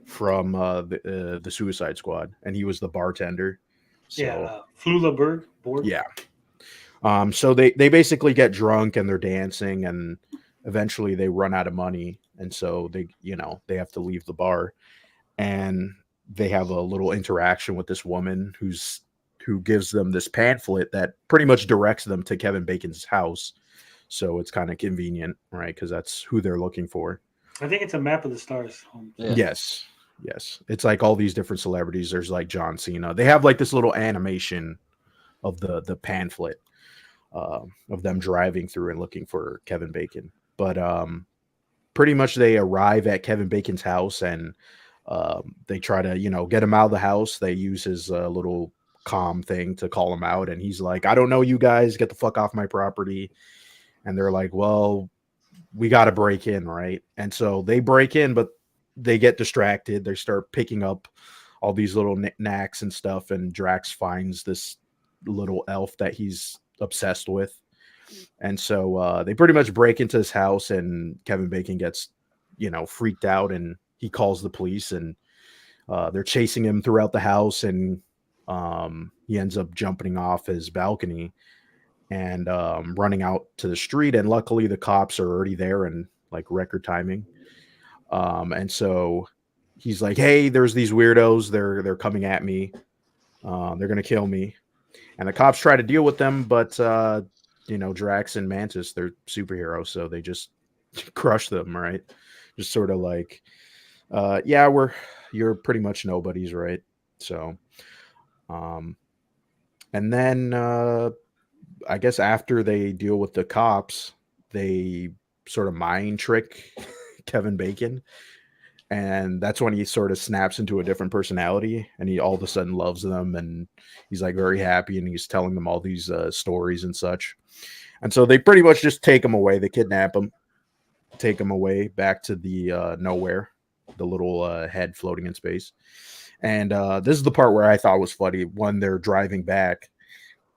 from the Suicide Squad, and he was the bartender. So, Flula Borg. Yeah. So they basically get drunk and they're dancing, and eventually they run out of money, and so they have to leave the bar, and they have a little interaction with this woman who gives them this pamphlet that pretty much directs them to Kevin Bacon's house. So it's kind of convenient, right? Because that's who they're looking for. I think it's a map of the stars. Yeah. Yes. It's like all these different celebrities. There's like John Cena. They have like this little animation of the pamphlet of them driving through and looking for Kevin Bacon. But pretty much they arrive at Kevin Bacon's house, and they try to, get him out of the house. They use his little comm thing to call him out, and he's like, I don't know you guys, get the fuck off my property. And they're like, well, we got to break in, right? And so they break in, but they get distracted. They start picking up all these little knickknacks and stuff, and Drax finds this little elf that he's obsessed with. And so they pretty much break into his house, and Kevin Bacon gets, freaked out, and he calls the police, and they're chasing him throughout the house, and he ends up jumping off his balcony and running out to the street. And luckily the cops are already there in like record timing. And so he's like, hey, there's these weirdos. They're coming at me. They're going to kill me. And the cops try to deal with them, but Drax and Mantis, they're superheroes. So they just crush them, right? Just sort of like, you're pretty much nobodies, right? So, and then I guess after they deal with the cops, they sort of mind trick Kevin Bacon, and that's when he sort of snaps into a different personality, and he all of a sudden loves them, and he's like very happy, and he's telling them all these stories and such. And so they pretty much just take him away. They kidnap him, take him away back to the nowhere, the little head floating in space. And this is the part where I thought was funny. When they're driving back,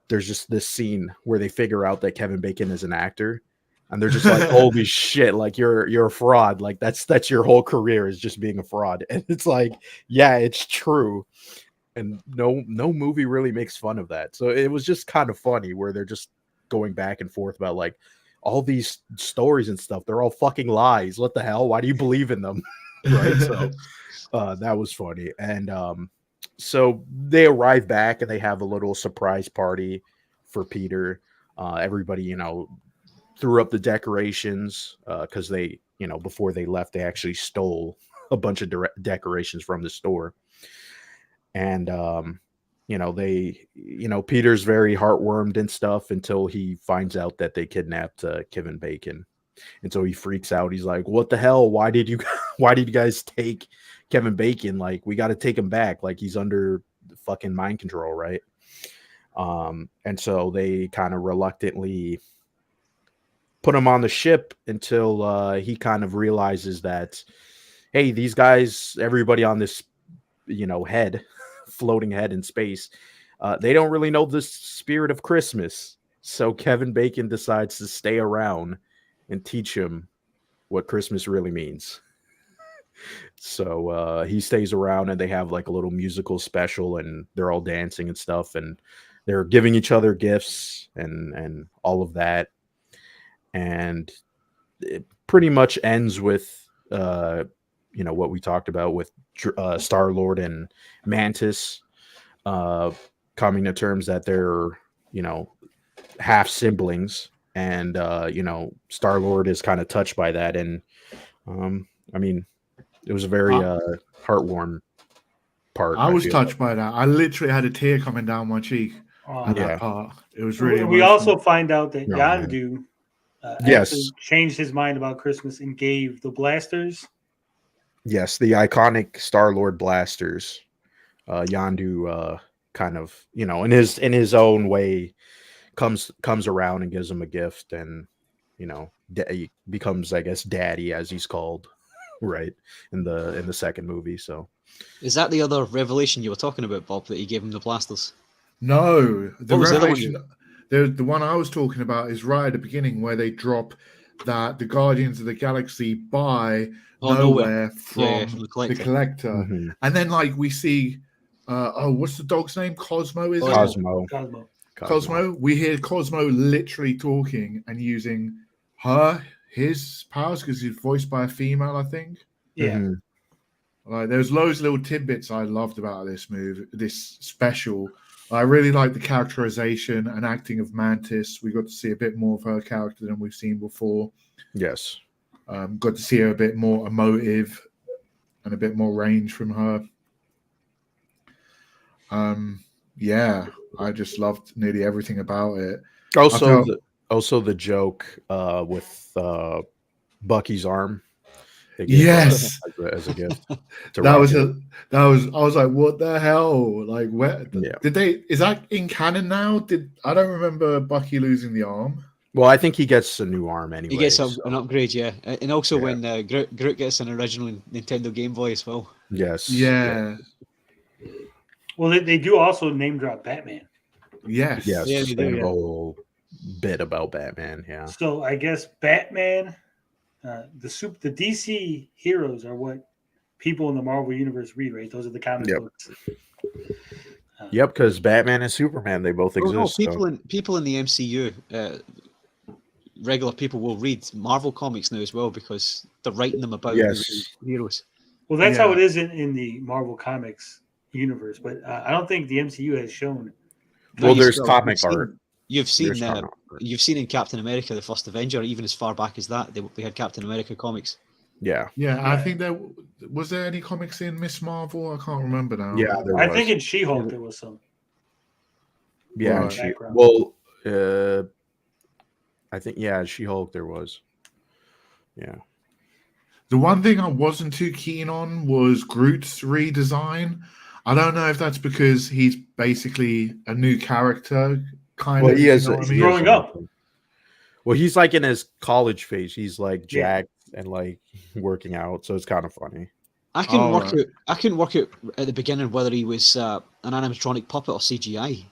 there's just this scene where they figure out that Kevin Bacon is an actor, and they're just like, "Holy shit! Like you're a fraud. Like that's your whole career is just being a fraud." And it's like, yeah, it's true. And no movie really makes fun of that. So it was just kind of funny where they're just going back and forth about like all these stories and stuff. They're all fucking lies. What the hell? Why do you believe in them? Right. So that was funny. And so they arrive back and they have a little surprise party for Peter. Everybody, you know, threw up the decorations because they, you know, before they left, they actually stole a bunch of decorations from the store. And you know, Peter's very heartwarmed and stuff until he finds out that they kidnapped Kevin Bacon. And so he freaks out. He's like, "What the hell? Why did you guys take Kevin Bacon? Like, we got to take him back. Like, he's under fucking mind control, right?" And so they kind of reluctantly put him on the ship until he kind of realizes that, hey, these guys, everybody on this, you know, floating head in space, they don't really know the spirit of Christmas. So Kevin Bacon decides to stay around and teach him what Christmas really means. So he stays around and they have like a little musical special and they're all dancing and stuff and they're giving each other gifts and all of that. And it pretty much ends with you know, what we talked about with Star-Lord and Mantis coming to terms that they're, you know, half siblings. And, you know, Star-Lord is kind of touched by that. And, I mean, it was a very heartwarming part. I was touched by that. I literally had a tear coming down my cheek at that part. It was really We emotional. also find out that Yondu Yes, actually changed his mind about Christmas and gave the blasters. Yes, the iconic Star-Lord blasters. Yondu kind of, you know, in his own way comes around and gives him a gift, and you know, he becomes, I guess, Daddy, as he's called, right, in the second movie. So Is that the other revelation you were talking about, Bob, that he gave him the blasters? No, the What was the other one revelation, the one I was talking about is right at the beginning where they drop that the Guardians of the Galaxy buy nowhere from from the collector. Mhm. And then like we see what's the dog's name? Cosmo, is it? Cosmo. We hear Cosmo literally talking and using his powers because he's voiced by a female, I think. Yeah. Mhm. Like there's loads of little tidbits I loved about this special. I really like the characterization and acting of Mantis. We got to see a bit more of her character than we've seen before. Yes. Got to see her a bit more emotive and a bit more range from her. Yeah, I just loved nearly everything about it. Also the joke with Bucky's arm. They gave Yes, as a gift. I was like, what the hell? Like, where did they? Is that in canon now? I don't remember Bucky losing the arm. Well, I think he gets a new arm anyway. He gets an upgrade, yeah, and also when Groot gets an original Nintendo Game Boy as well. Yes. Yeah. Well, they do also name drop Batman. Yes. Yeah, they do, They have yeah. a whole bit about Batman. Yeah. So I guess Batman, the DC heroes are what people in the Marvel universe read, right? Those are the comic books. Yep, because Batman and Superman, they both exist. People in the MCU, regular people will read Marvel comics now as well because they're writing them about the heroes. Well, that's how it is in the Marvel comics universe, but I don't think the MCU has shown. Well, there's comic art. You've seen in Captain America, the First Avenger, even as far back as that, they had Captain America comics. Yeah. I think was there any comics in Miss Marvel? I can't remember now. Yeah, I think in She-Hulk there was some. Yeah, Right. I think She-Hulk there was. Yeah. The one thing I wasn't too keen on was Groot's redesign. I don't know if that's because he's basically a new character, kind of. He is growing up. Well, he's like in his college phase. He's like jacked and like working out, so it's kind of funny. I couldn't work out at the beginning whether he was an animatronic puppet or CGI.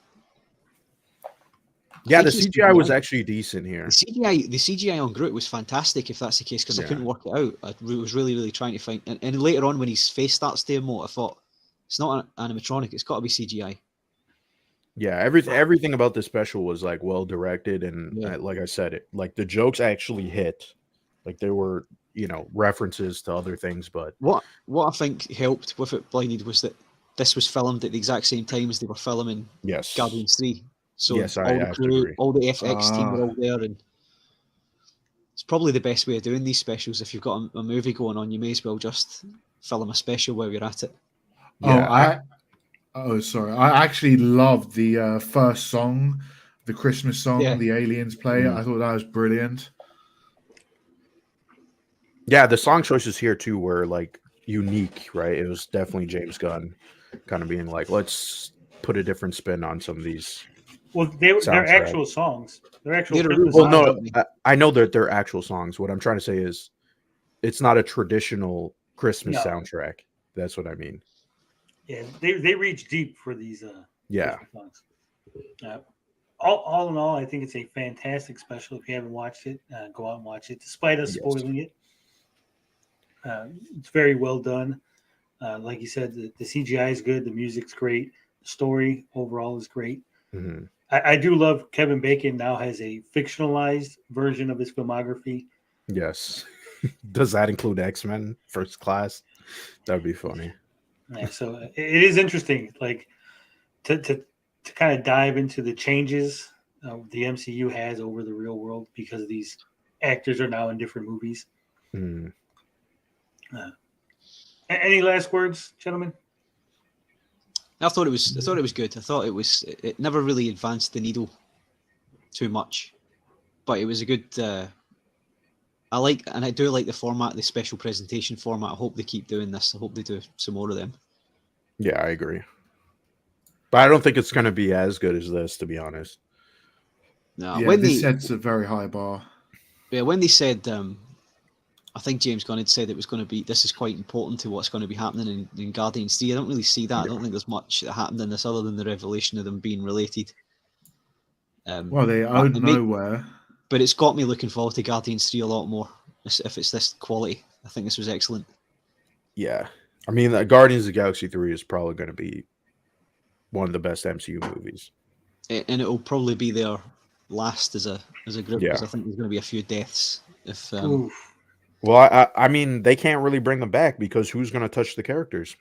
Yeah, the think it's CGI was actually decent here. The CGI on Groot was fantastic, if that's the case, because I couldn't work it out. I was really trying to find. And later on, when his face starts to emote, I thought it's not an animatronic; it's got to be CGI. Yeah, everything about this special was like well directed, and like I said, it like the jokes actually hit. Like there were, references to other things, but What I think helped with it, Blinded, was that this was filmed at the exact same time as they were filming Guardians 3. So yes, all I the have to crew, agree. all the FX team were all there, and it's probably the best way of doing these specials. If you've got a movie going on, you may as well just film a special while you're at it. Yeah, sorry. I actually loved the first song, the Christmas song, the aliens play. I thought that was brilliant. Yeah, the song choices here too were like unique, right? It was definitely James Gunn kind of being like, let's put a different spin on some of these. Well, they're actual songs. They're actual. Well, no, I know that they're actual songs. What I'm trying to say is, it's not a traditional Christmas soundtrack. That's what I mean. Yeah, they reach deep for these. Songs. All in all, I think it's a fantastic special. If you haven't watched it, go out and watch it. Despite us spoiling it, it's very well done. Like you said, the CGI is good. The music's great. The story overall is great. Mm-hmm. I do love Kevin Bacon now has a fictionalized version of his filmography. Yes. Does that include X-Men First Class? That'd be funny. Yeah, so it is interesting, like to kind of dive into the changes the MCU has over the real world because these actors are now in different movies. Mm. Any last words, gentlemen? I thought it was good. I thought it never really advanced the needle too much, but it was a good. I do like the format, the special presentation format. I hope they keep doing this. I hope they do some more of them. Yeah, I agree. But I don't think it's going to be as good as this, to be honest. No, yeah, this sets a very high bar. Yeah, when they said, I think James Gunn had said it was going to be, this is quite important to what's going to be happening in Guardians 3. I don't really see that. Yeah. I don't think there's much that happened in this other than the revelation of them being related. Well, they out nowhere. But it's got me looking forward to Guardians 3 a lot more, if it's this quality. I think this was excellent. Yeah. I mean, Guardians of the Galaxy 3 is probably going to be one of the best MCU movies. And it'll probably be their last as a group, because I think there's going to be a few deaths. If Well, I mean, they can't really bring them back because who's going to touch the characters?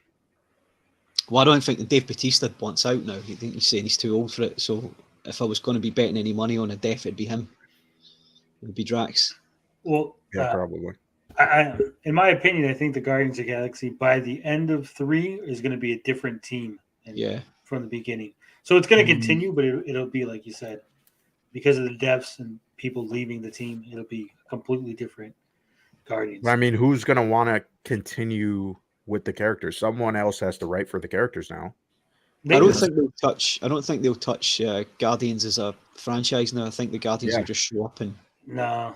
Well, I don't think Dave Bautista wants out now. He's saying he's too old for it. So if I was going to be betting any money on a death, it'd be him. It'd be Drax. Well, yeah, probably. In my opinion, I think the Guardians of the Galaxy by the end of 3 is going to be a different team. From the beginning, so it's going to continue, but it'll be like you said, because of the deaths and people leaving the team, it'll be completely different Guardians. I mean, who's going to want to continue with the characters? Someone else has to write for the characters now. I don't think they'll touch Guardians as a franchise now. I think the Guardians will just show up and I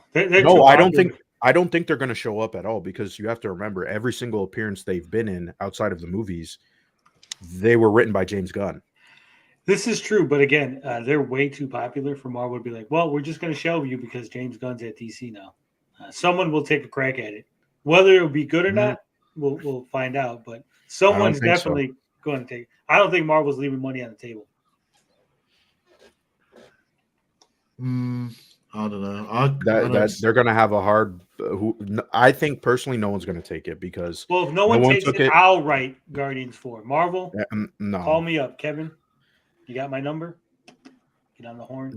don't think they're going to show up at all, because you have to remember every single appearance they've been in outside of the movies, they were written by James Gunn. This is true, but again, they're way too popular for Marvel to be like, well, we're just going to shelve you because James Gunn's at DC now. Someone will take a crack at it. Whether it'll be good or not, we'll find out. But someone's definitely going to take. I don't think Marvel's leaving money on the table. I don't know. They're going to have a hard. I think personally, no one's going to take it because. Well, if no one takes it, I'll write Guardians 4. Marvel, no. Call me up, Kevin. You got my number? Get on the horn.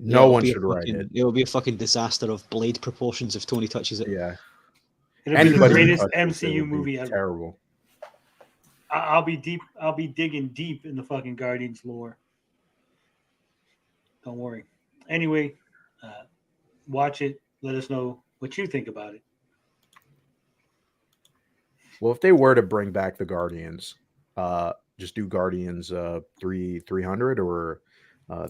No one should write it. It will be a fucking disaster of Blade proportions if Tony touches it. Yeah. It'll be the greatest MCU movie ever. Terrible. I'll be deep. I'll be digging deep in the fucking Guardians lore. Don't worry. Anyway, watch it. Let us know what you think about it. Well, if they were to bring back the Guardians, just do Guardians 300 or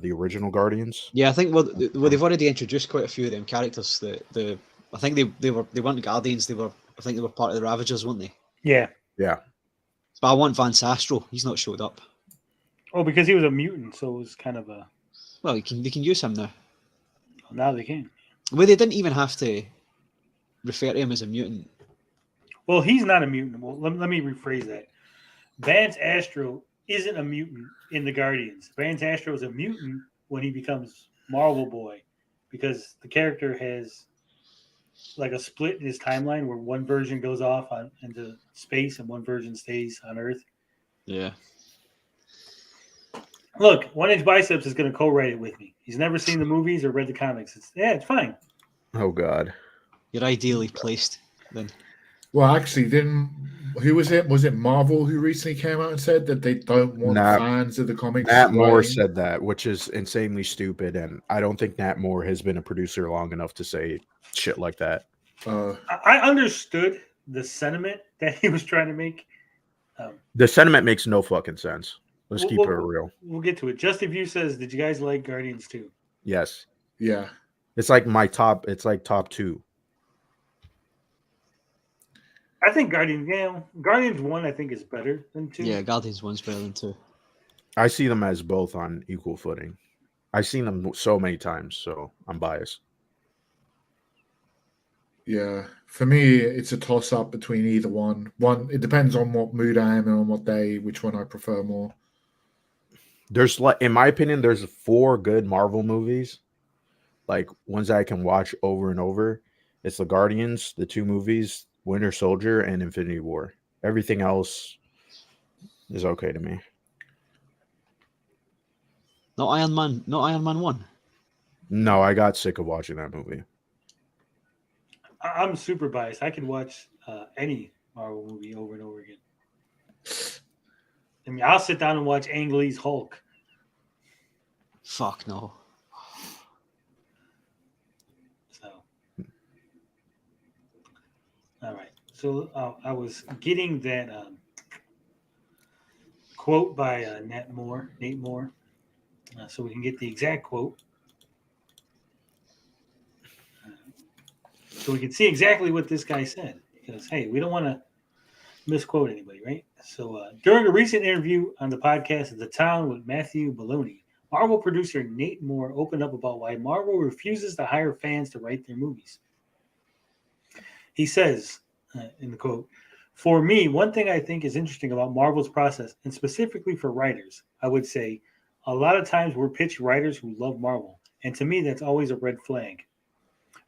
the original Guardians. Yeah, I think they've already introduced quite a few of them characters. I think they weren't Guardians. I think they were part of the Ravagers, weren't they? Yeah. But I want Van Sastro. He's not showed up. Oh, because he was a mutant, so it was kind of a. Well, they can use him now. Now they can. Well, they didn't even have to refer to him as a mutant. Well, he's not a mutant. Well, let me rephrase that. Vance Astro isn't a mutant in the Guardians. Vance Astro is a mutant when he becomes Marvel Boy, because the character has like a split in his timeline where one version goes off into space and one version stays on Earth. Yeah. Look, 1 Inch Biceps is going to co-write it with me. He's never seen the movies or read the comics. It's fine. Oh God. You're ideally placed then. Well, actually, who was it? Was it Marvel who recently came out and said that they don't want fans of the comics? Nat Moore said that, which is insanely stupid, and I don't think Nat Moore has been a producer long enough to say shit like that. I understood the sentiment that he was trying to make. The sentiment makes no fucking sense. Let's keep it real. We'll get to it. Justin View says, "Did you guys like Guardians 2?" Yes. Yeah. It's like top 2. I think Guardians 1 I think is better than 2. Yeah, Guardians 1's better than 2. I see them as both on equal footing. I've seen them so many times, so I'm biased. Yeah, for me, it's a toss-up between either one. It depends on what mood I am and on what day, which one I prefer more. There's in my opinion, there's 4 good Marvel movies, like ones that I can watch over and over. It's the Guardians, the 2 movies, Winter Soldier, and Infinity War. Everything else is okay to me. Not Iron Man 1. No, I got sick of watching that movie. I'm super biased. I can watch any Marvel movie over and over again. I mean, I'll sit down and watch Ang Lee's Hulk. Fuck no. So, all right. So I was getting that quote by Nate Moore, so we can get the exact quote. So we can see exactly what this guy said. Because, hey, we don't want to misquote anybody, right? So during a recent interview on the podcast The Town with Matthew Baloney, Marvel producer Nate Moore opened up about why Marvel refuses to hire fans to write their movies. He says, in the quote, "For me, one thing I think is interesting about Marvel's process, and specifically for writers, I would say a lot of times we're pitched writers who love Marvel. And to me, that's always a red flag.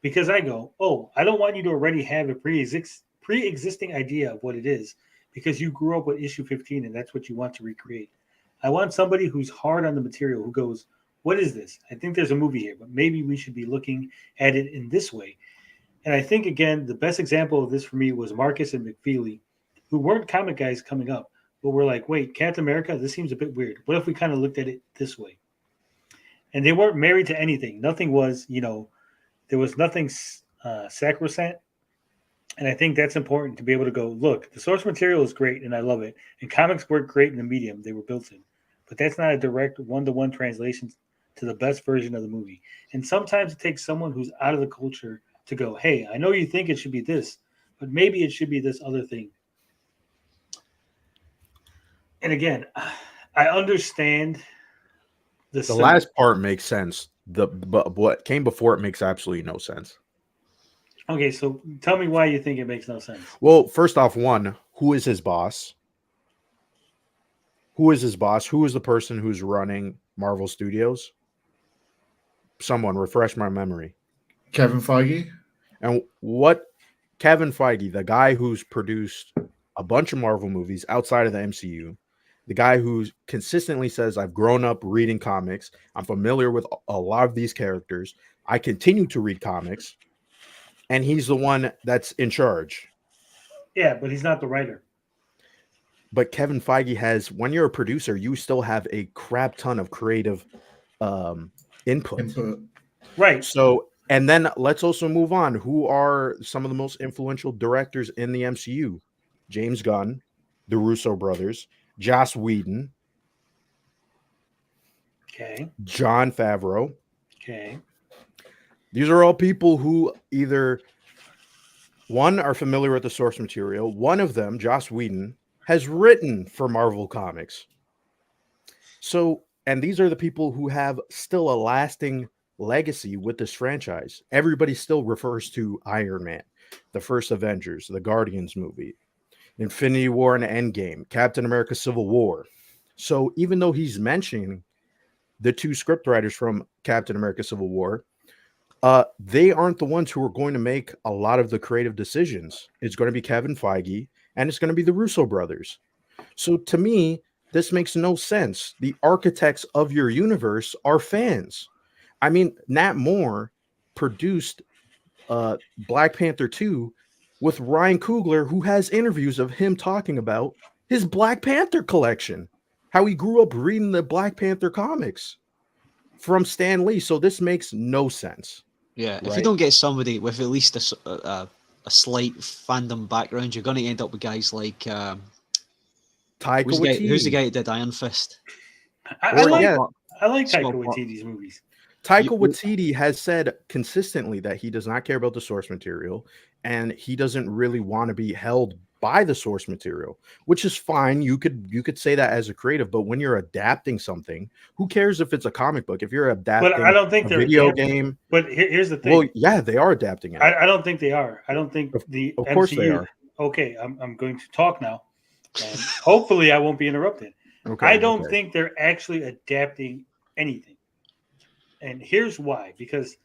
Because I go, oh, I don't want you to already have a pre-existing idea of what it is because you grew up with issue 15 and that's what you want to recreate. I want somebody who's hard on the material, who goes, what is this? I think there's a movie here, but maybe we should be looking at it in this way." And I think, again, the best example of this for me was Marcus and McFeely, who weren't comic guys coming up, but were like, wait, Captain America, this seems a bit weird. What if we kind of looked at it this way? And they weren't married to anything. Nothing was, there was nothing sacrosanct. And I think that's important to be able to go, look, the source material is great and I love it. And comics work great in the medium they were built in. But that's not a direct one-to-one translation to the best version of the movie. And sometimes it takes someone who's out of the culture to go, hey, I know you think it should be this, but maybe it should be this other thing. And again, I understand the last part makes sense. But what came before it makes absolutely no sense. Okay, so tell me why you think it makes no sense. Well, first off, who is his boss? Who is his boss? Who is the person who's running Marvel Studios? Someone refresh my memory. Kevin Feige. And what Kevin Feige, the guy who's produced a bunch of Marvel movies outside of the MCU, the guy who consistently says, I've grown up reading comics, I'm familiar with a lot of these characters, I continue to read comics, and he's the one that's in charge. Yeah, but he's not the writer. But Kevin Feige has, when you're a producer, you still have a crap ton of creative input. Right. So, and then let's also move on. Who are some of the most influential directors in the MCU? James Gunn, the Russo brothers, Joss Whedon. Okay. Jon Favreau. Okay. These are all people who either, one, are familiar with the source material. One of them, Joss Whedon, has written for Marvel Comics. So And these are the people who have still a lasting legacy with this franchise. Everybody still refers to Iron Man, the first Avengers, the Guardians movie, Infinity War and Endgame, Captain America Civil War. So even though he's mentioning the two scriptwriters from Captain America Civil War, they aren't the ones who are going to make a lot of the creative decisions. It's going to be Kevin Feige and it's going to be the Russo brothers. So to me, this makes no sense. The architects of your universe are fans. I mean, Nat Moore produced Black Panther 2 with Ryan Coogler, who has interviews of him talking about his Black Panther collection, how he grew up reading the Black Panther comics from Stan Lee. So this makes no sense. Yeah, if you Right. don't get somebody with at least a slight fandom background, you're going to end up with guys like Taika who's the Waititi. guy that did Iron Fist? I Or, like yeah. I like Small Taika part. Waititi's movies. Taika You- Waititi has said consistently that he does not care about the source material and he doesn't really want to be held by the source material, which is fine. You could say that as a creative, but when you're adapting something, who cares if it's a comic book? If you're adapting But I don't think a they're video adapting. game, But here's the thing. well, yeah, they are adapting it. I don't think they are. I don't think the Of course MCU. they are. Okay, I'm going to talk now, and hopefully I won't be interrupted. Okay, I don't okay. think they're actually adapting anything, and here's why: because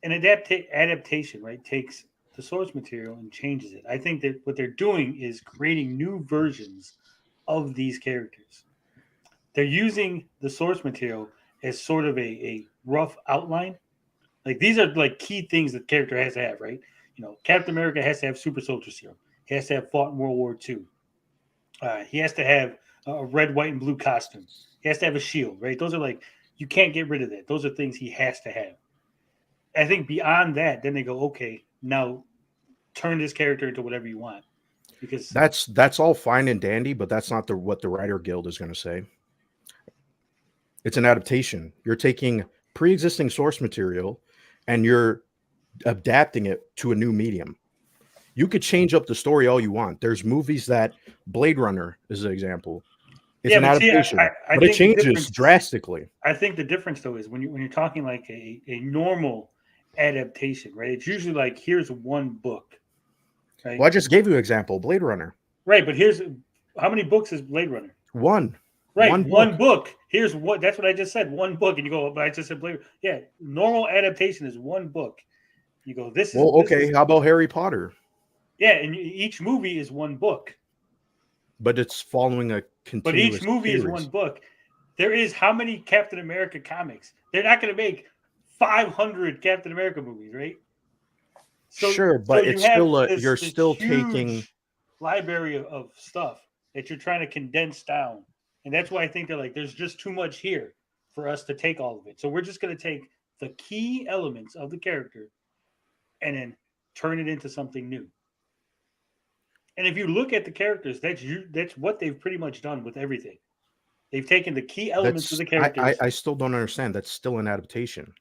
an adaptation, right, takes the source material and changes it. I think that what they're doing is creating new versions of these characters. They're using the source material as sort of a rough outline. Like these are like key things that the character has to have, right? You know, Captain America has to have super soldier serum. He has to have fought in World War II. He has to have a red, white, and blue costume. He has to have a shield, right? Those are like, you can't get rid of that. Those are things he has to have. I think beyond that, then they go, okay, now turn this character into whatever you want. Because That's all fine and dandy, but that's not what the Writer Guild is going to say. It's an adaptation. You're taking pre-existing source material and you're adapting it to a new medium. You could change up the story all you want. There's movies that Blade Runner is an example. It's Yeah, an but see, adaptation, I but think it the changes difference- drastically. I think the difference though is when you're talking like a normal adaptation, right? It's usually like here's one book, right? Well, I just gave you an example, Blade Runner. Right, but here's how many books is Blade Runner? One. Right, One one book. Here's what that's what I just said. One book, and you go, but I just said Blade. Yeah, normal adaptation is one book. You go, this is Well, this okay. is- How about Harry Potter? yeah, and each movie is one book, But it's following a but continuous each movie is series. one book. There is how many Captain America comics? They're not going to make 500 Captain America movies, right? Sure, but you it's have still this- you're this still huge taking. library of stuff that you're trying to condense down, and that's why I think they're like, there's just too much here for us to take all of it. So we're just going to take the key elements of the character and then turn it into something new. And if you look at the characters, that's what they've pretty much done with everything. They've taken the key elements of the characters, I still don't understand. That's still an adaptation.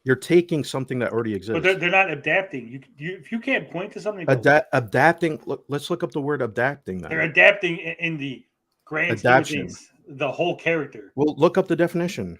You're taking something that already exists. but they're not adapting. If you can't point to something, go, Adapting. Look, let's look up the word adapting. Then they're adapting in the grand scheme of Adaption. things, the whole character. Well, look up the definition.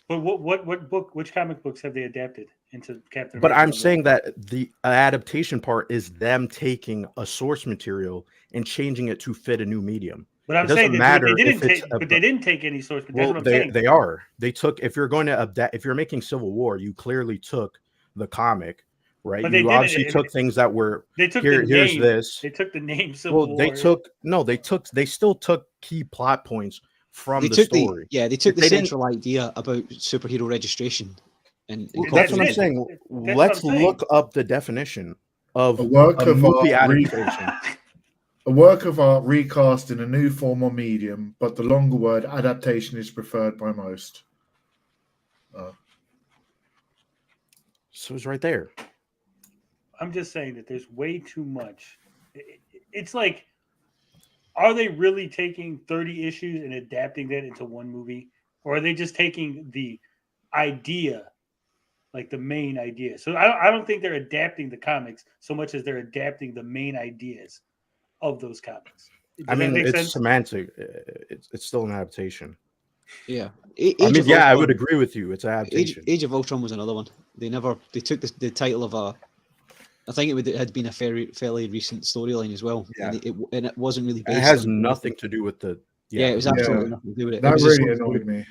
But what book, which comic books have they adapted into Captain But America? I'm saying that the adaptation part is them taking a source material and changing it to fit a new medium. But I'm it doesn't saying that matter they didn't if it's take, but they didn't take any source. But that's Well, what I'm saying. they are. They took. If you're going to adapt, if you're making Civil War, you clearly took the comic, right? But they You didn't- obviously took things that were They took here. the Here's name. this. They took the name Civil Well, they War. took no. They still took key plot points from They the took story. they took the They didn't- central idea about superhero registration and Well, That's what I'm it. saying. That's what Let's I'm saying. look up the definition of A work a of movie art adaptation. A work of art recast in a new form or medium, but the longer word adaptation is preferred by most. So it's right there. I'm just saying that there's way too much. It's like, are they really taking 30 issues and adapting that into one movie? Or are they just taking the idea, like the main idea? So I don't think they're adapting the comics so much as they're adapting the main ideas of those comics. Does I mean, that make it's sense? semantic. It's still an adaptation. Yeah. I mean, yeah, I would agree with you. It's adaptation. Age of Ultron was another one. They took the title of I think it had been a fairly recent storyline as well. Yeah. And it wasn't really based It has on nothing to do with the. Yeah, it was absolutely nothing to do with it. That It was really just annoyed me.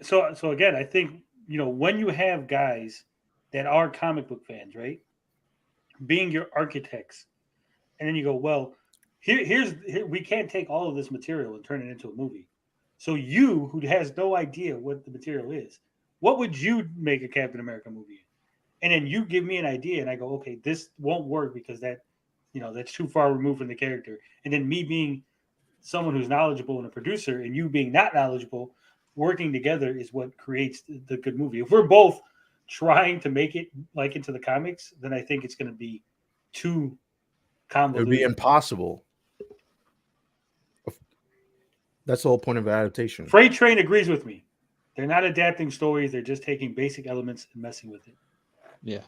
So again, I think, when you have guys that are comic book fans, right, being your architects, and then you go, well, here we can't take all of this material and turn it into a movie. So you, who has no idea what the material is, what would you make a Captain America movie in? And then you give me an idea, and I go, okay, this won't work because that's too far removed from the character. And then me being someone who's knowledgeable and a producer, and you being not knowledgeable, working together is what creates the good movie. If we're both trying to make it like into the comics, then I think it's going to be too convoluted. It would be impossible. That's the whole point of adaptation. Freight Train agrees with me. They're not adapting stories. They're just taking basic elements and messing with it. Yeah.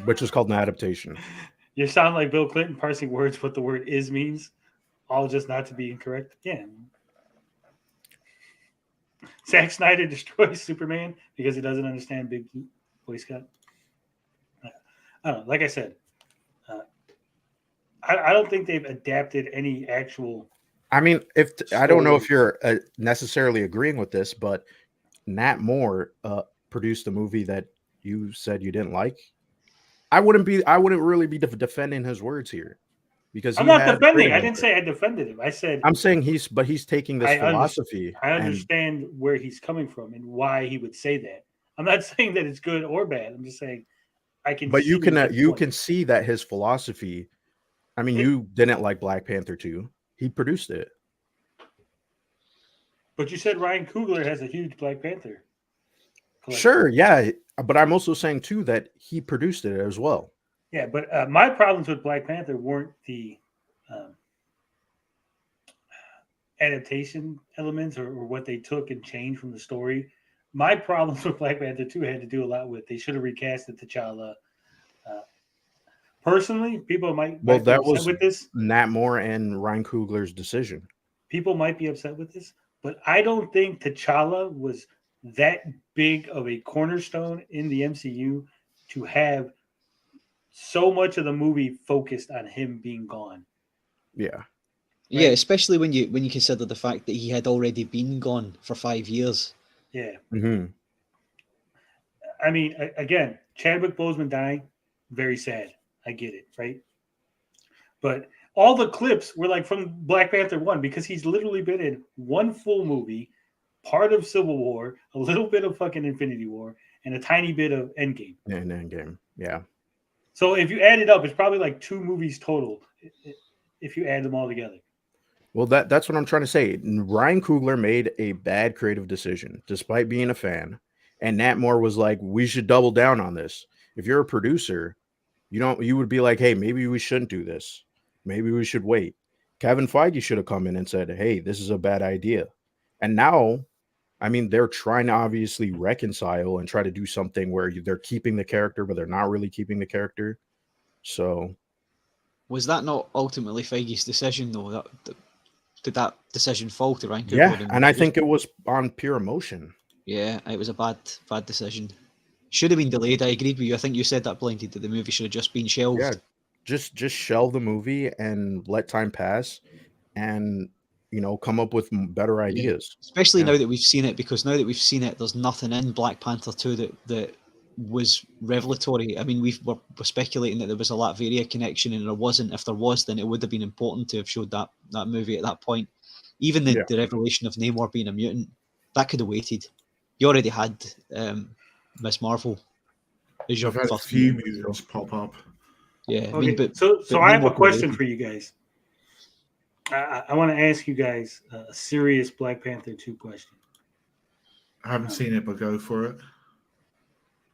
Which is called an adaptation. You sound like Bill Clinton parsing words what the word is means, all just not to be incorrect. Yeah. Zack Snyder destroys Superman because he doesn't understand Big Boy Scott. I don't know. Like I said, I don't think they've adapted any actual. I mean, I don't know if you're necessarily agreeing with this, but Nat Moore produced a movie that you said you didn't like. I wouldn't really be defending his words here, because I'm not defending. I didn't say I defended him. I said I'm saying he's taking this philosophy. I understand where he's coming from and why he would say that. I'm not saying that it's good or bad. I'm just saying I can. But you can see that his philosophy. I mean, you didn't like Black Panther 2. He produced it. But you said Ryan Coogler has a huge Black Panther collection. Sure, yeah. But I'm also saying, too, that he produced it as well. Yeah, but my problems with Black Panther weren't the adaptation elements or what they took and changed from the story. My problems with Black Panther 2 had to do a lot with they should have recasted T'Challa. Personally, people might be upset with this. Nat Moore and Ryan Coogler's decision. People might be upset with this, but I don't think T'Challa was that big of a cornerstone in the MCU to have so much of the movie focused on him being gone. Yeah. Right? Yeah, especially when you consider the fact that he had already been gone for 5 years. Yeah. Mm-hmm. I mean, again, Chadwick Boseman dying, very sad. I get it, right? But all the clips were like from Black Panther 1 because he's literally been in one full movie, part of Civil War, a little bit of fucking Infinity War, and a tiny bit of Endgame. And Endgame, yeah. So if you add it up, it's probably like 2 movies total if you add them all together. Well, that's what I'm trying to say. Ryan Coogler made a bad creative decision, despite being a fan. And Nat Moore was like, we should double down on this. If you're a producer, you would be like, hey, maybe we shouldn't do this. Maybe we should wait. Kevin Feige should have come in and said, hey, this is a bad idea. And now, I mean, they're trying to obviously reconcile and try to do something where they're keeping the character, but they're not really keeping the character. So. Was that not ultimately Feige's decision, though? Did that decision fall to Ryan Coogler? Yeah, and I think it was on pure emotion. Yeah, it was a bad decision. Should have been delayed. I agreed with you. I think you said that, Blinded, that the movie should have just been shelved. Yeah, just shelve the movie and let time pass, and come up with better ideas. Especially now that we've seen it, because now that we've seen it, there's nothing in Black Panther 2 that was revelatory. I mean, we're speculating that there was a Latveria connection, and there wasn't. If there was, then it would have been important to have showed that movie at that point. Even the revelation of Namor being a mutant, that could have waited. You already had Miss Marvel as your I've had a first few mutants pop up. Yeah, Okay. I mean, but so I have a Namor question could for you guys. I want to ask you guys a serious Black Panther 2 question. I haven't seen it, but go for it.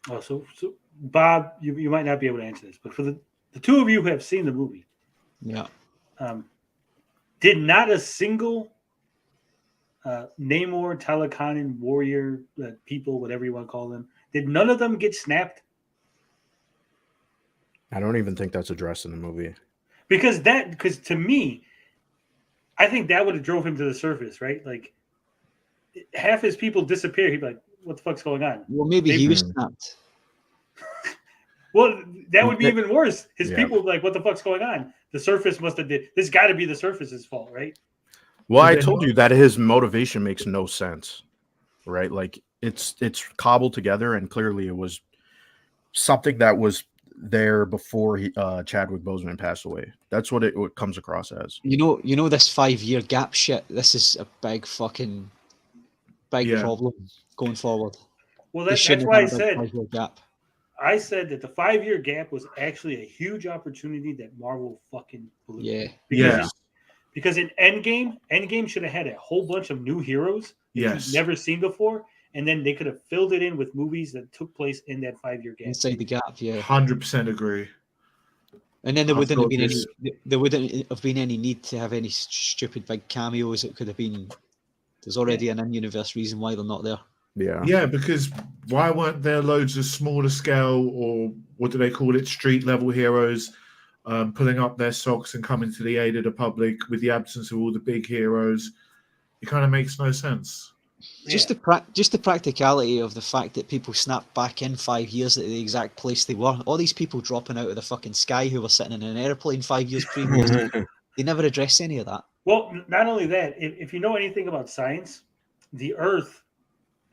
Oh, so Bob, you might not be able to answer this, but for the two of you who have seen the movie, yeah, did not a single Namor, Talakanin, warrior, people, whatever you want to call them, did none of them get snapped? I don't even think that's addressed in the movie. Because to me, I think that would have drove him to the surface, right? Like half his people disappear. He'd be like, "What the fuck's going on?" Well, maybe he was snapped. Well, that would be even worse. His Yeah. people would be like, "What the fuck's going on?" The surface must have did. This got to be the surface's fault, right? Well, I then- told you that his motivation makes no sense, right? Like it's cobbled together, and clearly it was something that was there before Chadwick Boseman passed away. That's what it comes across as. You know this 5-year gap shit. This is a big Yeah. problem going forward. Well, They that's shouldn't why I have had a said 5-year gap. that the 5-year gap was actually a huge opportunity that Marvel fucking blew. Yeah. Because in Endgame should have had a whole bunch of new heroes that Yes. you've never seen before, and then they could have filled it in with movies that took place in that 5-year gap. Inside the gap, yeah. 100% agree. And then there I've wouldn't have got been this. there wouldn't have been any need to have any stupid big cameos. It could have been. There's already an in-universe reason why they're not there. Yeah. Yeah, because why weren't there loads of smaller scale, or what do they call it, street level heroes pulling up their socks and coming to the aid of the public with the absence of all the big heroes? It kind of makes no sense. Just the practicality of the fact that people snapped back in 5 years at the exact place they were. All these people dropping out of the fucking sky who were sitting in an airplane 5 years previous. They never addressed any of that. Well, not only that, if you know anything about science, the Earth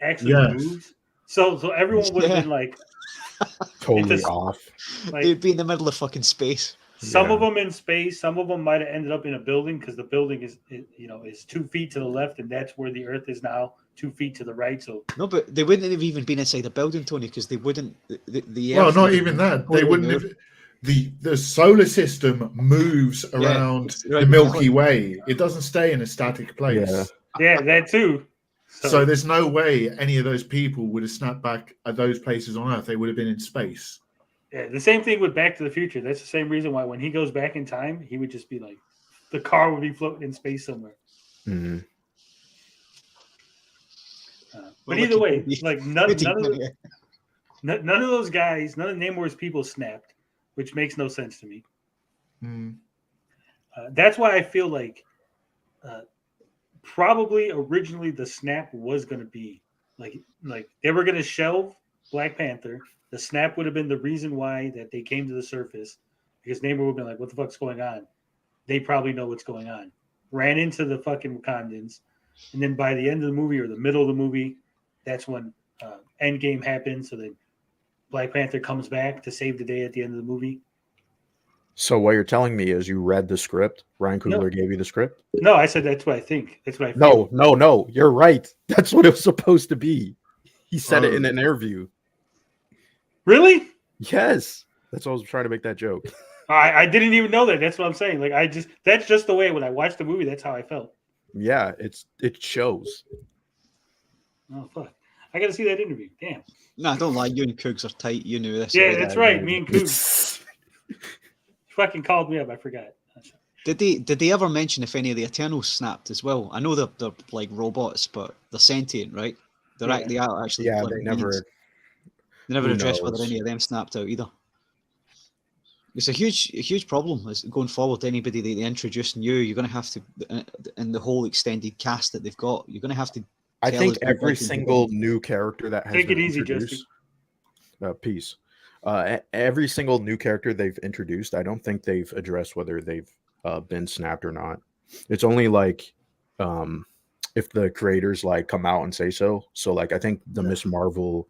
actually Yes. moves. So everyone would have Yeah. been like, Totally It's- off. They'd be in the middle of fucking space. some Yeah. of them in space, some of them might have ended up in a building because the building is 2 feet to the left, and that's where the Earth is now, 2 feet to the right. So No, but they wouldn't have even been inside the building, Tony, because they wouldn't. The Well, Earth not would have even been that. They totally wouldn't moved. have. The solar system moves around it's the right Milky behind. Way. It doesn't stay in a static place. Yeah. yeah, that too. So there's no way any of those people would have snapped back at those places on Earth. They would have been in space. Yeah, the same thing with Back to the Future. That's the same reason why when he goes back in time, he would just be like, the car would be floating in space somewhere. Mhm. But Well, either look, way, it- like none of those guys, none of Namor's people snapped, which makes no sense to me. Mm. That's why I feel like probably originally the snap was going to be like they were going to shelve Black Panther. The snap would have been the reason why that they came to the surface, because Namor would have been like, "What the fuck's going on?" They probably know what's going on. Ran into the fucking Wakandans, and then by the end of the movie or the middle of the movie, that's when Endgame happens. So then Black Panther comes back to save the day at the end of the movie. So what you're telling me is you read the script? Ryan No. Coogler gave you the script? No, I said that's what I think. That's what I feel. No. You're right. That's what it was supposed to be. He said it in Oh. an interview. Really? Yes. That's why I was trying to make that joke. I didn't even know that. That's what I'm saying. Like that's just the way when I watched the movie, that's how I felt. Yeah, it shows. Oh fuck! I got to see that interview. Damn. No, don't lie. You and Cougs are tight. You knew this. Yeah, already. that's right. Me and Coog fucking called me up. I forgot. Did they ever mention if any of the Eternals snapped as well? I know they're like robots, but they're sentient, right? They're Yeah. they are actually. Yeah, living they never. beings. They never who addressed whether knows? any of them snapped out either. It's a huge problem. Is going forward. Anybody that they introduce new, you're going to have to, in the whole extended cast that they've got, you're going to have to. I tell think us every what they single do. new character that has Take been it easy, introduced, peace. Every single new character they've introduced, I don't think they've addressed whether they've been snapped or not. It's only like if the creators like come out and say so. So like I think the Miss Marvel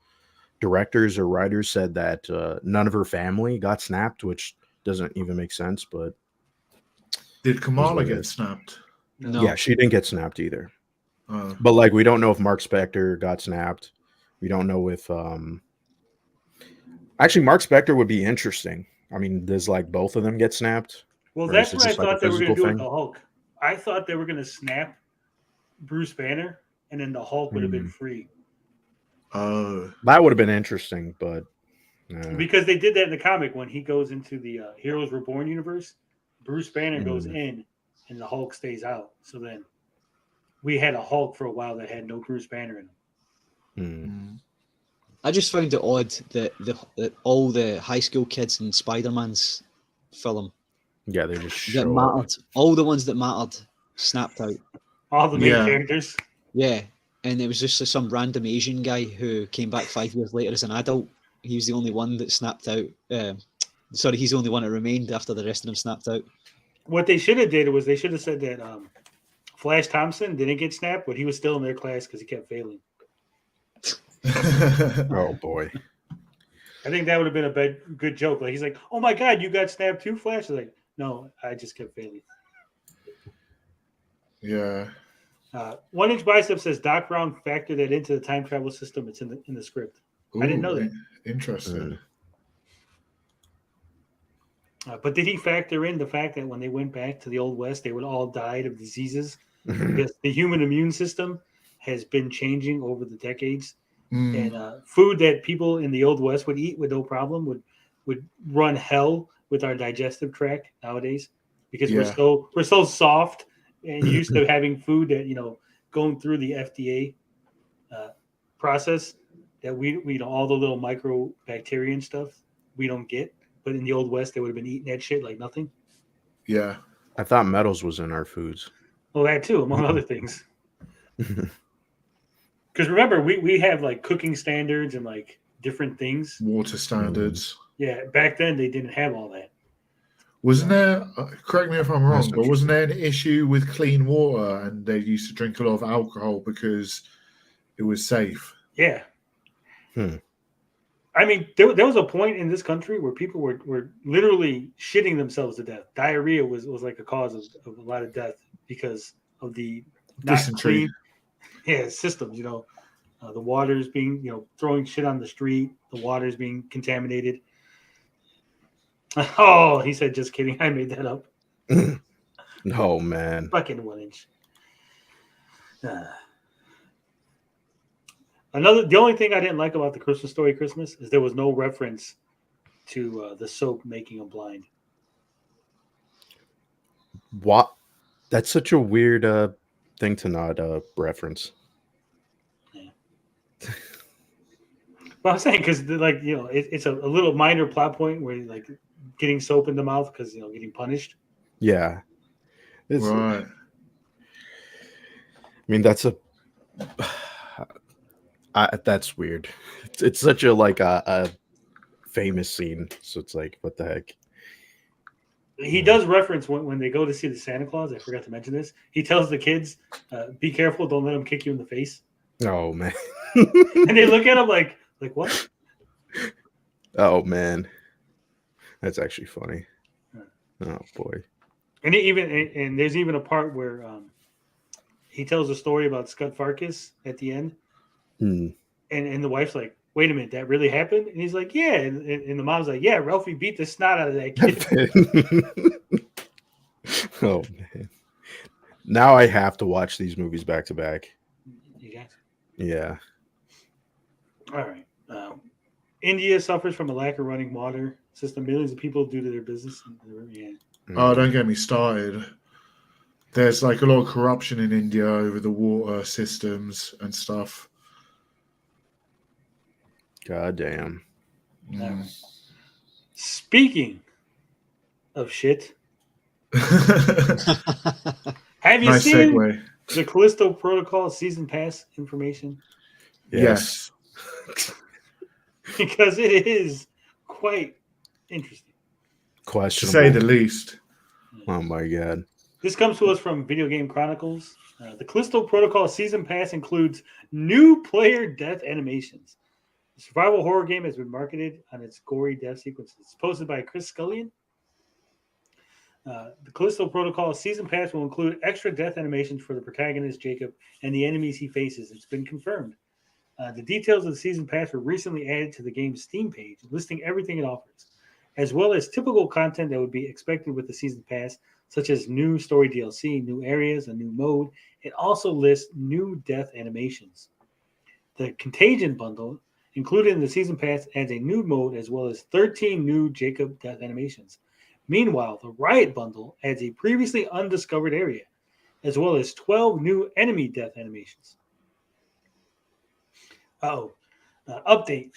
directors or writers said that none of her family got snapped, which doesn't even make sense. But Did Kamala what it get is. snapped? No. yeah, she didn't get snapped either. Oh. But like we don't know if Mark Spector got snapped. We don't know if actually Mark Spector would be interesting. I mean, does like both of them get snapped? Well, Or that's is it what I just like a thought they were going to physical do with thing? the Hulk. I thought they were going to snap Bruce Banner, and then the Hulk would have been free. Oh. That would have been interesting, but Because they did that in the comic when he goes into the Heroes Reborn universe. Bruce Banner goes in, and the Hulk stays out. So then we had a Hulk for a while that had no Bruce Banner in him. I just found it odd that all the high school kids in Spider-Man's film yeah, they just that show up. mattered, all the ones that mattered, snapped out. All the main Yeah. characters. Yeah, and it was just some random Asian guy who came back 5 years later as an adult. He was the only one that snapped out. Sorry, he's the only one that remained after the rest of them snapped out. What they should have did was they should have said that Flash Thompson didn't get snapped, but he was still in their class because he kept failing. Oh boy. I think that would have been a good joke. Like he's like, "Oh my God, you got snapped too, Flash?" Like, no, I just kept failing. Yeah. 1 Inch Bicep says Doc Brown factored that into the time travel system. It's in the script. I didn't know that. Interesting. But did he factor in the fact that when they went back to the Old West, they would all died of diseases? Because the human immune system has been changing over the decades. And food that people in the Old West would eat with no problem would run hell with our digestive tract nowadays because we're so soft and used to having food that, you know, going through the FDA process that we all the little microbacteria and stuff we don't get. But in the Old West, they would have been eating that shit like nothing. Yeah. I thought metals was in our foods. Well, that too, among other things. Because remember, we have like cooking standards and like different things. Water standards. Yeah, back then they didn't have all that. Wasn't there, correct me if I'm wrong, That's but wasn't there an issue with clean water and they used to drink a lot of alcohol because it was safe? Yeah. I mean, there was a point in this country where people were literally shitting themselves to death. Diarrhea was like a cause of a lot of death because of the not Dysentery. clean systems. You know, the water's being, you know, throwing shit on the street. The water's being contaminated. Oh, he said, just kidding. I made that up. Oh man. Fucking 1 Inch. The only thing I didn't like about the Christmas Story Christmas is there was no reference to the soap making him blind. What? That's such a weird thing to not reference. Yeah. Well, I'm saying because, like, you know, it's a little minor plot point where like getting soap in the mouth because, you know, getting punished. Yeah. Right. I mean, that's that's weird. It's such a famous scene, so it's like, what the heck? He does reference when they go to see the Santa Claus. I forgot to mention this. He tells the kids, "Be careful! Don't let him kick you in the face." Oh man! And they look at him like what? Oh man, that's actually funny. Oh boy! And there's even a part where he tells a story about Scud Farkas at the end. And the wife's like, wait a minute, that really happened? And he's like, yeah. And the mom's like, yeah, Ralphie beat the snot out of that kid. Oh man. Now I have to watch these movies back to back. You got Yeah. All right. India suffers from a lack of running water system. Millions of people due to their business. Oh, don't get me started. There's like a lot of corruption in India over the water systems and stuff. God damn. Right. Speaking of shit, have you Nice seen segue. the Callisto Protocol season pass information? Yes. Because it is quite interesting. To Questionable. say the least. Oh my god. This comes to us from Video Game Chronicles. The Callisto Protocol season pass includes new player death animations. The survival horror game has been marketed on its gory death sequences. It's posted by Chris Scullion. The Callisto Protocol season pass will include extra death animations for the protagonist, Jacob, and the enemies he faces. It's been confirmed. The details of the season pass were recently added to the game's Steam page, listing everything it offers, as well as typical content that would be expected with the season pass, such as new story DLC, new areas, a new mode. It also lists new death animations. The Contagion bundle, included in the season pass, adds a new mode as well as 13 new Jacob death animations. Meanwhile, the Riot bundle adds a previously undiscovered area, as well as 12 new enemy death animations. Update.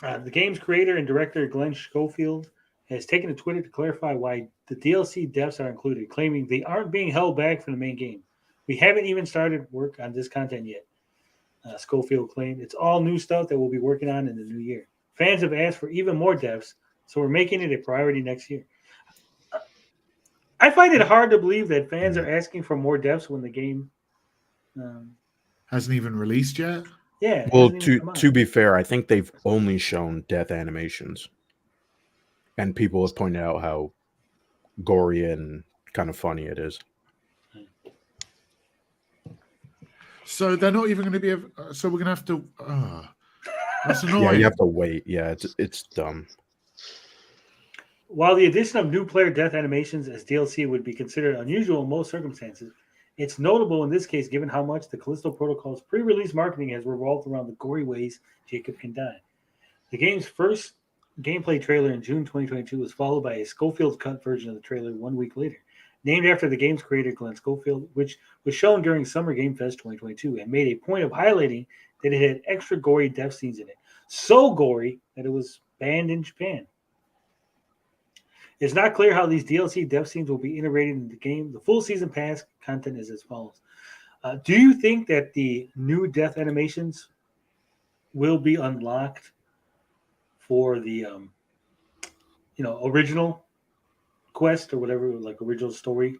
The game's creator and director, Glenn Schofield, has taken to Twitter to clarify why the DLC devs are included, claiming they aren't being held back from the main game. We haven't even started work on this content yet. Schofield claimed it's all new stuff that we'll be working on in the new year. Fans have asked for even more devs, so we're making it a priority next year. I find it hard to believe that fans are asking for more devs when the game hasn't even released yet. Yeah. Well, to be fair, I think they've only shown death animations, and people have pointed out how gory and kind of funny it is. So they're not even going to be. So we're going to have to. That's annoying. Yeah, you have to wait. Yeah, it's dumb. While the addition of new player death animations as DLC would be considered unusual in most circumstances, it's notable in this case given how much the Callisto Protocol's pre-release marketing has revolved around the gory ways Jacob can die. The game's first gameplay trailer in June 2022 was followed by a Schofield cut version of the trailer 1 week later, named after the game's creator Glenn Schofield, which was shown during Summer Game Fest 2022 and made a point of highlighting that it had extra gory death scenes in it. So gory that it was banned in Japan. It's not clear how these DLC death scenes will be integrated into the game. The full season pass content is as follows. Do you think that the new death animations will be unlocked for the original quest or whatever, like original story?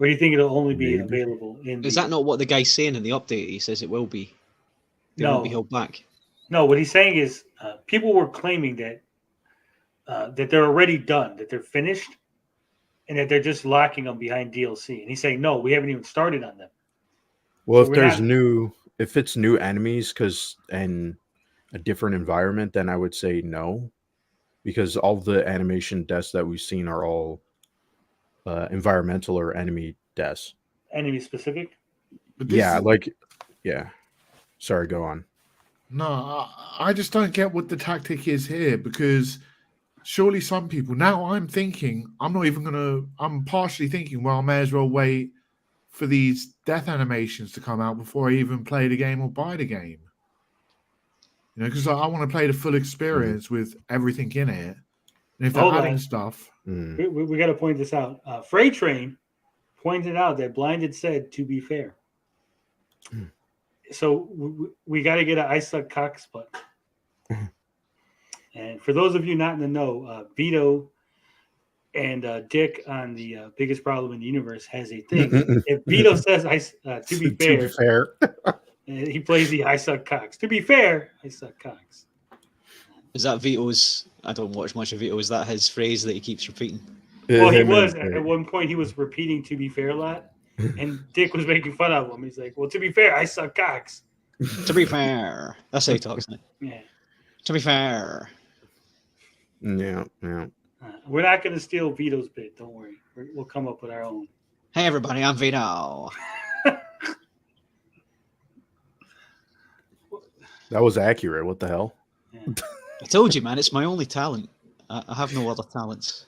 Or do you think it'll only be available in Is that not what the guy's saying in the update? He says it will be. They won't be held back. No, what he's saying is people were claiming that that they're already done, that they're finished, and that they're just locking them behind DLC. And he's saying, no, we haven't even started on them. Well, so if it's new enemies and a different environment, then I would say no, because all the animation deaths that we've seen are all environmental or enemy deaths. Enemy specific? Sorry, go on. No, I just don't get what the tactic is here, because surely some people, now I'm partially thinking, well, I may as well wait for these death animations to come out before I even play the game or buy the game. Because I want to play the full experience with everything in it. And if they're adding stuff. We got to point this out. Freight Train pointed out that Blinded said, to be fair. So we got to get an I Suck Cox button. And for those of you not in the know, Vito and Dick on the Biggest Problem in the Universe has a thing. If Vito says, to be fair, he plays the I Suck Cox. To be fair, I Suck Cox. Is that Vito's? I don't watch much of Vito. Is that his phrase that he keeps repeating? Well, he was. At one point, he was repeating to be fair a lot. And Dick was making fun of him. He's like, well, to be fair, I suck cocks. To be fair. That's how he talks. Yeah. To be fair. Yeah. We're not going to steal Vito's bit. Don't worry. We'll come up with our own. Hey, everybody. I'm Vito. That was accurate. What the hell? Yeah. I told you, man. It's my only talent. I have no other talents.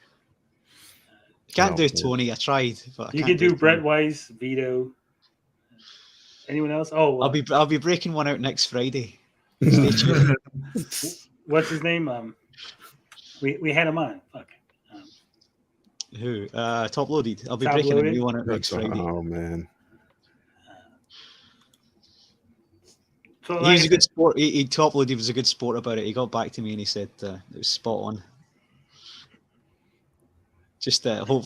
I can't do Tony. I tried, but you can do Brett Weiss, Vito. Anyone else? Oh, I'll be breaking one out next Friday. Stay tuned. What's his name? We had him on. Fuck. Who? Top Loaded. I'll be breaking a new one out next Friday. Oh man. So He's a good sport. He Top Loaded was a good sport about it. He got back to me and he said it was spot on. Just hope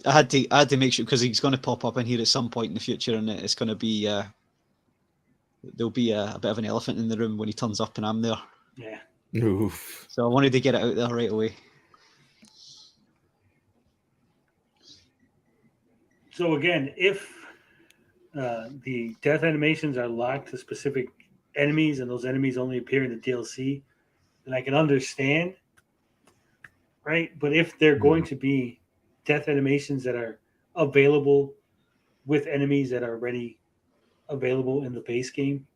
I had to make sure, because he's going to pop up in here at some point in the future, and it's going to be there'll be a bit of an elephant in the room when he turns up and I'm there. Yeah. Oof. So I wanted to get it out there right away. So again, if the death animations are locked to specific enemies and those enemies only appear in the DLC, then I can understand. Right, but if they're going to be death animations that are available with enemies that are already available in the base game,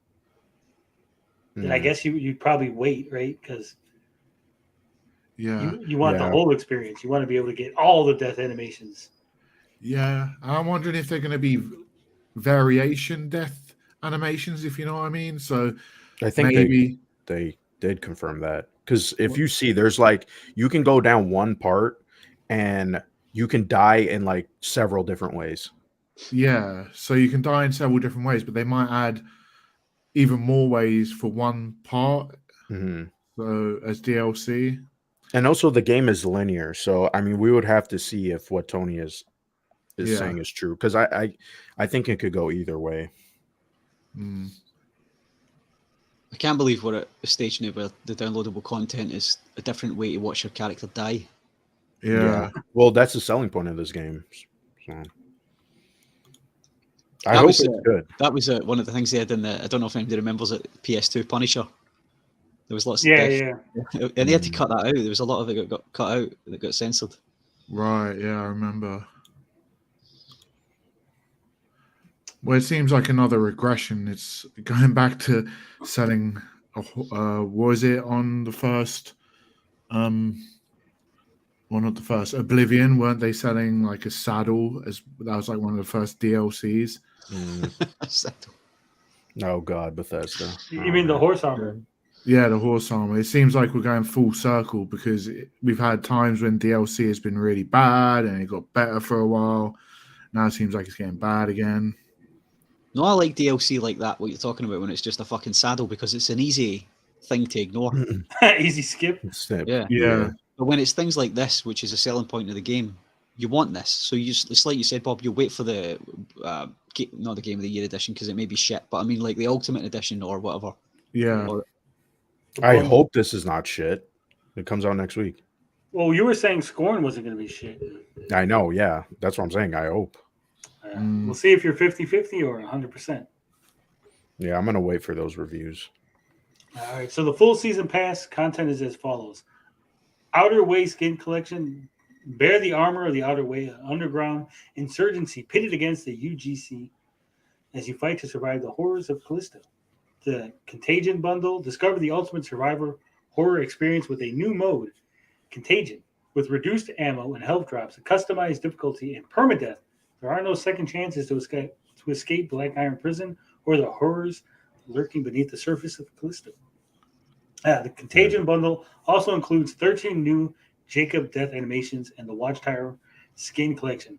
then I guess you'd probably wait, right? Because you want the whole experience. You want to be able to get all the death animations. Yeah, I'm wondering if they're going to be variation death animations, if you know what I mean. So I think maybe they did confirm that. Because if you see, there's you can go down one part and you can die in like several different ways. Yeah, so you can die in several different ways, but they might add even more ways for one part. So as DLC. And also the game is linear, so I mean we would have to see if what Tony is saying is true, because I think it could go either way. I can't believe we're at a stage now where the downloadable content is a different way to watch your character die. Yeah. Well, that's the selling point of this game. So I That hope was, it's good. That was one of the things they had in the. I don't know if anybody remembers it. PS2 Punisher. There was lots of Yeah. and they had to cut that out. There was a lot of it that got cut out that got censored. Right, yeah, I remember. Well, it seems like another regression. It's going back to selling. Was it on the first? Well, not the first. Oblivion, weren't they selling like a saddle? As that was like one of the first DLCs. Oh God, Bethesda. You mean the horse armor? Yeah, the horse armor. It seems like we're going full circle because we've had times when DLC has been really bad and it got better for a while. Now it seems like it's getting bad again. No, I like DLC like that, what you're talking about, when it's just a fucking saddle, because it's an easy thing to ignore. Easy skip. Yeah. But when it's things like this, which is a selling point of the game, you want this. So it's like you said, Bob, you wait for the, not the Game of the Year edition, because it may be shit, but I mean like the Ultimate Edition or whatever. Yeah. I hope this is not shit. It comes out next week. Well, you were saying Scorn wasn't going to be shit. I know, yeah. That's what I'm saying. I hope. We'll see if you're 50-50 or 100%. Yeah, I'm going to wait for those reviews. All right, so the full season pass content is as follows. Outer Way skin collection. Bear the armor of the Outer Way, underground insurgency pitted against the UGC as you fight to survive the horrors of Callisto. The Contagion bundle. Discover the ultimate survivor horror experience with a new mode, Contagion, with reduced ammo and health drops, a customized difficulty, and permadeath. There are no second chances to escape Black Iron Prison or the horrors lurking beneath the surface of Callisto. The Contagion bundle also includes 13 new Jacob death animations and the Watchtower skin collection.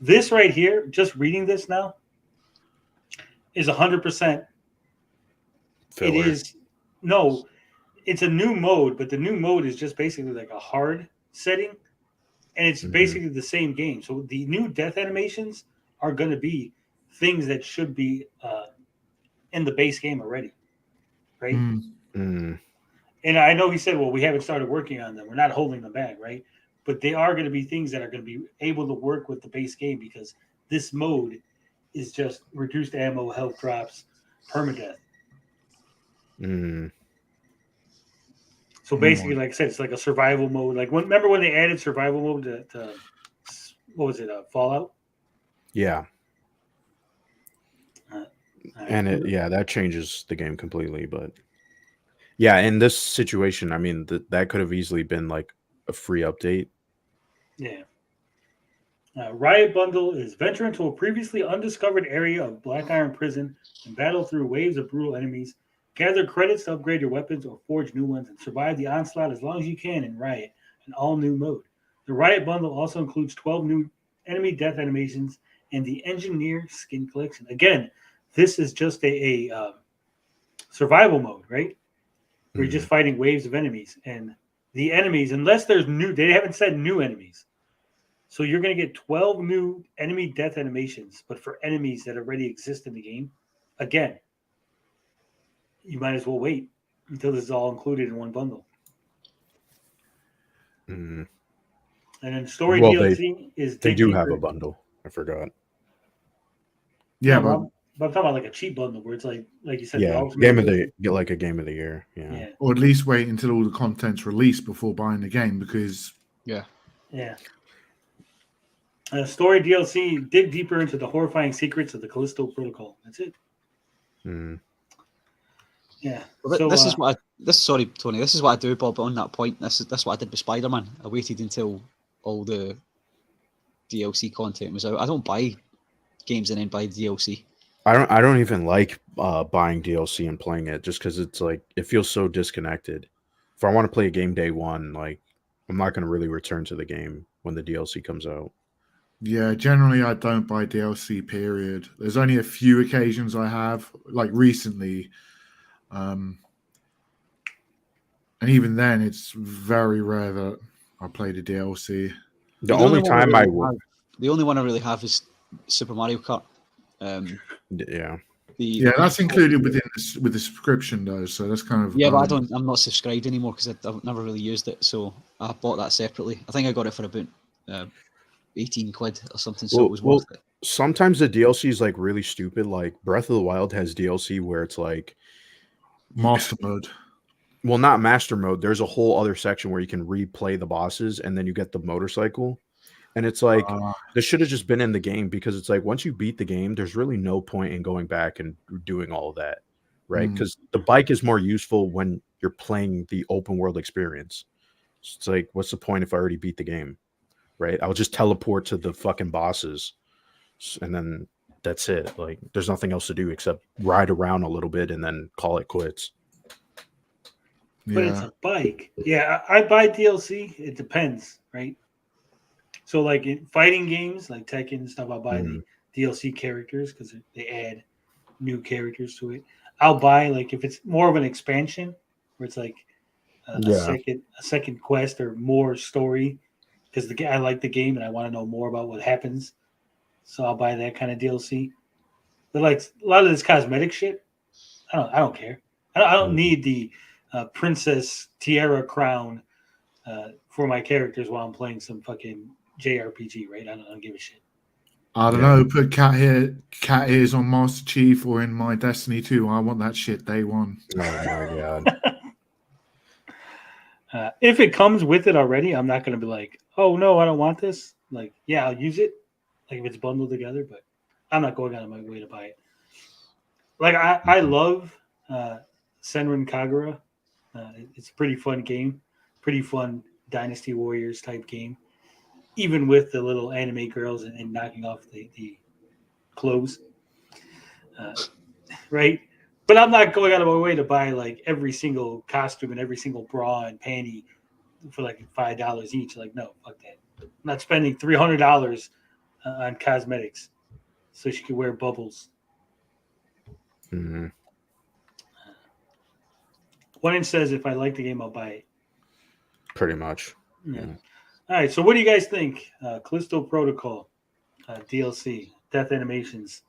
This right here, just reading this now, is 100%. Filler. It is it's a new mode, but the new mode is just basically like a hard setting, and it's basically the same game. So the new death animations are going to be things that should be in the base game already, right? And I know he said, well, we haven't started working on them. We're not holding them back, right? But they are going to be things that are going to be able to work with the base game, because this mode is just reduced ammo, health drops, permadeath. So basically, like I said, it's like a survival mode. Like remember when they added survival mode to what was it, Fallout? Yeah. And that changes the game completely. But yeah, in this situation, I mean, that could have easily been like a free update. Yeah. Riot Bundle is venture into a previously undiscovered area of Black Iron Prison and battle through waves of brutal enemies. Gather credits to upgrade your weapons or forge new ones and survive the onslaught as long as you can in Riot, an all-new mode. The Riot Bundle also includes 12 new enemy death animations and the Engineer skin collection. Again, this is just a survival mode, right? Where you're just fighting waves of enemies. And the enemies, unless there's new, they haven't said new enemies. So you're going to get 12 new enemy death animations, but for enemies that already exist in the game. Again, you might as well wait until this is all included in one bundle. And then story DLC is they do have a bundle. I forgot. Yeah, but I'm talking about like a cheap bundle where it's like you said, yeah, game of the game of the year. Yeah. Or at least wait until all the content's released before buying the game, because story DLC, dig deeper into the horrifying secrets of the Callisto Protocol. That's it. Yeah. Well, so, this is what sorry, Tony. This is what I do, Bob. On that point, that's what I did with Spider-Man. I waited until all the DLC content was out. I don't buy games and then buy DLC. I don't even like buying DLC and playing it, just because it's like it feels so disconnected. If I want to play a game day one, like I'm not going to really return to the game when the DLC comes out. Yeah, generally I don't buy DLC. Period. There's only a few occasions I have, like recently, and even then, it's very rare that I play the DLC. The only time I have, the only one I really have is Super Mario Kart. Yeah. Yeah, that's included within this, with the subscription though, so that's kind of but I'm not subscribed anymore because I've never really used it, so I bought that separately. I think I got it for about 18 quid or something, so it was worth it. Sometimes the DLC is like really stupid. Like Breath of the Wild has DLC where it's like master mode. Well, not master mode. There's a whole other section where you can replay the bosses, and then you get the motorcycle. And it's like this should have just been in the game, because it's like once you beat the game, there's really no point in going back and doing all of that, right? Because the bike is more useful when you're playing the open world experience. So it's like, what's the point if I already beat the game, right? I'll just teleport to the fucking bosses, and then that's it. Like, there's nothing else to do except ride around a little bit and then call it quits. But it's a bike. Yeah, I buy DLC. It depends, right? So, like in fighting games, like Tekken and stuff, I'll buy the DLC characters because they add new characters to it. I'll buy, like, if it's more of an expansion where it's like a second quest or more story, because I like the game and I want to know more about what happens. So I'll buy that kind of DLC. But like a lot of this cosmetic shit, I don't care. I don't need the Princess Tiara crown for my characters while I'm playing some fucking JRPG, right? I don't give a shit. I don't know. Put cat ears on Master Chief or in my Destiny 2. I want that shit day one. Oh my god! If it comes with it already, I'm not going to be like, oh no, I don't want this. Like, yeah, I'll use it, like if it's bundled together, but I'm not going out of my way to buy it. Like I love Senran Kagura. It's a pretty fun game, pretty fun Dynasty Warriors type game. Even with the little anime girls and knocking off the clothes, right? But I'm not going out of my way to buy like every single costume and every single bra and panty for like $5 each. Like, no, fuck that. I'm not spending $300 on cosmetics so she can wear bubbles. Mm-hmm. One Inch says if I like the game, I'll buy it. Pretty much. Yeah. All right, so what do you guys think? Callisto Protocol, DLC, Death Animations.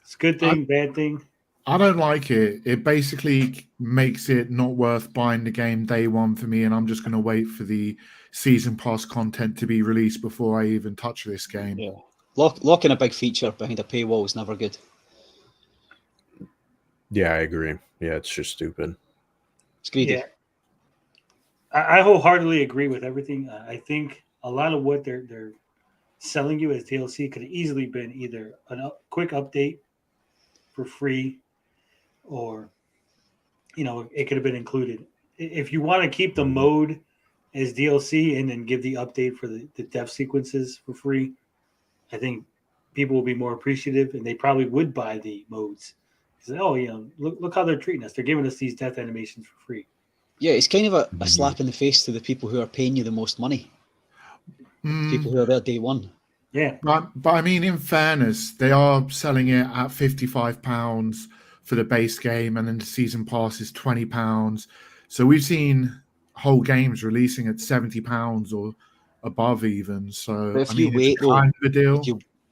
It's a good thing, bad thing? I don't like it. It basically makes it not worth buying the game day one for me, and I'm just going to wait for the season pass content to be released before I even touch this game. Yeah, locking a big feature behind a paywall is never good. Yeah, I agree. Yeah, it's just stupid. It's greedy. Yeah. I wholeheartedly agree with everything. I think a lot of what they're selling you as DLC could have easily been either a quick update for free, or it could have been included. If you want to keep the mode as DLC and then give the update for the death sequences for free, I think people will be more appreciative and they probably would buy the modes. Because look how they're treating us. They're giving us these death animations for free. Yeah, it's kind of a slap in the face to the people who are paying you the most money. People who are there day one. Yeah. But I mean, in fairness, they are selling it at £55 for the base game, and then the season pass is £20. So we've seen whole games releasing at £70 or above even. So but if you wait, though, kind of a deal.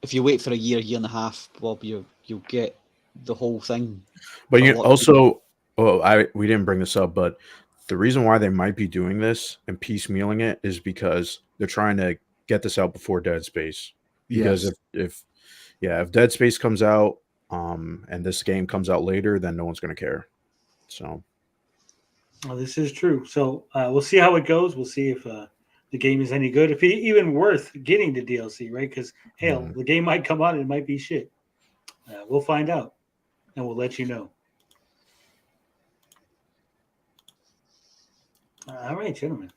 If you wait for a year and a half, Bob, you'll get the whole thing. But we didn't bring this up, but the reason why they might be doing this and piecemealing it is because they're trying to get this out before Dead Space. Because if Dead Space comes out and this game comes out later, then no one's going to care. So, well, this is true. So we'll see how it goes. We'll see if the game is any good, if it's even worth getting the DLC, right? Because hell, the game might come out and it might be shit. We'll find out, and we'll let you know. All right, gentlemen.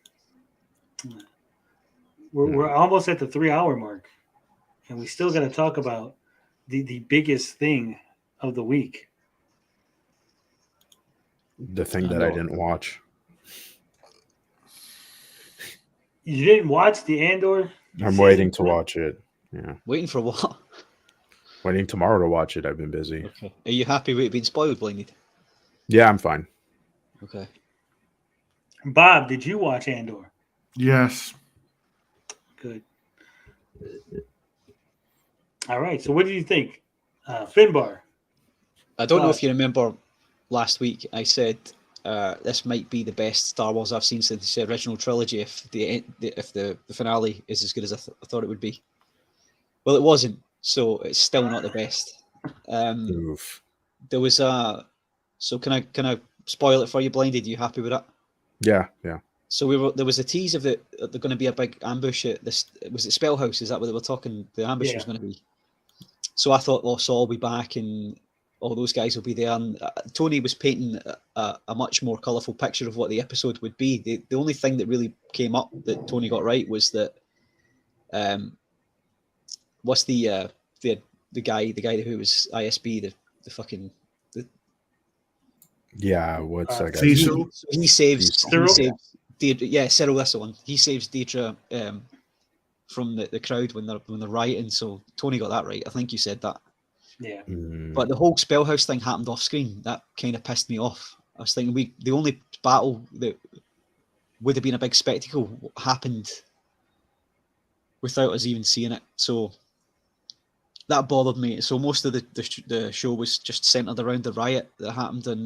We're almost at the 3-hour mark, and we still got to talk about the biggest thing of the week. The thing that I didn't watch. You didn't watch the Andor? I'm season waiting to 2? watch it. Yeah, Waiting for what? waiting tomorrow to watch it. I've been busy. Okay. Are you happy with it being spoiled, Blinded? Yeah, I'm fine. Okay. Bob, did you watch Andor? Yes. Good. All right. So what did you think? Finbar. I don't know if you remember last week I said this might be the best Star Wars I've seen since the original trilogy if the finale is as good as I thought it would be. Well, it wasn't, so it's still not the best. Oof. There was so can I spoil it for you, Blinded? Are you happy with that? Yeah. So there was a tease of they're going to be a big ambush at this. Was it Spellhouse? Is that what they were talking? The ambush was going to be. So I thought, well, Saul will be back and all those guys will be there. And Tony was painting a much more colourful picture of what the episode would be. The only thing that really came up that Tony got right was that what's the guy who was ISB the fucking. Yeah, what's that guy? Cecil? He saves Cyril? Deirdre. Yeah, Cyril, that's the one. He saves Deirdre from the crowd when they're rioting. So Tony got that right. I think you said that. Yeah. But the whole Spellhouse thing happened off screen. That kind of pissed me off. I was thinking the only battle that would have been a big spectacle happened without us even seeing it. So that bothered me. So most of the show was just centered around the riot that happened in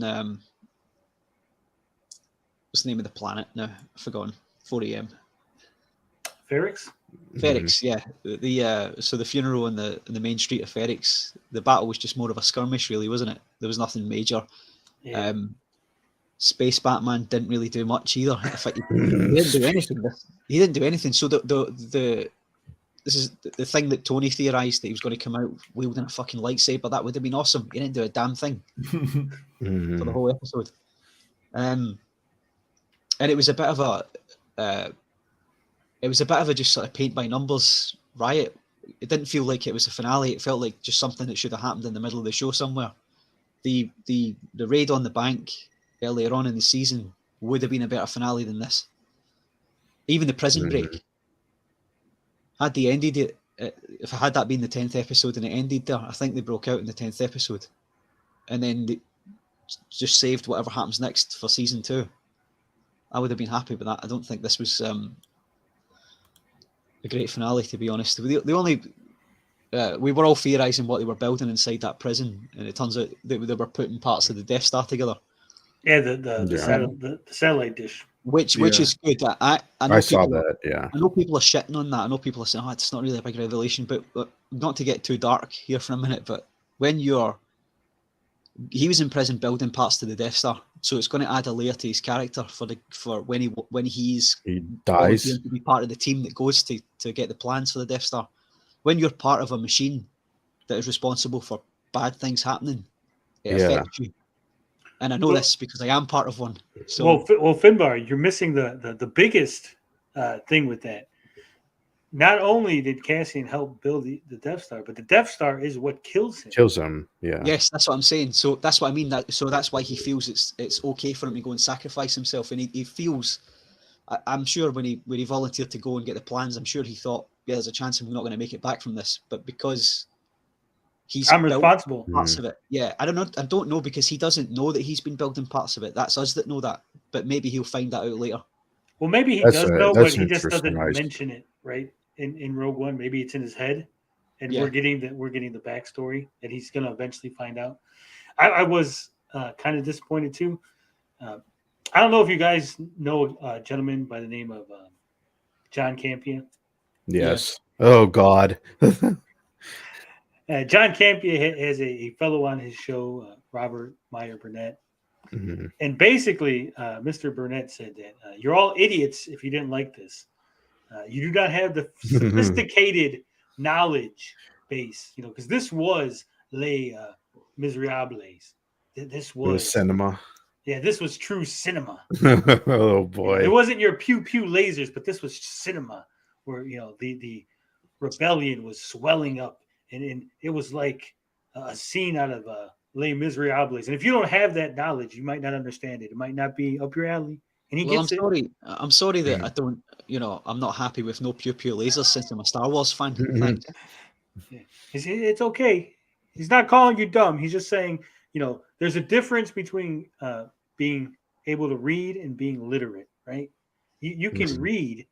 what's the name of the planet now? I've forgotten. 4 a.m. Ferrix? Ferrix, yeah. So the funeral in the main street of Ferrix, the battle was just more of a skirmish, really, wasn't it? There was nothing major. Yeah. Space Batman didn't really do much either. In fact, he didn't do anything. He didn't do anything. So this is the thing that Tony theorized, that he was going to come out wielding a fucking lightsaber. That would have been awesome. He didn't do a damn thing for the whole episode. And it was a bit of a just sort of paint by numbers riot. It didn't feel like it was a finale. It felt like just something that should have happened in the middle of the show somewhere. The raid on the bank earlier on in the season would have been a better finale than this. Even the prison break. Had they ended it, if had that been the 10th episode and it ended there, I think they broke out in the 10th episode. And then they just saved whatever happens next for season 2. I would have been happy with that. I don't think this was a great finale, to be honest. The only we were all theorising what they were building inside that prison, and it turns out they were putting parts of the Death Star together. Yeah, the satellite dish. Which is good. I know I saw people, that, yeah. I know people are shitting on that. I know people are saying, it's not really a big revelation, but not to get too dark here for a minute, but when he was in prison building parts to the Death Star, so it's going to add a layer to his character for when he dies to be part of the team that goes to get the plans for the Death Star. When you're part of a machine that is responsible for bad things happening, it affects you. And I know this because I am part of one. So well, Finbar, you're missing the biggest thing with that. Not only did Cassian help build the Death Star, but the Death Star is what kills him. Yeah. Yes, that's what I'm saying. So that's what I mean. So that's why he feels it's okay for him to go and sacrifice himself. And he feels, I'm sure when he volunteered to go and get the plans, I'm sure he thought, yeah, there's a chance I'm not going to make it back from this. But because I'm responsible parts of it. Yeah, I don't know because he doesn't know that he's been building parts of it. That's us that know that. But maybe he'll find that out later. Well, maybe he does know, but he just doesn't mention it, right? In Rogue One, maybe it's in his head, and we're getting the backstory that he's going to eventually find out. I was kind of disappointed too. I don't know if you guys know a gentleman by the name of John Campea. Yes. Yeah. Oh God. John Campea has a fellow on his show, Robert Meyer Burnett. Mm-hmm. And basically, Mr. Burnett said that you're all idiots if you didn't like this. You do not have the sophisticated knowledge base, because this was Les Miserables. This was cinema. Yeah, this was true cinema. Oh boy! It wasn't your pew pew lasers, but this was cinema, where the rebellion was swelling up. And it was like a scene out of Les Miserables. And if you don't have that knowledge, you might not understand it. It might not be up your alley. and he Well, gets it. I'm sorry that I don't, I'm not happy with no pew pew lasers since I'm a Star Wars fan. Thanks. Yeah. It's okay. He's not calling you dumb. He's just saying, there's a difference between being able to read and being literate, right? You can read.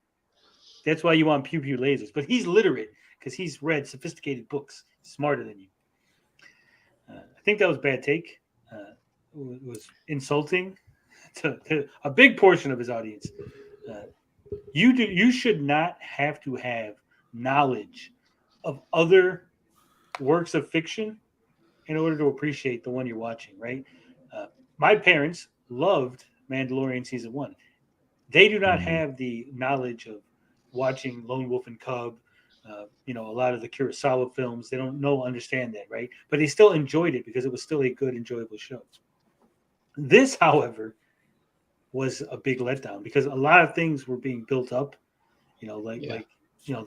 That's why you want pew pew lasers. But he's literate because he's read sophisticated books, smarter than you. I think that was a bad take. It was insulting to a big portion of his audience. You should not have to have knowledge of other works of fiction in order to appreciate the one you're watching, right? My parents loved Mandalorian season 1. They do not have the knowledge of watching Lone Wolf and Cub, a lot of the Kurosawa films. They don't understand that, right? But they still enjoyed it because it was still a good, enjoyable show. This, however, was a big letdown because a lot of things were being built up,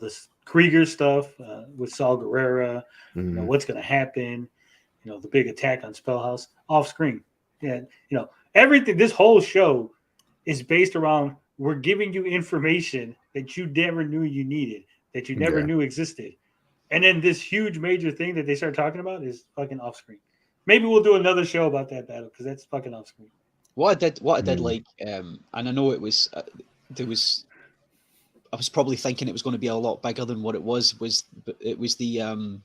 this Krieger stuff with Saul Guerrera, what's going to happen, the big attack on Spellhouse off screen. Yeah, everything. This whole show is based around we're giving you information that you never knew you needed, that you never knew existed, and then this huge major thing that they start talking about is fucking off screen. Maybe we'll do another show about that battle because that's fucking off screen. What I did like, and I know it was I was probably thinking it was going to be a lot bigger than what it was the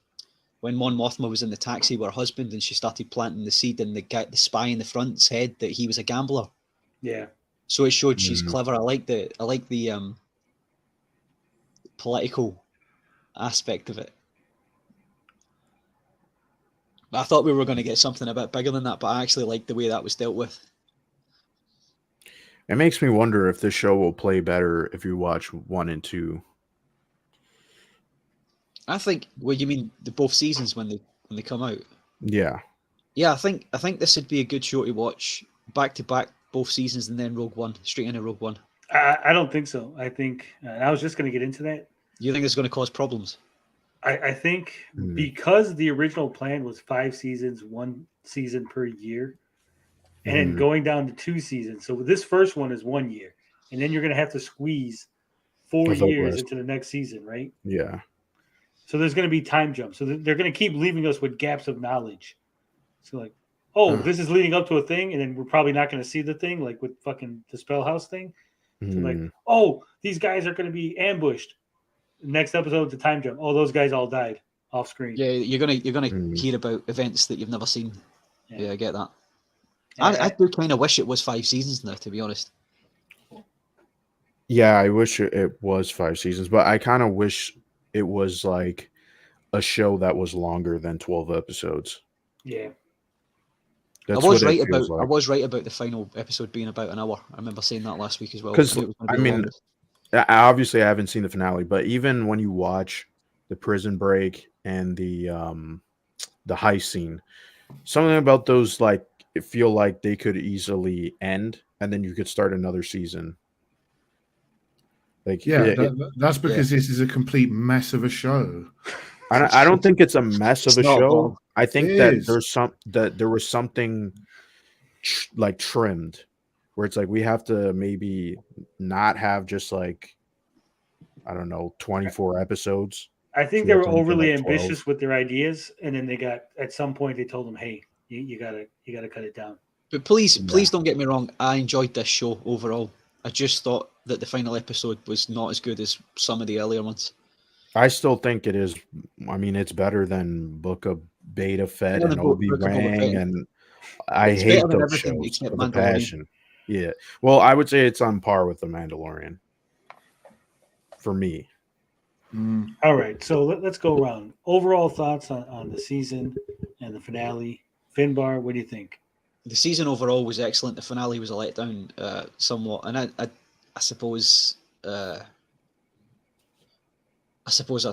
when Mon Mothma was in the taxi with her husband and she started planting the seed in the spy in the front's head that he was a gambler. Yeah. So it showed she's clever. I like the political aspect of it. I thought we were going to get something a bit bigger than that, but I actually liked the way that was dealt with. It makes me wonder if this show will play better if you watch 1 and 2. I think. Well, you mean both seasons when they come out? Yeah. Yeah, I think this would be a good show to watch back to back, both seasons, and then Rogue One, straight into Rogue One. I don't think so. I think I was just going to get into that. You think it's going to cause problems? I think because the original plan was 5 seasons, 1 season per year, and then going down to 2 seasons. So this first one is 1 year, and then you're going to have to squeeze 4 years into the next season, right? Yeah. So there's going to be time jumps. So they're going to keep leaving us with gaps of knowledge. So this is leading up to a thing, and then we're probably not going to see the thing, like with fucking the Spellhouse thing. So these guys are going to be ambushed. Next episode, the time jump. Oh, those guys all died off screen. Yeah, you're gonna hear about events that you've never seen. Yeah, I get that. I do kind of wish it was 5 seasons now, to be honest. Yeah, I wish it was 5 seasons, but I kind of wish it was like a show that was longer than 12 episodes. Yeah. I was right about the final episode being about an hour. I remember saying that last week as well. Because obviously I haven't seen the finale, but even when you watch the prison break and the heist scene, something about those feel like they could easily end and then you could start another season. That's because this is a complete mess of a show. I don't think it's a mess of a show. Long. I think that there was something trimmed where it's we have to maybe not have just 24 episodes. I think they were overly ambitious with their ideas, and then at some point they told them, "Hey, you gotta cut it down." But please don't get me wrong. I enjoyed this show overall. I just thought that the final episode was not as good as some of the earlier ones. I still think it is. I mean, it's better than Book of Beta Fett and Obi-Wan, and I hate those shows for the passion. Yeah. Well, I would say it's on par with The Mandalorian for me. All right, so let's go around. Overall thoughts on the season and the finale. Finbar, what do you think? The season overall was excellent. The finale was a letdown somewhat, and I suppose I'd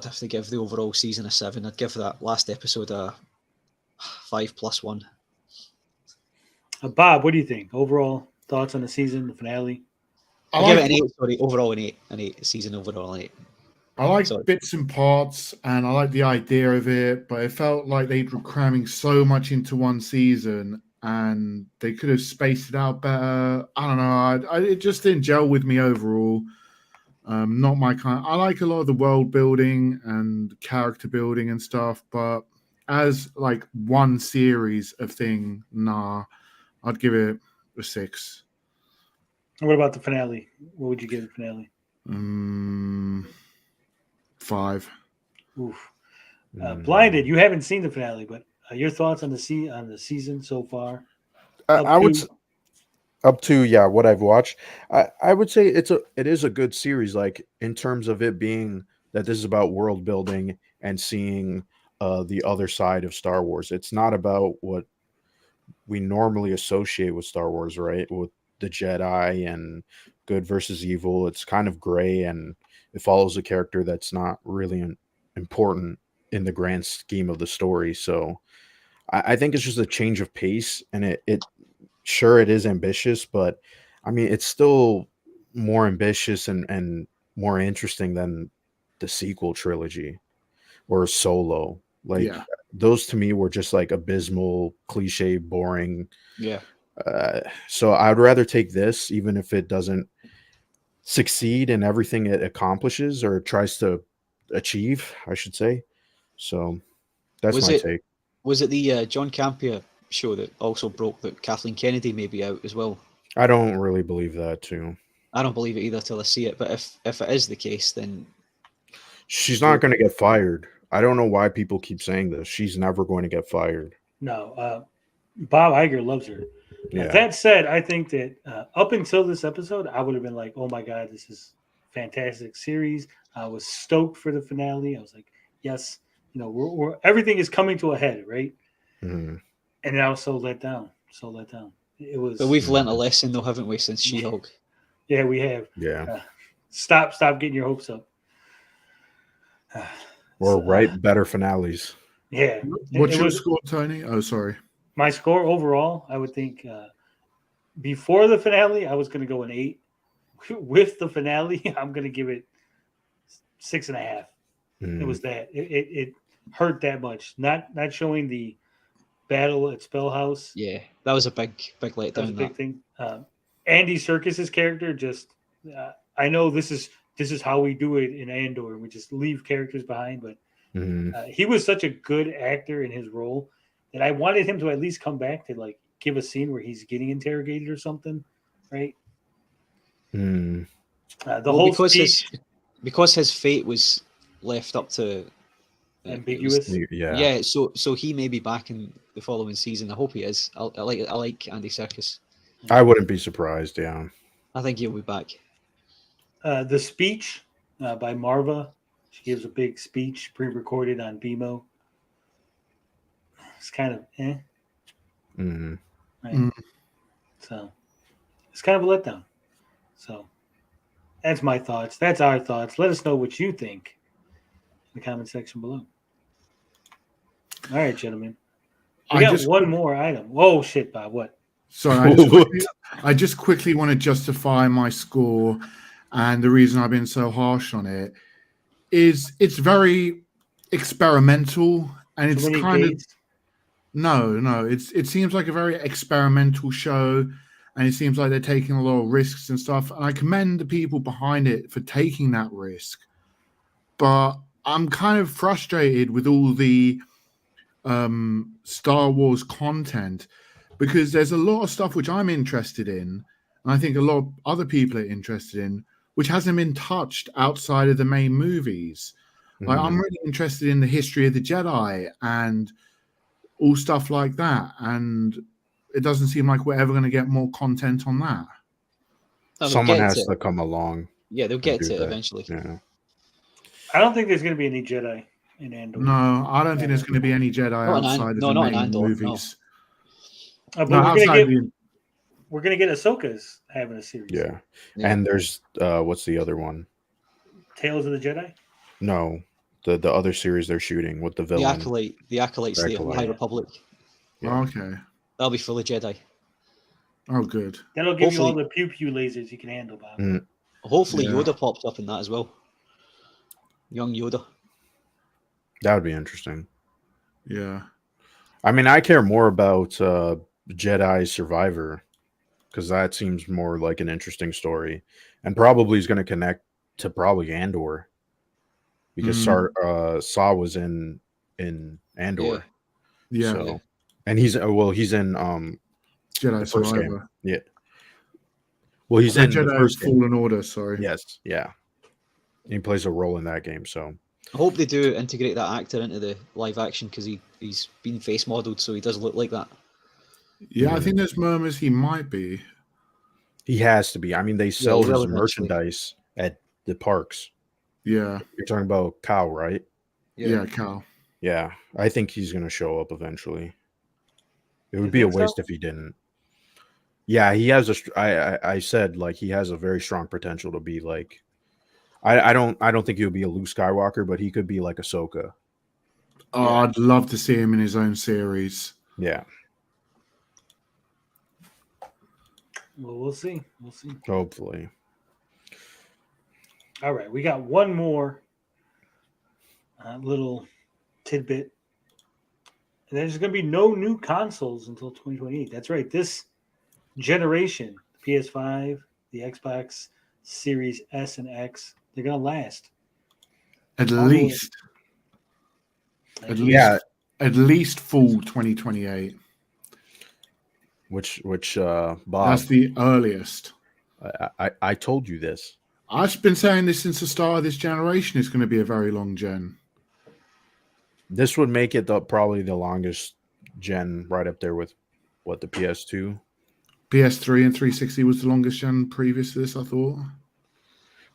have to give the overall season a 7. I'd give that last episode a 5+1. Bob, what do you think? Overall thoughts on the season, the finale? I'll give it an 8. Sorry, overall an 8. An 8 season overall an 8. I like bits and parts, and I like the idea of it, but it felt like they were cramming so much into one season, and they could have spaced it out better. I don't know. It just didn't gel with me overall. Not my kind. I like a lot of the world building and character building and stuff, but as like one series of thing, nah, I'd give it a 6. What about the finale? What would you give the finale? 5. Oof. Blinded, you haven't seen the finale, but your thoughts on the season so far? I would up to what I've watched. I would say it is a good series, like in terms of it being that this is about world building and seeing the other side of Star Wars. It's not about what we normally associate with Star Wars, right? With the Jedi and good versus evil. It's kind of gray, and it follows a character that's not really important in the grand scheme of the story. So I think it's just a change of pace, and it sure it is ambitious, but I mean it's still more ambitious and more interesting than the sequel trilogy or Solo. Like those to me were just like abysmal, cliche, boring. Yeah. So I'd rather take this, even if it doesn't succeed in everything it accomplishes or tries to achieve, I should say. So that's my take. Was it the John Campea show that also broke that Kathleen Kennedy may be out as well? I don't really believe that too. I don't believe it either till I see it. But if it is the case, then she's not going to get fired. I don't know why people keep saying this. She's never going to get fired. No, Bob Iger loves her. Yeah. That said, I think that up until this episode, I would have been like, "Oh my god, this is fantastic series." I was stoked for the finale. I was like, "Yes, we're everything is coming to a head, right?" Mm-hmm. And I was so let down. It was. But we've learned a lesson, though, haven't we, since She-Hulk? Yeah, we have. Yeah. Stop getting your hopes up. Or write better finales. Yeah. What's your score, Tony? Oh, sorry. My score overall, I would think before the finale, I was going to go an 8. With the finale, I'm going to give it 6.5. It was that. It hurt that much. Not showing the battle at Spellhouse. Yeah, that was a big letdown. That was a big thing. Andy Serkis's character just. I know this is how we do it in Andor. We just leave characters behind, but he was such a good actor in his role that I wanted him to at least come back to like give a scene where he's getting interrogated or something, right? The whole because his fate was left up to ambiguous. Yeah. So he may be back in the following season. I hope he is. I like Andy Serkis. I wouldn't be surprised. Yeah, I think he'll be back. The speech by Marva. She gives a big speech pre-recorded on BMO. It's kind of right? So it's kind of a letdown. So that's my thoughts. That's our thoughts. Let us know what you think in the comment section below. All right, gentlemen. We got one more item. Whoa, shit, Bob. What? Sorry, I just quickly want to justify my score, and the reason I've been so harsh on it is it's very experimental, and it's kind of no. It seems like a very experimental show, and it seems like they're taking a lot of risks and stuff. And I commend the people behind it for taking that risk, but I'm kind of frustrated with all the Star Wars content, because there's a lot of stuff which I'm interested in, and I think a lot of other people are interested in, which hasn't been touched outside of the main movies. Like I'm really interested in the history of the Jedi and all stuff like that, and it doesn't seem like we're ever going to get more content on that. Someone has to come along. Yeah, they'll get to it eventually. Yeah. I don't think there's going to be any Jedi in Andor. No, I don't think there's going to be any Jedi outside of the main movies. But we're going to get Ahsoka's having a series. Yeah. And there's what's the other one? Tales of the Jedi? No. The other series they're shooting with the villain. The Acolytes, the High Republic. Yeah. Okay. That'll be full of Jedi. Oh, good. That'll give you all the pew-pew lasers you can handle, Bob. Hopefully Yoda pops up in that as well. Young Yoda. That would be interesting. Yeah. I mean, I care more about Jedi Survivor, because that seems more like an interesting story, and probably is going to connect to probably Andor, because Saw was in Andor. Yeah, So, and he's in Jedi the first game. Survivor. Yeah. Well, he's No, in the Jedi first game. Fallen Order. Sorry. Yes. Yeah. He plays a role in that game. So I hope they do integrate that actor into the live action because he's been face modeled, so he does look like that. Yeah, I think there's murmurs he might be. he has to be. I mean, they sell he will his eventually. merchandise at the parks. Yeah, You're talking about Cal, right? yeah, Cal. Yeah, I think he's going to show up eventually. It would You be a think so? waste if he didn't. Yeah, he has I said like he has a very strong potential to be like. I don't think he'll be a Luke Skywalker, but he could be like Ahsoka. Oh, I'd love to see him in his own series. Yeah, Well, we'll see. We'll see. hopefully. All right, we got one more little tidbit. And there's going to be no new consoles until 2028. That's right. This generation, the PS5, the Xbox Series S and X, they're going to last. At All least, Yeah. at least full 2028. Which Bob, That's the earliest. I told you this. I've been saying this since the start of this generation. It's going to be a very long gen. This would make it probably the longest gen, right up there with what the PS2. PS3 and 360 was the longest gen previous to this, I thought.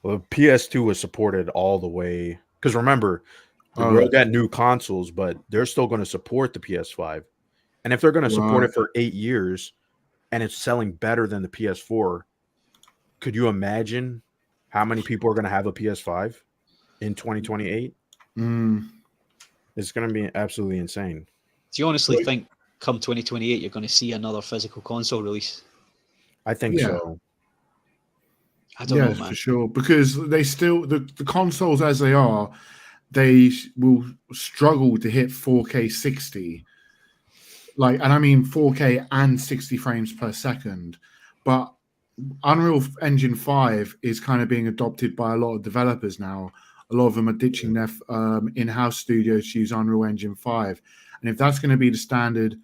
Well, the PS2 was supported all the way because remember, we'll get new consoles, but they're still going to support the PS5. And if they're going to support it for 8 years and it's selling better than the PS4, could you imagine how many people are going to have a PS5 in 2028? It's going to be absolutely insane. Do you honestly think come 2028 you're going to see another physical console release? I think so. I don't know, man. For sure. Because they still, the consoles as they are, they will struggle to hit 4K 60. And I mean 4K and 60 frames per second. But Unreal Engine 5 is kind of being adopted by a lot of developers now. A lot of them are ditching their in-house studios to use Unreal Engine 5. And if that's going to be the standard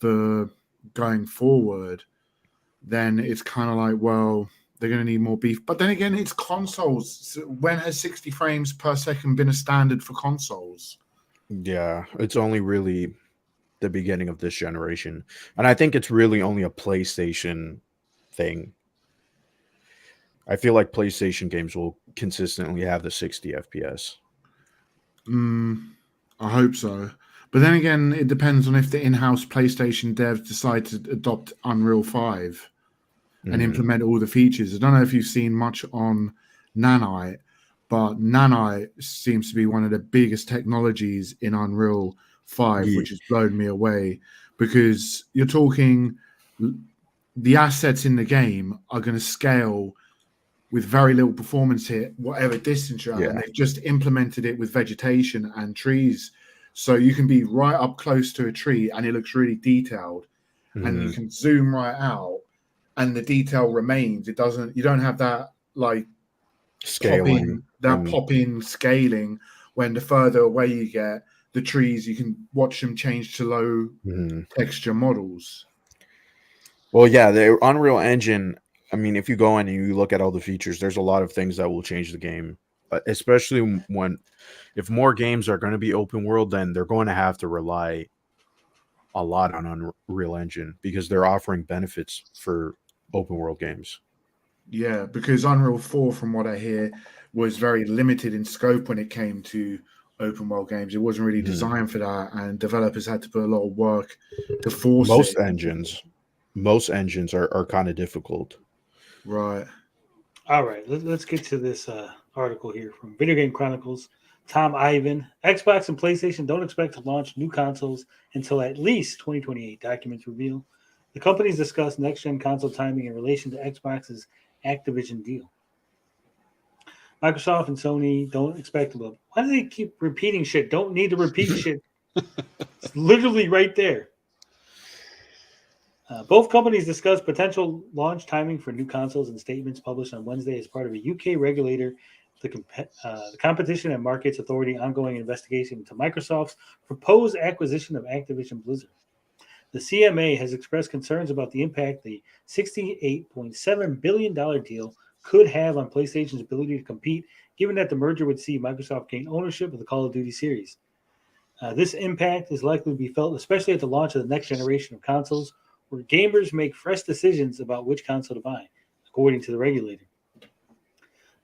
for going forward, then it's kind of like, well, they're going to need more beef. But then again, it's consoles. So when has 60 frames per second been a standard for consoles? Yeah, it's only really the beginning of this generation. And I think it's really only a PlayStation thing. I feel like PlayStation games will consistently have the 60 FPS. I hope so. But then again, it depends on if the in-house PlayStation devs decide to adopt Unreal 5 and implement all the features. I don't know if you've seen much on Nanite, but Nanite seems to be one of the biggest technologies in Unreal 5, which has blown me away, because you're talking the assets in the game are going to scale with very little performance hit, whatever distance you're at. And they've just implemented it with vegetation and trees. So you can be right up close to a tree and it looks really detailed. And you can zoom right out and the detail remains. It doesn't, you don't have that like scaling, pop-in scaling when the further away you get, the trees, you can watch them change to low texture models. Well, yeah, the Unreal Engine, I mean, if you go in and you look at all the features, there's a lot of things that will change the game, especially if more games are going to be open world, then they're going to have to rely a lot on Unreal Engine because they're offering benefits for open world games. Yeah, because Unreal 4, from what I hear, was very limited in scope when it came to open world games. It wasn't really designed for that, and developers had to put a lot of work to force most it. Most engines are kind of difficult. Right. All right, let's get to this article here from Video Game Chronicles. Tom Ivan, Xbox and PlayStation don't expect to launch new consoles until at least 2028, documents reveal. The companies discuss next-gen console timing in relation to Xbox's Activision deal. Microsoft and Sony don't expect to. Why do they keep repeating shit? Don't need to repeat shit. It's literally right there. Both companies discussed potential launch timing for new consoles in statements published on Wednesday as part of a UK regulator, the Competition and Markets Authority ongoing investigation into Microsoft's proposed acquisition of Activision Blizzard. The CMA has expressed concerns about the impact the $68.7 billion deal could have on PlayStation's ability to compete, given that the merger would see Microsoft gain ownership of the Call of Duty series. This impact is likely to be felt, especially at the launch of the next generation of consoles, where gamers make fresh decisions about which console to buy, according to the regulator.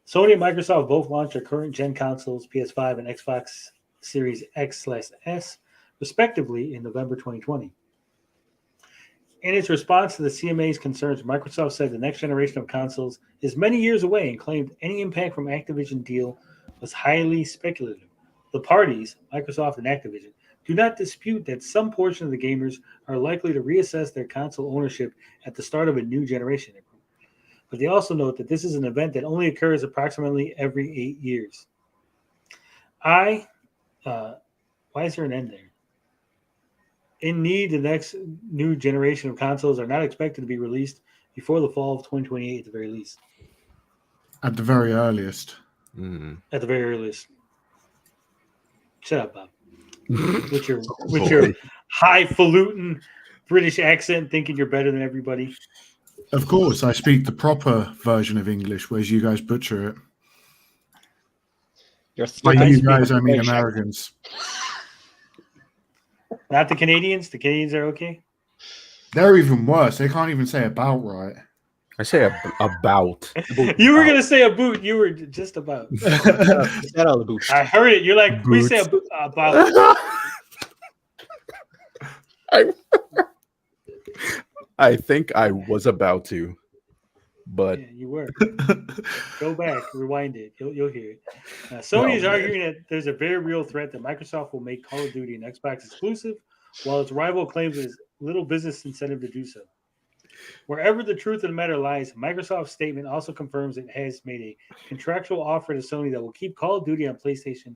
Sony and Microsoft both launched their current gen consoles, PS5 and Xbox Series X/S, respectively, in November 2020. In its response to the CMA's concerns, Microsoft said the next generation of consoles is many years away and claimed any impact from Activision deal was highly speculative. The parties, Microsoft and Activision, do not dispute that some portion of the gamers are likely to reassess their console ownership at the start of a new generation. But they also note that this is an event that only occurs approximately every 8 years. Why is there an end there? The next new generation of consoles are not expected to be released before the fall of 2028 at the very least. At the very earliest. At the very earliest. Shut up, Bob. with your highfalutin British accent, thinking you're better than everybody. Of course, I speak the proper version of English, whereas you guys butcher it. By you guys, I mean Americans. Not the Canadians? The Canadians are okay? They're even worse. They can't even say about right. I say about. You were going to say a boot. You were just about. I heard it. You're like, we say about. I think I was about to, but yeah, you were. Go back, rewind it. You'll hear it. Sony is arguing that there's a very real threat that Microsoft will make Call of Duty an Xbox exclusive, while its rival claims there's little business incentive to do so. Wherever the truth of the matter lies, Microsoft's statement also confirms it has made a contractual offer to Sony that will keep Call of Duty on PlayStation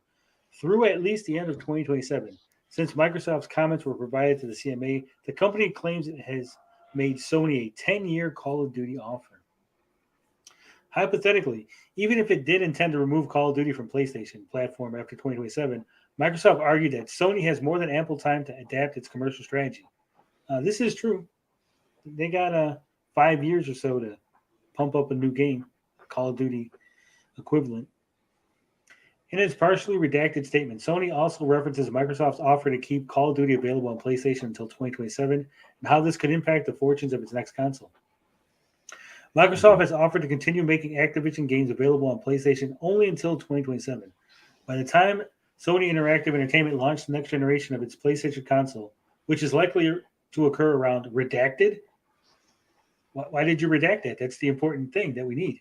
through at least the end of 2027. Since Microsoft's comments were provided to the CMA, the company claims it has made Sony a 10-year Call of Duty offer. Hypothetically, even if it did intend to remove Call of Duty from PlayStation platform after 2027, Microsoft argued that Sony has more than ample time to adapt its commercial strategy. This is true. They got 5 years or so to pump up a new game, Call of Duty equivalent. In its partially redacted statement, Sony also references Microsoft's offer to keep Call of Duty available on PlayStation until 2027 and how this could impact the fortunes of its next console. Microsoft has offered to continue making Activision games available on PlayStation only until 2027. By the time Sony Interactive Entertainment launched the next generation of its PlayStation console, which is likely to occur around redacted. Why did you redact that? That's the important thing that we need.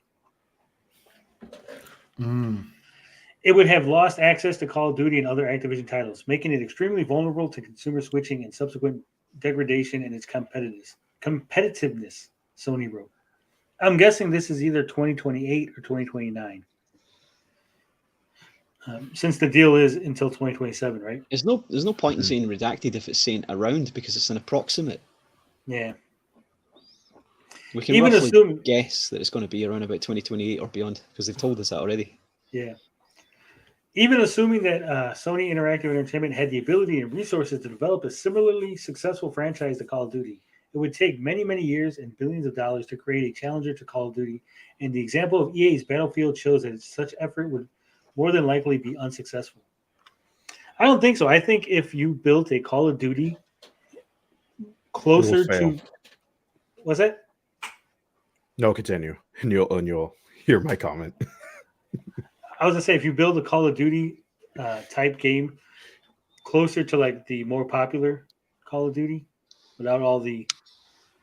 It would have lost access to Call of Duty and other Activision titles, making it extremely vulnerable to consumer switching and subsequent degradation in its competitiveness, Sony wrote. I'm guessing this is either 2028 or 2029. Since the deal is until 2027, right? There's no point in saying redacted if it's saying around, because it's an approximate. Yeah. We can even roughly guess that it's going to be around about 2028 or beyond, because they've told us that already. Yeah. Even assuming that Sony Interactive Entertainment had the ability and resources to develop a similarly successful franchise to Call of Duty, it would take many, many years and billions of dollars to create a challenger to Call of Duty, and the example of EA's Battlefield shows that such effort would more than likely be unsuccessful. I don't think so. I think if you built a Call of Duty closer to... What's that? No, continue. And you'll hear my comment. I was going to say, if you build a Call of Duty type game closer to like the more popular Call of Duty, without all the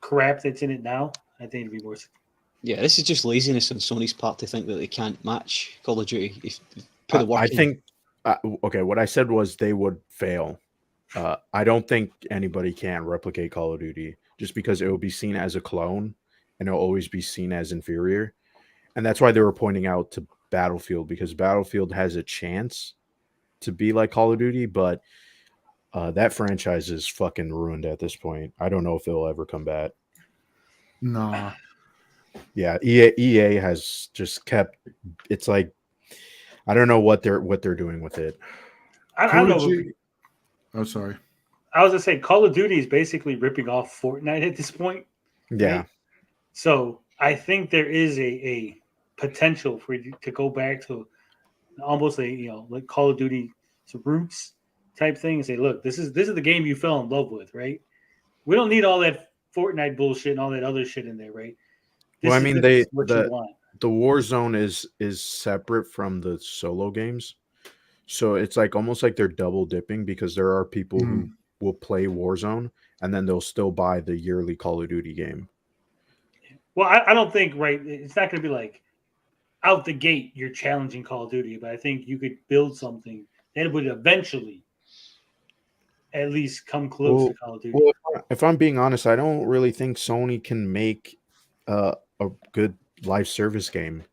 crap that's in it now, I think it'd be worse. Yeah, this is just laziness on Sony's part to think that they can't match Call of Duty. If put the work in. Think, okay, what I said was they would fail. I don't think anybody can replicate Call of Duty just because it will be seen as a clone and it'll always be seen as inferior. And that's why they were pointing out to Battlefield, because Battlefield has a chance to be like Call of Duty, but That franchise is fucking ruined at this point. I don't know if it'll ever come back. Nah. Yeah, EA has just kept. It's like I don't know what they're doing with it. I don't Call know. of Duty. Oh, sorry. I was gonna say Call of Duty is basically ripping off Fortnite at this point. Yeah, Right? So I think there is a potential for you to go back to almost like Call of Duty roots type thing and say, look, this is the game you fell in love with, right? We don't need all that Fortnite bullshit and all that other shit in there, right? Well, I mean, this is what you want. the Warzone is separate from the solo games, so it's like almost like they're double dipping because there are people who will play Warzone and then they'll still buy the yearly Call of Duty game. Well, I don't think it's not going to be like out the gate you're challenging Call of Duty, but I think you could build something that would eventually at least come close to Call of Duty. Well, if I'm being honest, I don't really think Sony can make a good live service game.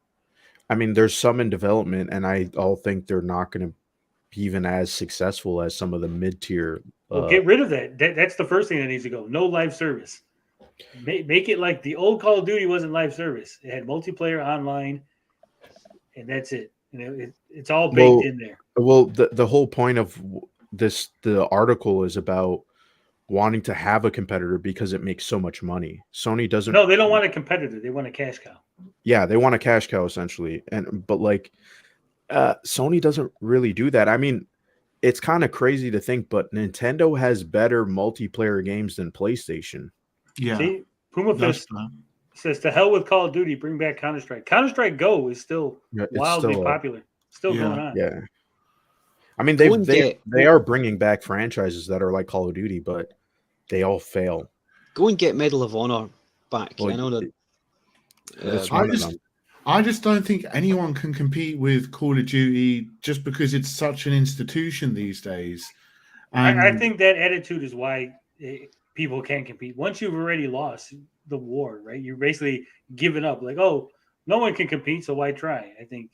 I mean, there's some in development, and I all think they're not going to be even as successful as some of the mid-tier. Well, get rid of that. That's the first thing that needs to go. No live service. Make it like the old Call of Duty wasn't live service. It had multiplayer online, and that's it. It's all baked in there. Well, the whole point of the article is about wanting to have a competitor because it makes so much money. Sony doesn't. No, they don't want a competitor. They want a cash cow. Yeah, they want a cash cow essentially, but like Sony doesn't really do that. I mean, it's kind of crazy to think, but Nintendo has better multiplayer games than PlayStation. Yeah. See, Puma Fist says, to hell with Call of Duty, bring back Counter-Strike. Counter-Strike Go is still wildly popular. Still going on. Yeah. I mean, they are bringing back franchises that are like Call of Duty, but they all fail. Go and get Medal of Honor back. Well, I know that. I just don't think anyone can compete with Call of Duty just because it's such an institution these days. And I think that attitude is why people can't compete. Once you've already lost the war, right? You're basically giving up. Like, oh, no one can compete, so why try? I think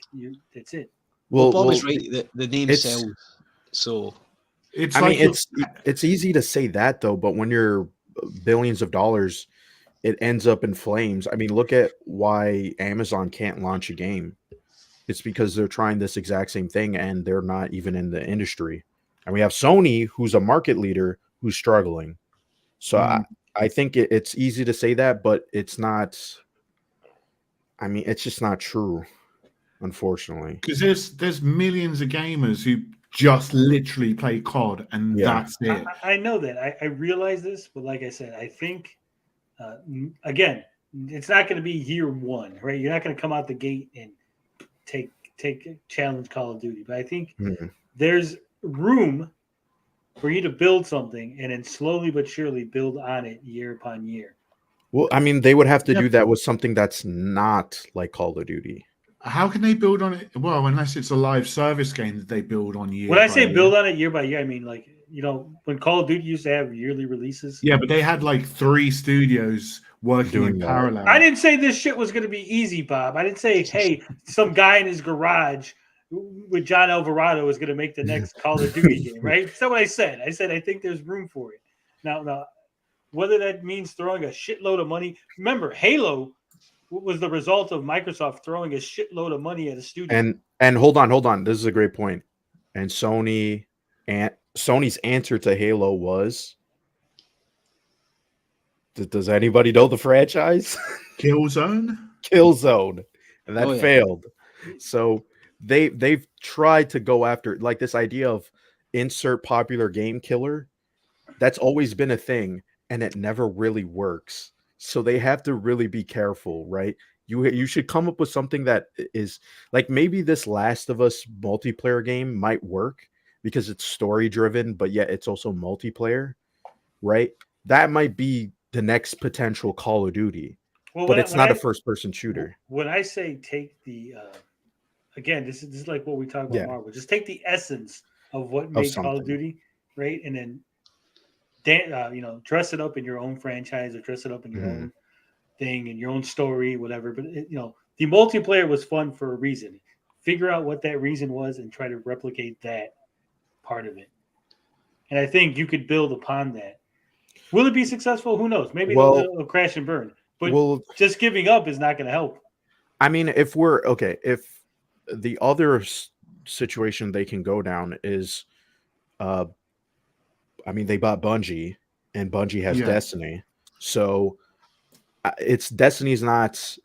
that's it. Well, Bob is right. The name sells. So it's easy to say that though, but when you're billions of dollars, it ends up in flames. I mean, look at why Amazon can't launch a game. It's because they're trying this exact same thing and they're not even in the industry. And we have Sony, who's a market leader, who's struggling. So I think it's easy to say that, but it's not. I mean, it's just not true, unfortunately. Because there's millions of gamers who just literally play COD, and that's it. I know that. I realize this, but like I said, I think again, it's not going to be year one, right? You're not going to come out the gate and take challenge Call of Duty, but I think there's room for you to build something and then slowly but surely build on it year upon year. Well, I mean, they would have to do that with something that's not like Call of Duty. How can they build on it? Well, unless it's a live service game that they build on year. When I say build on it year by year, I mean like, when Call of Duty used to have yearly releases. Yeah, but they had like 3 studios working in parallel. I didn't say this shit was going to be easy, Bob. I didn't say, hey, some guy in his garage with John Alvarado is going to make the next Call of Duty game, right? That's not what I said. I said I think there's room for it. Now, whether that means throwing a shitload of money. Remember, Halo was the result of Microsoft throwing a shitload of money at a studio. And hold on. This is a great point. And Sony's answer to Halo was, does anybody know the franchise? Killzone, and that failed. So they've tried to go after like this idea of insert popular game killer. That's always been a thing, and it never really works. So they have to really be careful, right? You should come up with something that is like maybe this Last of Us multiplayer game might work because it's story driven, but yet it's also multiplayer, right? That might be the next potential Call of Duty, but it's not a first person shooter. When I say take the again, this is like what we talk about Marvel. Just take the essence of what made Call of Duty, right, and then dress it up in your own franchise or dress it up in your own thing and your own story, whatever. But the multiplayer was fun for a reason. Figure out what that reason was and try to replicate that part of it. And I think you could build upon that. Will it be successful? Who knows? Maybe Well- it'll crash and burn. But Well, just giving up is not going to help. I mean, if the other situation they can go down is, I mean, they bought Bungie, and Bungie has Yeah. Destiny, so it's Destiny's not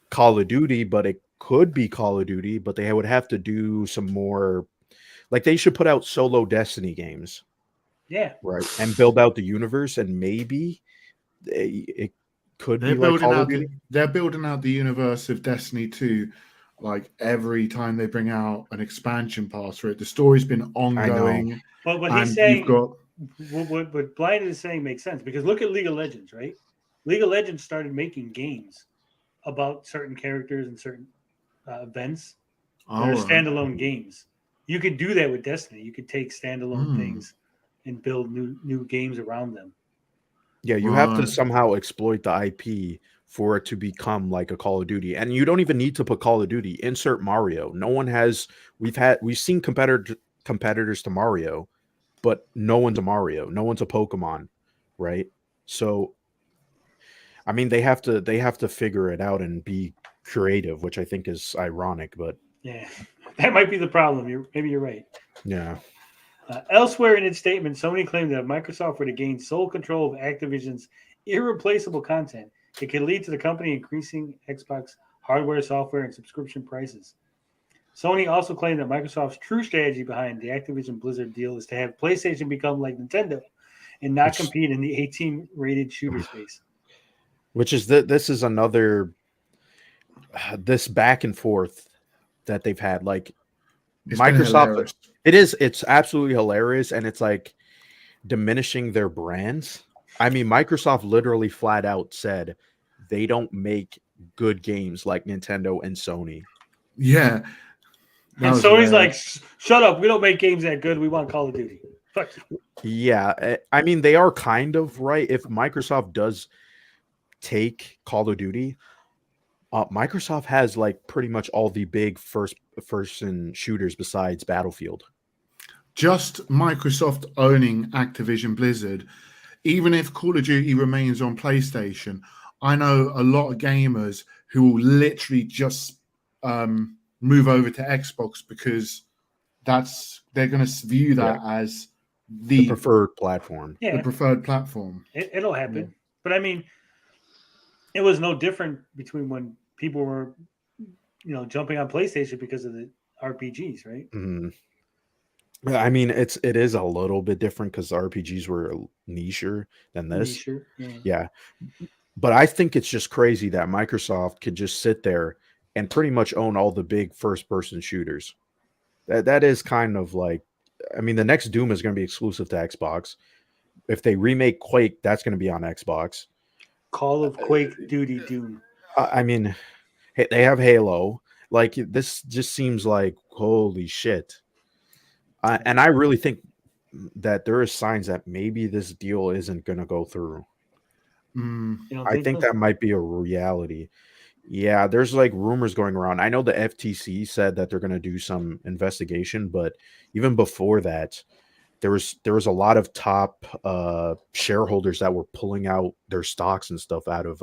Call of Duty, but it could be Call of Duty, but they would have to do some more, like they should put out solo Destiny games, Yeah. right, and build out the universe, and maybe it could They're be like building Call of out Duty. they're building out the universe of Destiny 2. Like every time they bring out an expansion pass for it, the story's been ongoing. But what And he's saying, you've got what Blind is saying makes sense, because look at League of Legends, right? League of Legends started making games about certain characters and certain events. They're standalone games. You could do that with Destiny. You could take standalone things and build new games around them. Yeah, you have to Right. somehow exploit the IP for it to become like a Call of Duty. And you don't even need to put Call of Duty. Insert Mario. No one has we've seen competitors to Mario, but no one's a Mario. No one's a Pokemon, right? So I mean they have to figure it out and be creative, which I think is ironic, but Yeah, that might be the problem. Maybe you're right. yeah. Elsewhere in its statement, Sony claimed that if Microsoft were to gain sole control of Activision's irreplaceable content, it could lead to the company increasing Xbox hardware, software, and subscription prices. Sony also claimed that Microsoft's true strategy behind the Activision Blizzard deal is to have PlayStation become like Nintendo and not compete in the 18-rated shooter space. Which is this is another this back and forth that they've had. Like It's been Microsoft, hilarious. it's absolutely hilarious, and it's like diminishing their brands. I mean, Microsoft literally flat out said they don't make good games like Nintendo and Sony. Yeah. That And was Sony's hilarious. like, shut up. We don't make games that good. We want Call of Duty. Fuck you. Yeah, I mean, they are kind of right. If Microsoft does take Call of Duty, Microsoft has like pretty much all the big first-person shooters besides Battlefield. Just Microsoft owning Activision Blizzard, even if Call of Duty remains on PlayStation, I know a lot of gamers who will literally just move over to Xbox because they're going to view that as The preferred platform. Yeah, the preferred platform. it'll happen. But I mean, it was no different between when people were, jumping on PlayStation because of the RPGs, right? Mhm. I mean, it is a little bit different because RPGs were nicher than this. Sure. Yeah. But I think it's just crazy that Microsoft could just sit there and pretty much own all the big first-person shooters. That is kind of like, I mean, the next Doom is going to be exclusive to Xbox. If they remake Quake, that's going to be on Xbox. Call of Quake, Duty, Doom. I mean, they have Halo. Like, this just seems like, holy shit. And I really think that there is signs that maybe this deal isn't going to go through. I think that might be a reality. Yeah, there's like rumors going around. I know the FTC said that they're going to do some investigation, but even before that, there was a lot of top shareholders that were pulling out their stocks and stuff out of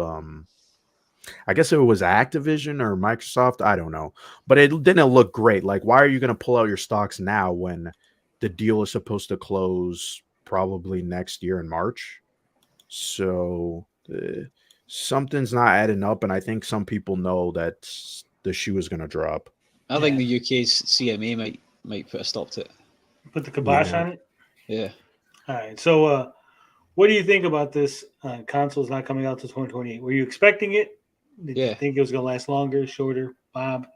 I guess it was Activision or Microsoft, I don't know. But it didn't look great. Like, why are you going to pull out your stocks now when the deal is supposed to close probably next year in March? So something's not adding up, and I think some people know that the shoe is going to drop. I think the UK's CMA might put a stop to it. Put the kibosh on it? Yeah. All right. So what do you think about this console's not coming out till 2028? Were you expecting it? Did you think it was going to last longer, shorter? Bob?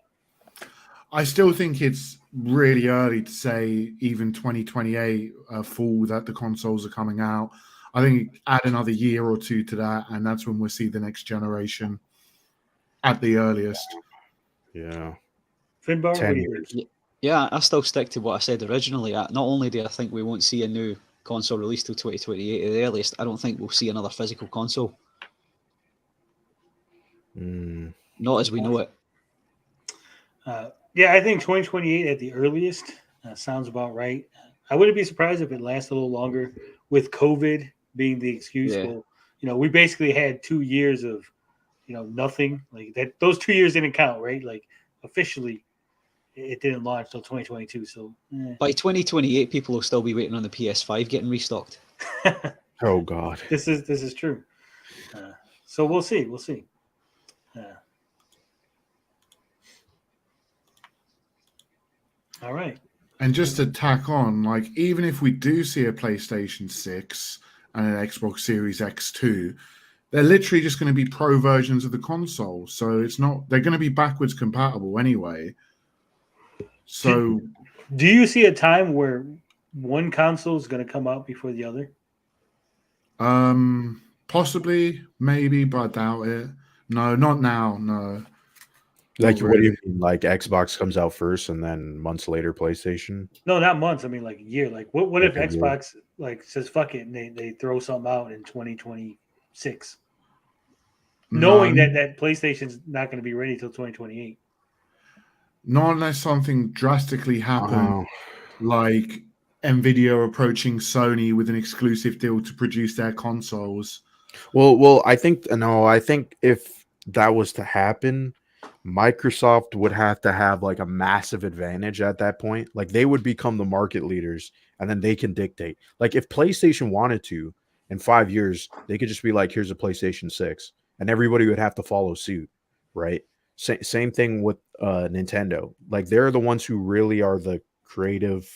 I still think it's really early to say even 2028 fall that the consoles are coming out. I think add another year or two to that, and that's when we'll see the next generation at the earliest. Yeah. Finbar, what do you think? Yeah, I still stick to what I said originally. Not only do I think we won't see a new console released till 2028 at the earliest, I don't think we'll see another physical console. Not as we know it. Yeah, I think 2028 at the earliest sounds about right. I wouldn't be surprised if it lasts a little longer with COVID being the excuse. Yeah. Well, we basically had 2 years of, nothing like that. Those 2 years didn't count, right? Like officially, it didn't launch till 2022. So By 2028, people will still be waiting on the PS5 getting restocked. Oh God. this is true. So we'll see. We'll see. All right. And just to tack on, like, even if we do see a PlayStation 6 and an Xbox Series X2, they're literally just going to be pro versions of the console. So they're going to be backwards compatible anyway. So do you see a time where one console is going to come out before the other? Possibly, maybe, but I doubt it. No, not now. No. Like, Not what do you really. mean? Like, Xbox comes out first, and then months later, PlayStation. No, not months. I mean, like a year. Like, what if Like a year. Xbox like says fuck it and they throw something out in 2026, knowing No, that PlayStation's not going to be ready till 2028. not unless something drastically happened, like Nvidia approaching Sony with an exclusive deal to produce their consoles. Well, I think if that was to happen, Microsoft would have to have like a massive advantage at that point. Like, they would become the market leaders, and then they can dictate. Like, if PlayStation wanted to, in 5 years, they could just be like, "Here's a PlayStation 6," and everybody would have to follow suit, right? Same thing with Nintendo. Like, they're the ones who really are the creative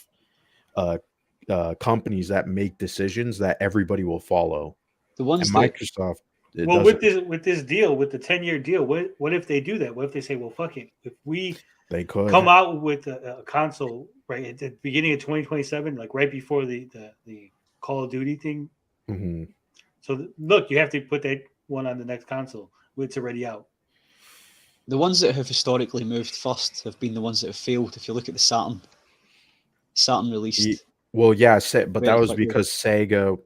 companies that make decisions that everybody will follow. The ones And that Microsoft, Well, with this deal, with the 10-year deal, what if they do that? What if they say, well, fuck it, if we they could come out with a console right at the beginning of 2027, like right before the Call of Duty thing. Mhm. So look, you have to put that one on the next console. It's already out. the ones that have historically moved first have been the ones that have failed. If you look at the Saturn released. Well, yeah, but that Very was quickly. because Sega.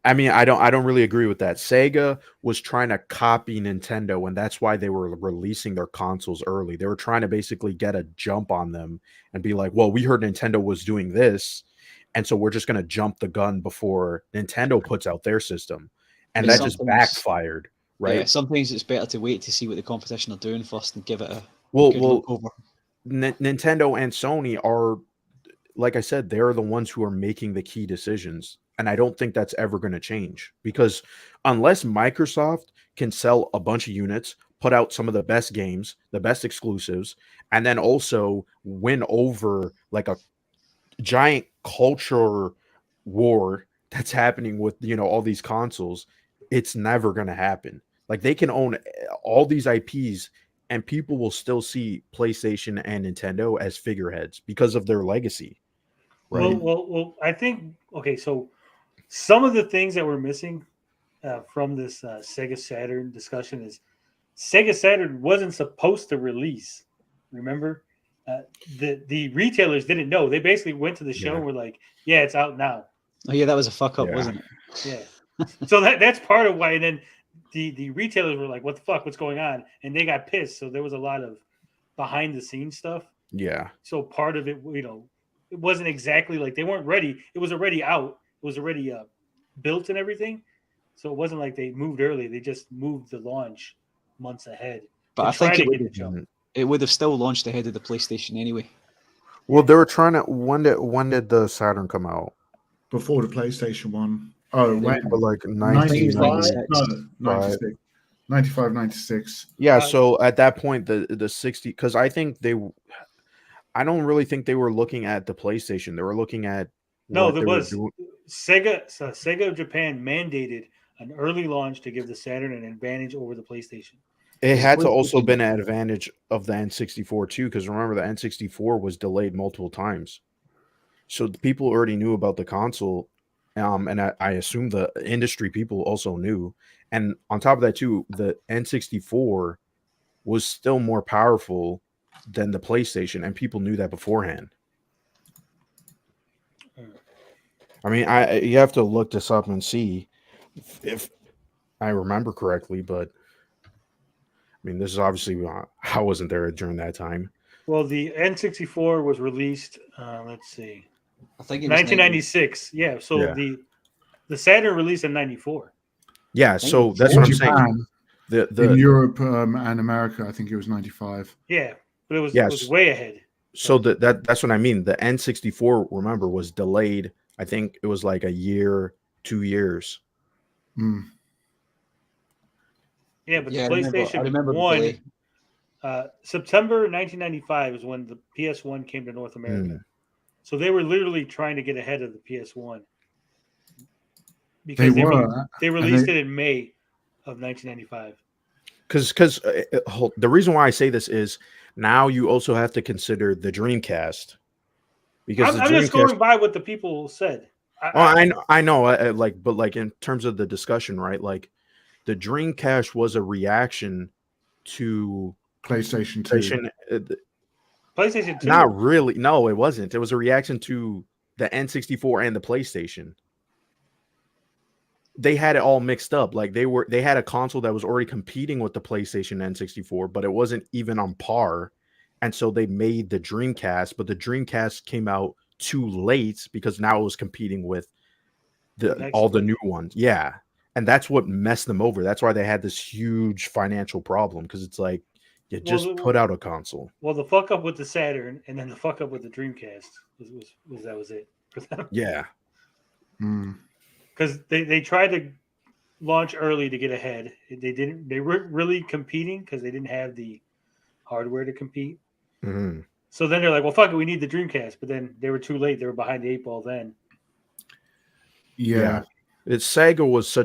I mean, I don't really agree with that. Sega was trying to copy Nintendo, and that's why they were releasing their consoles early. They were trying to basically get a jump on them and be like, "Well, we heard Nintendo was doing this, and so we're just going to jump the gun before Nintendo puts out their system," and But that just sometimes- backfired, right? Yeah, sometimes it's better to wait to see what the competition are doing first and give it a Well, good look over. Nintendo and Sony are, like I said, they're the ones who are making the key decisions. And I don't think that's ever going to change, because unless Microsoft can sell a bunch of units, put out some of the best games, the best exclusives, and then also win over like a giant culture war that's happening with, all these consoles, it's never going to happen. Like, they can own all these IPs and people will still see PlayStation and Nintendo as figureheads because of their legacy. Right. Well, I think, okay, so some of the things that we're missing from this Sega Saturn discussion is Sega Saturn wasn't supposed to release. Remember? The retailers didn't know. They basically went to the show and were like, yeah, it's out now. Oh yeah, that was a fuck up, Yeah. wasn't it? Yeah. So that's part of why. And then the retailers were like, what the fuck? What's going on? And they got pissed. So there was a lot of behind the scenes stuff. Yeah. So part of it, it wasn't exactly like they weren't ready. It was already out. It was already built and everything. So it wasn't like they moved early. They just moved the launch months ahead. But to I think try to it get would the show. it would have still launched ahead of the PlayStation anyway. Well, they were trying to. When did the Saturn come out? Before the PlayStation 1. Oh, when? But like 95? 1996. No, 96. 95, 96. Yeah. So at that point, the 60, because I don't really think they were looking at the PlayStation. They were looking at No, what there they were was doing. Sega of Japan mandated an early launch to give the Saturn an advantage over the PlayStation. It had to also PlayStation- been an advantage of the N64 too, because remember the N64 was delayed multiple times, so the people already knew about the console, and I assume the industry people also knew. And on top of that too, the N64 was still more powerful than the PlayStation, and people knew that beforehand. I mean, you have to look this up and see if I remember correctly, but I mean, this is obviously I wasn't there during that time. Well, the N64 was released. Let's see. I think it was 1996. Yeah. So Yeah. the Saturn released in 94. Yeah, so that's In what I'm saying. Japan, The in Europe and America, I think it was 95. Yeah, but it was Yes. way ahead. So that's what I mean. The N64, remember, was delayed. I think it was like a year, 2 years. Mm. Yeah, but Yeah, the I PlayStation remember the 1, delay. September 1995 is when the PS1 came to North America. Mm. So they were literally trying to get ahead of the PS1 They because were. they released it in May of 1995. Because the reason why I say this is now you also have to consider the Dreamcast. Because I'm just going by what the people said. I know, but like in terms of the discussion, right? Like the Dreamcast was a reaction to PlayStation 2. PlayStation 2. Not really. No, it wasn't. It was a reaction to the N64 and the PlayStation. They had it all mixed up. Like they had a console that was already competing with the PlayStation N64, but it wasn't even on par. And so they made the Dreamcast, but the Dreamcast came out too late because now it was competing with all the new ones. Yeah. And that's what messed them over. That's why they had this huge financial problem, because it's like you just put out a console. Well, the fuck up with the Saturn and then the fuck up with the Dreamcast was it for them. Yeah. Because they tried to launch early to get ahead. They weren't really competing because they didn't have the hardware to compete. Mm-hmm. So then they're like, well, fuck it, we need the Dreamcast. But then they were too late. They were behind the 8 ball then. Yeah. Sega was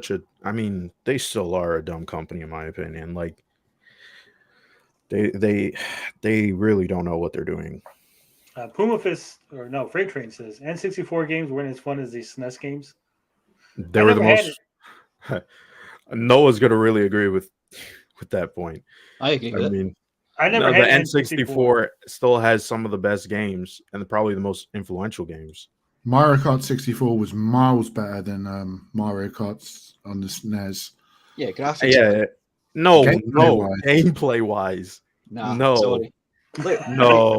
I mean, they still are a dumb company in my opinion. Like they really don't know what they're doing. Freight Train says N64 games weren't as fun as these SNES games. They were the most. Noah's gonna really agree with that point. I agree with it. I never the had N64 still has some of the best games and probably the most influential games. Mario Kart 64 was miles better than Mario Kart on the SNES. Yeah, graphics. Yeah, gameplay wise. Nah, no, sorry. No.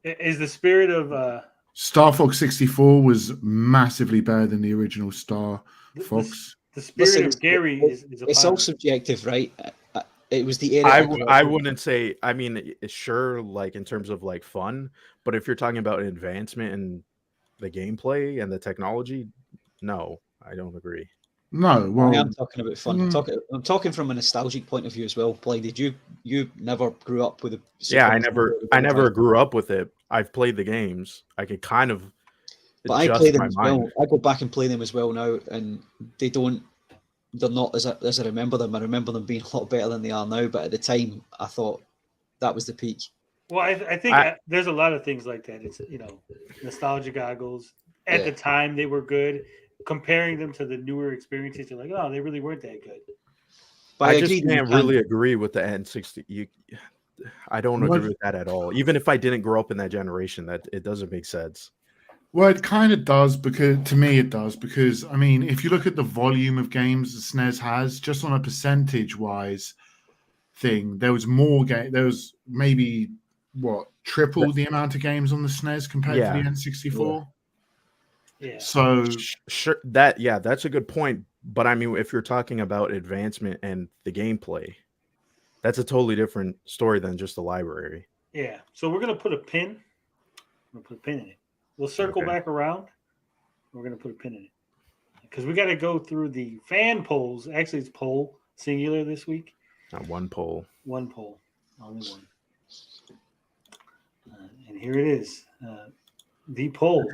Is the spirit of Star Fox 64 was massively better than the original Star Fox. The spirit of Gary is it's all subjective, right? It was the era. I wouldn't say. I mean, sure, like in terms of like fun, but if you're talking about advancement in the gameplay and the technology, no, I don't agree. No, well, I am talking about fun. I'm talking from a nostalgic point of view as well. Play, did you never grew up with a? Yeah, I never grew up with it. I've played the games. I could kind of. But I play them as well. I go back and play them as well now, and they're not as I remember them. I remember them being a lot better than they are now. But at the time, I thought that was the peak. Well, I think there's a lot of things like that. It's nostalgia goggles. At the time, they were good. Comparing them to the newer experiences, you're like, oh, they really weren't that good. But I just can't really agree with the N60. I don't agree with that at all. Even if I didn't grow up in that generation, that it doesn't make sense. Well, it kind of does because to me it does because I mean, if you look at the volume of games the SNES has, just on a percentage-wise thing, there was more game. There was maybe triple the amount of games on the SNES compared to the N64. Yeah. So sure, that's a good point. But I mean, if you're talking about advancement and the gameplay, that's a totally different story than just the library. Yeah. So we're gonna put a pin. We'll put a pin in it. We'll circle back around. We're gonna put a pin in it because we got to go through the fan polls. Actually, it's poll singular this week. Not one poll. One poll. Only one. And here it is. The poll.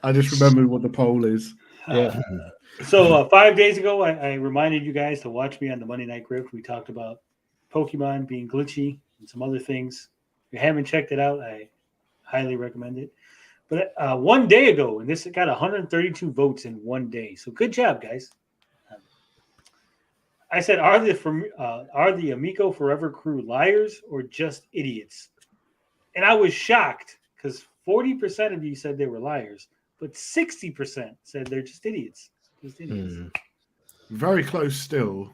I just remembered what the poll is. So 5 days ago, I reminded you guys to watch me on the Monday Night Grift. We talked about Pokemon being glitchy and some other things. If you haven't checked it out, I highly recommend it. But 1 day ago, and this got 132 votes in 1 day. So good job, guys. I said, are the Amico Forever crew liars or just idiots? And I was shocked because 40% of you said they were liars, but 60% said they're just idiots. Very close still.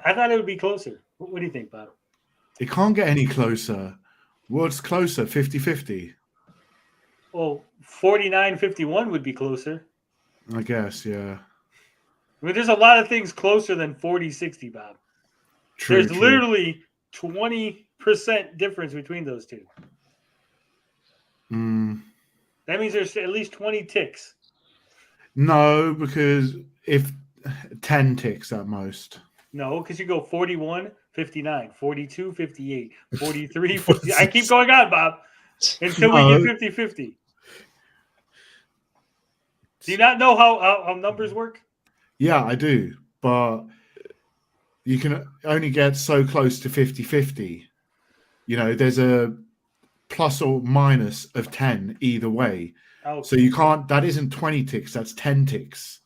I thought it would be closer. What do you think, Bob? It can't get any closer. What's closer? 50-50? Well, 49-51 would be closer. I guess, yeah. I mean, there's a lot of things closer than 40-60, Bob. True, There's literally 20% difference between those two. That means there's at least 20 ticks. No, because if 10 ticks at most. No, because you go 41, 59, 42, 58, 43, 50. I keep going on, Bob, until we get 50-50. Do you not know how numbers work? Yeah, I do. But you can only get so close to 50-50. You know, there's a plus or minus of 10 either way. Okay. So you can't, that isn't 20 ticks, that's 10 ticks.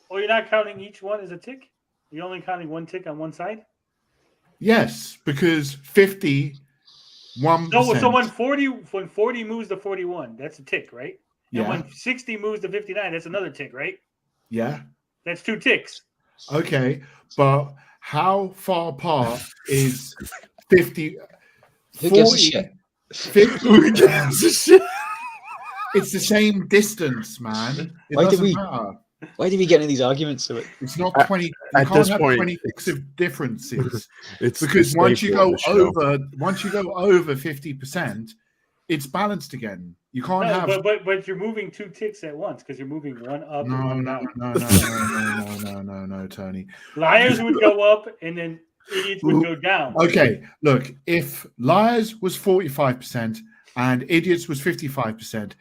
Oh, you're not counting each one as a tick? You're only counting one tick on one side? Yes, because 51%. So when 40 moves to 41, that's a tick, right? And Yeah. when 60 moves to 59, that's another tick, right? Yeah. That's 2 ticks. Okay, but how far apart is 50? Who gives a shit? 50, who gives a shit? It's the same distance, man. It Why did doesn't we- matter. Why do we get into these arguments? It's not 20. You At can't this have point, 20 ticks of differences It's because the once you staple go of the show. over 50%, it's balanced again. You can't No, have but you're moving 2 ticks at once because you're moving one up and one down. no, Tony. Liars would go up and then idiots would go down. Okay, look, if liars was 45% and idiots was 55%,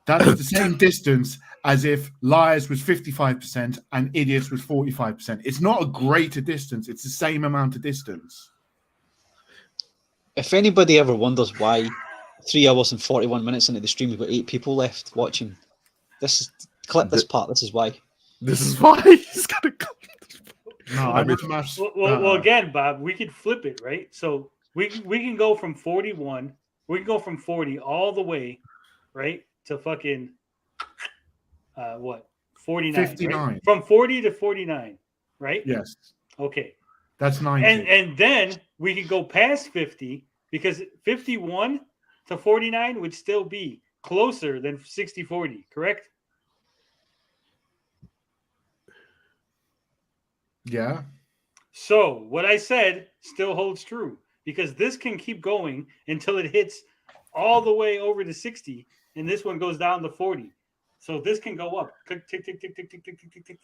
that is the same distance as if liars was 55% and idiots was 45%. It's not a greater distance, it's the same amount of distance. If anybody ever wonders why 3 hours and 41 minutes into the stream, we've got 8 people left watching, clip this part. This is why. This is why he's gonna go. No, I would match. Well, again, Bob, we could flip it, right? So we can go from 41, we can go from 40 all the way, right, to fucking 49. 59. Right? From 40 to 49, right? Yes, Okay. that's 90. And then we could go past 50 because 51 to 49 would still be closer than 60-40, correct? Yeah. So what I said still holds true because this can keep going until it hits all the way over to 60, and this one goes down to 40. So this can go up. Tick, tick, tick, tick, tick, tick, tick, tick, tick, tick.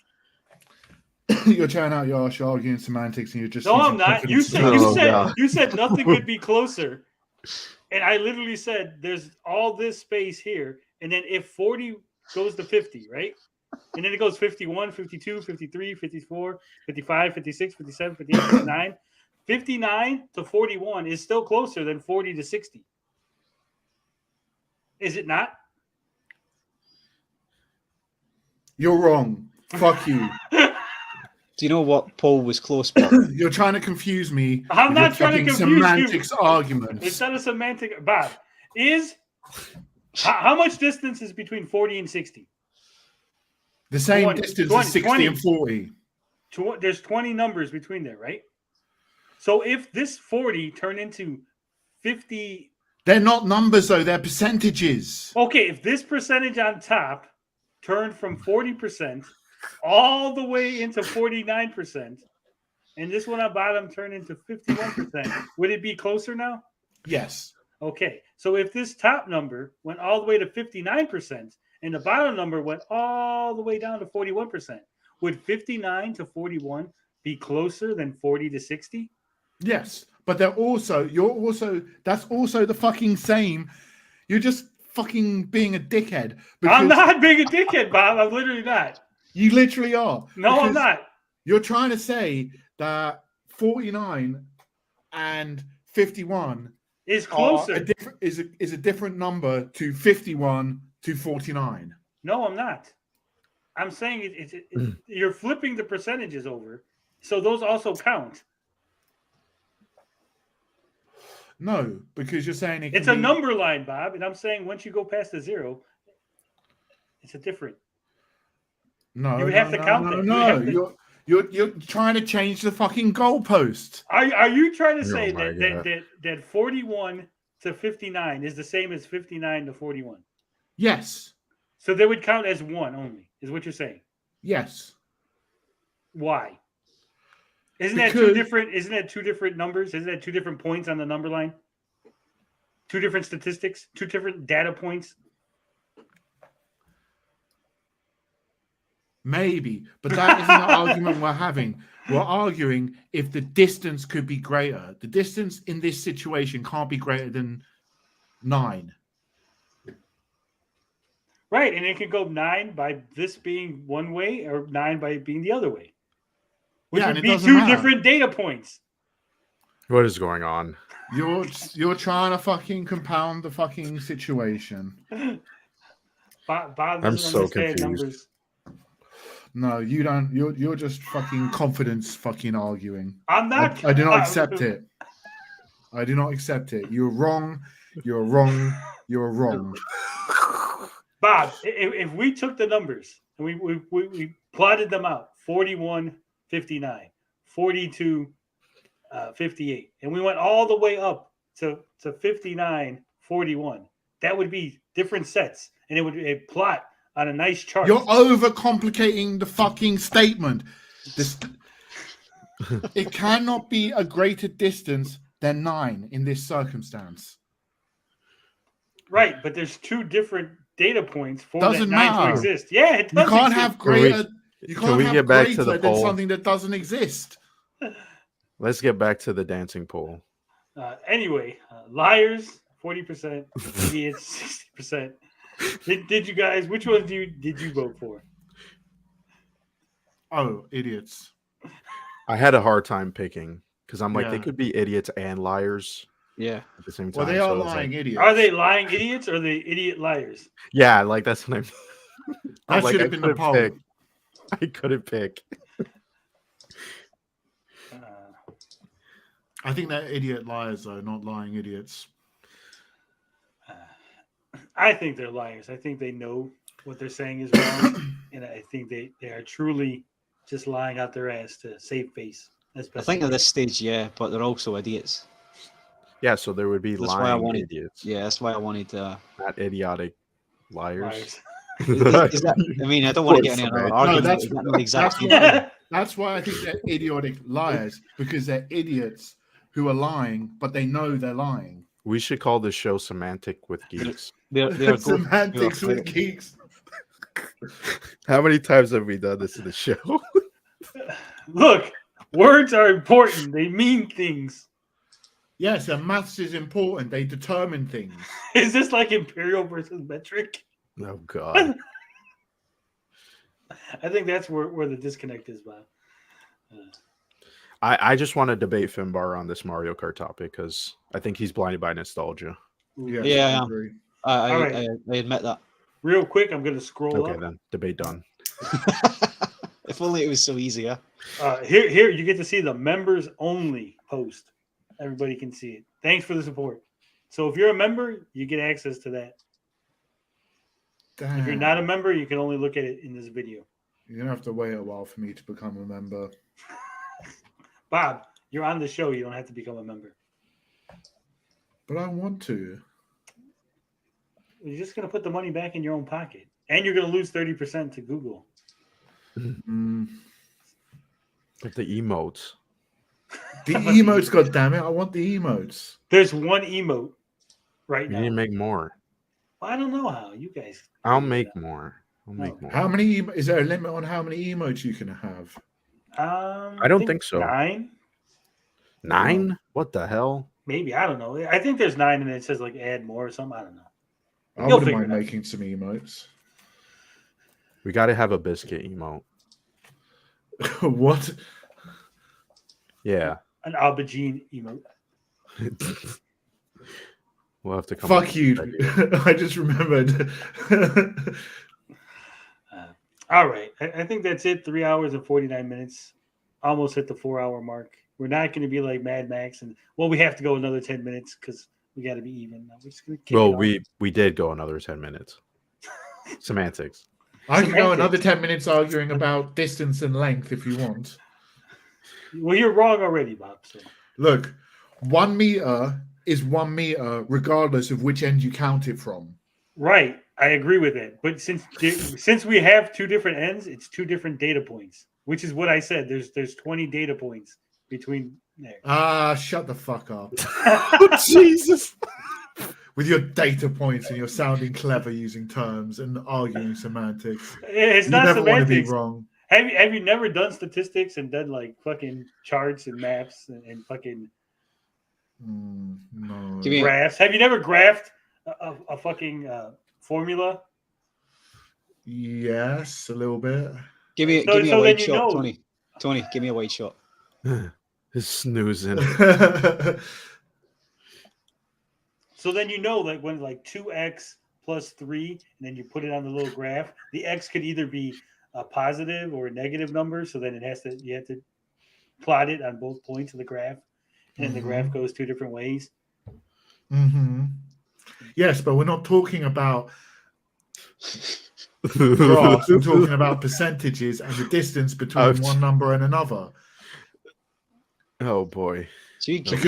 You're chatting out your arse, you're arguing semantics, and you're just. No, using I'm not. You confidence. said you said nothing could be closer, and I literally said there's all this space here, and then if 40 goes to 50, right? And then it goes 51, 52, 53, 54, 55, 56, 57, 58, 59. 59 to 41 is still closer than 40 to 60. Is it not? You're wrong. Fuck you. Do you know what poll was close? Bob? You're trying to confuse me. I'm with your not trying to fucking confuse you. semantics arguments. It's not a semantic. Bob, how much distance is between 40 and 60? The same 20, distance 20, as 60 20. and 40. There's 20 numbers between there, right? So if this 40 turned into 50, They're not numbers though, they're percentages. okay, if this percentage on top turned from 40% all the way into 49%, and this one on bottom turned into 51%, would it be closer now? Yes. Okay, so if this top number went all the way to 59% and the bottom number went all the way down to 41%, would 59 to 41 be closer than 40 to 60? Yes. But that's also the fucking same. You're just fucking being a dickhead. I'm not being a dickhead, Bob. I'm literally not. You literally are. No, I'm Because not. You're trying to say that 49 and 51 It's are closer. is a different number to 51 to 49. No, I'm not. I'm saying you're flipping the percentages over, so those also count. No, because you're saying it It's can a be- number line, Bob, and I'm saying once you go past the 0, it's a different. No, You would have to count them. You would have to- You're trying to change the fucking goalpost. Are you trying to say Oh my that 41 to 59 is the same as 59 to 41? Yes. So they would count as one only, is what you're saying. Yes. Why? Isn't that two different numbers? Isn't that two different points on the number line? Two different statistics, two different data points. Maybe, but that isn't the argument we're having. We're arguing if the distance could be greater. The distance in this situation can't be greater than 9. Right, and it could go 9 by this being one way or 9 by it being the other way. Which Yeah, would and it be doesn't two matter. different data points. What is going on? You're trying to fucking compound the fucking situation. Bob I'm doesn't so understand confused. numbers. No, you don't. You're just fucking confidence fucking arguing. I'm not. I do not accept it. I do not accept it. You're wrong. You're wrong. You're wrong. Bob, if we took the numbers and we plotted them out, 41, 59, 42, 58, and we went all the way up to 59, 41, that would be different sets, and it would be a plot on a nice chart. You're overcomplicating the fucking statement. It cannot be a greater distance than 9 in this circumstance. Right, but there's two different data points for Doesn't that 9 to matter. exist. Yeah, it does. You can't exist. have greater. You Can can't we have get back to greater the than poll? something that doesn't exist. Let's get back to the dancing pool. Anyway, liars 40%, idiots 60%. Did you guys? Which one did you vote for? Oh, idiots! I had a hard time picking because I'm like, they Yeah. could be idiots and liars Yeah. at the same time. Well, they are so it's lying like, idiots. Are they lying idiots or are they idiot liars? yeah, like that's what I'm. That like, should I have been the couldn't poll. pick. I couldn't pick. I think they're idiot liars, though, not lying idiots. I think they're liars. I think they know what they're saying is wrong, and I think they are truly just lying out their ass to save face. I think at this stage, yeah, but they're also idiots. Yeah, so there would be That's why I lying wanted- idiots, Yeah, that's why I wanted not idiotic liars. Is that, I mean, I don't want to get into another argument. that's- Is that not the exact that's same why- thing? That's why I think they're idiotic liars, because they're idiots who are lying, but they know they're lying. We should call this show Semantic with Geeks. They're going- Semantics with geeks. How many times have we done this in the show? Look, words are important. They mean things. Yes, and maths is important. They determine things. Is this like imperial versus metric? Oh God. I think that's where the disconnect is, Bob. I just want to debate Finbar on this Mario Kart topic because I think he's blinded by nostalgia. Yes, Yeah, I I am. agree. All right. I admit that. Real quick, I'm going to scroll Okay, up. then debate done. If only it was so easy, yeah. Here you get to see the members only post. Everybody can see it. Thanks for the support. So if you're a member, you get access to that. Damn. If you're not a member, you can only look at it in this video. You're gonna have to wait a while for me to become a member. Bob, you're on the show. You don't have to become a member. But I want to. You're just going to put the money back in your own pocket. And you're going to lose 30% to Google. Mm. But the emotes. The emotes, goddammit. I want the emotes. There's one emote right You now. need to make more. Well, I don't know how. You guys. I'll make more. I'll make more. How many? Is there a limit on how many emotes you can have? I don't think so. 9? 9? What the hell? Maybe. I don't know. I think there's 9 and it says like add more or something. I don't know. I You'll wouldn't figure mind it out. making some emotes. We got to have a biscuit emote. What? Yeah. An aubergine emote. We'll have to come. Fuck up you. with that. I just remembered. All right. I think that's it. 3 hours and 49 minutes. Almost hit the 4-hour mark. We're not going to be like Mad Max. And well, we have to go another 10 minutes because we got to be even. We're just going to kick Well, it off. we did go another 10 minutes. Semantics. I can go Semantics. another 10 minutes arguing about distance and length if you want. Well, you're wrong already, Bob. So. Look, 1 meter is 1 meter regardless of which end you count it from. Right. I agree with it, but since we have two different ends, it's two different data points, which is what I said. There's 20 data points between there. Shut the fuck up. Jesus. With your data points and you're sounding clever using terms and arguing semantics. It's You not never want to be semantics. wrong. Have you never done statistics and done like fucking charts and maps and fucking No. Give me- graphs? Have you never graphed a fucking formula? Yes, a little bit. Give me So a then wide you shot, know. Tony. Tony, give me a wide shot. Is snoozing. So then you know that when like 2x plus 3, and then you put it on the little graph, the x could either be a positive or a negative number. So then you have to plot it on both points of the graph, and the graph goes two different ways. Yes, but we're not talking about graphs. We're talking about percentages and the distance between one number and another. Oh boy. So you can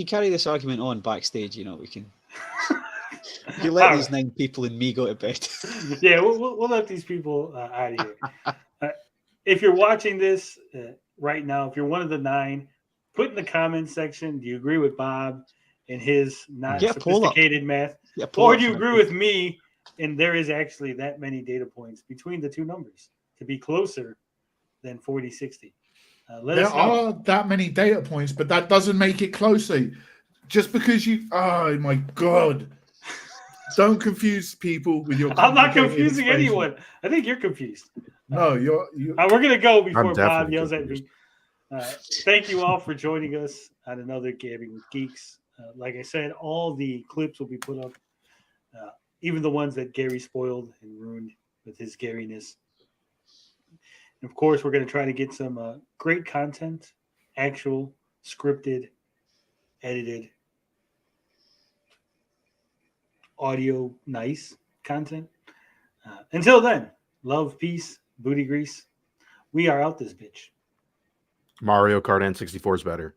carry this argument on backstage. You know, we can. You let these 9 people and me go to bed. Yeah, we'll let these people out of here. If you're watching this right now, if you're one of the 9, put in the comments section. Do you agree with Bob and his not sophisticated math, or do you agree with me? And there is actually that many data points between the two numbers to be closer than 40-60. There are that many data points, but that doesn't make it closer. Just because you, oh my god, don't confuse people with your. I'm not confusing anyone. I think you're confused. No, you're. We're gonna go before Bob yells at me. Thank you all for joining us on another Gabbing with Geeks. Like I said, all the clips will be put up, even the ones that Gary spoiled and ruined with his Garyness. And of course, we're going to try to get some great content, actual, scripted, edited, audio, nice content. Until then, love, peace, booty grease. We are out this bitch. Mario Kart N64 is better.